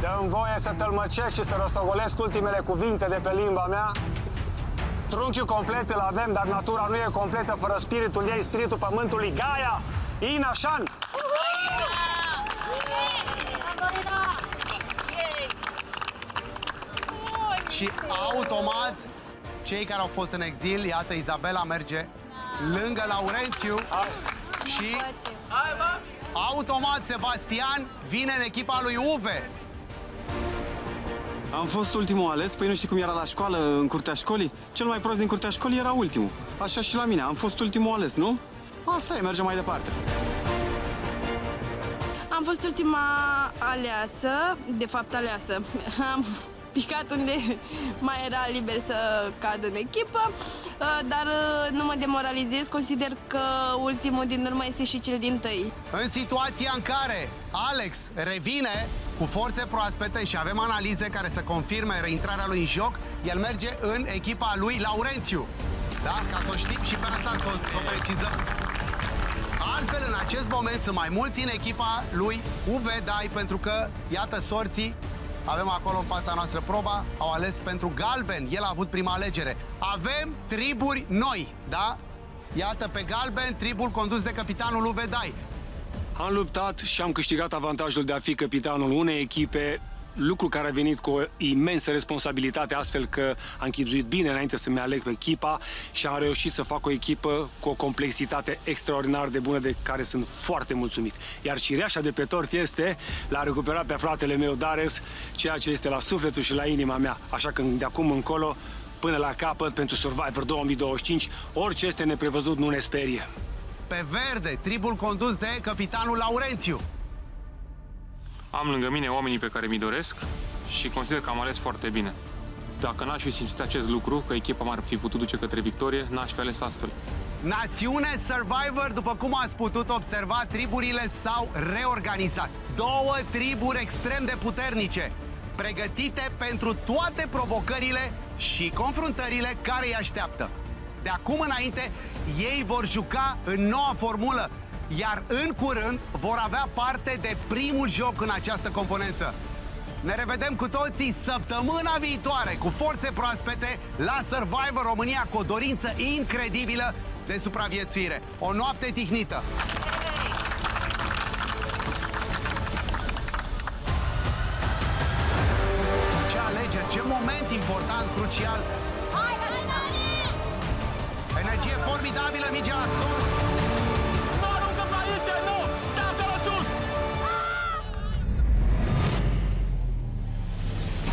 Dă-mi voie să tălmăcesc și să rostogolesc ultimele cuvinte de pe limba mea. Trunchiul complet îl avem, dar natura nu e completă fără spiritul ei, spiritul pământului, Gaia, Ina Shan. Și automat, cei care au fost în exil, iată, Izabela merge lângă Laurențiu și automat Sebastian vine în echipa lui Uve. Am fost ultimul ales, păi nu știi cum era la școală, în curtea școlii? Cel mai prost din curtea școlii era ultimul. Așa și la mine, am fost ultimul ales, nu? Asta e, mergem mai departe. Am fost ultima aleasă, de fapt aleasă. Am picat unde mai era liber să cadă în echipă, dar nu mă demoralizez, consider că ultimul din urmă este și cel dintâi. În situația în care Alex revine cu forțe proaspete și avem analize care să confirme reintrarea lui în joc, el merge în echipa lui Laurențiu. Da? Ca să o știm și pe asta să o precizăm. Altfel, în acest moment, sunt mai mulți în echipa lui Uve Dai, pentru că, iată, sorții, avem acolo în fața noastră proba, au ales pentru galben. El a avut prima alegere. Avem triburi noi, da? Iată, pe galben, tribul condus de capitanul Uve Dai. Am luptat și am câștigat avantajul de a fi capitanul unei echipe, lucru care a venit cu o imensă responsabilitate, astfel că am chibzuit bine înainte să-mi aleg pe echipa și am reușit să fac o echipă cu o complexitate extraordinar de bună, de care sunt foarte mulțumit. Iar cireașa de pe tort este l-a recuperat pe fratele meu Darius, ceea ce este la sufletul și la inima mea. Așa că de acum încolo, până la capăt, pentru Survivor 2025, orice este neprevăzut nu ne sperie. Pe verde, tribul condus de capitanul Laurențiu. Am lângă mine oamenii pe care mi doresc și consider că am ales foarte bine. Dacă n-aș fi simțit acest lucru, că echipa m-ar fi putut duce către victorie, n-aș fi ales astfel. Națiune Survivor, după cum ați putut observa, triburile s-au reorganizat. Două triburi extrem de puternice, pregătite pentru toate provocările și confruntările care îi așteaptă. De acum înainte, ei vor juca în noua formulă, iar în curând vor avea parte de primul joc în această componență. Ne revedem cu toții săptămâna viitoare cu forțe proaspete la Survivor România, cu o dorință incredibilă de supraviețuire. O noapte tihnită! Ce alegeri, ce moment important, crucial! Energie formidabilă, mingea la sus! Nu aruncă pe aici, nu! Dă-te-l sus!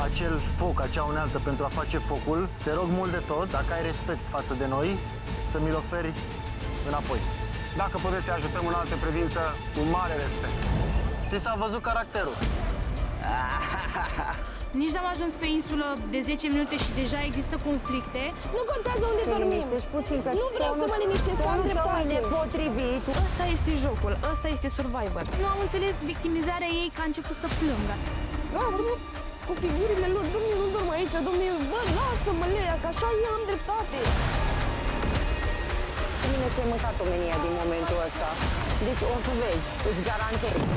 Acel foc, acea unealtă pentru a face focul, te rog mult de tot, dacă ai respect față de noi, să mi-l oferi înapoi. Dacă puteți să ajutăm în alte privință, cu mare respect. Ți s-a văzut caracterul. Nici n-am ajuns pe insulă de 10 minute și deja există conflicte. Nu contează unde dormim. Nu vreau să mă liniștesc, am dreptate. Nepotrivit. Ăsta este jocul, ăsta este Survivor. Nu am înțeles victimizarea ei, că a început să plângă. Cu figurile lor, domnule, nu dorm aici, domnule, bă, lasă-mă, Lea, că așa eu am dreptate. Bine ți-ai mâncat omenia din momentul ăsta. Deci o să vezi, îți garantez.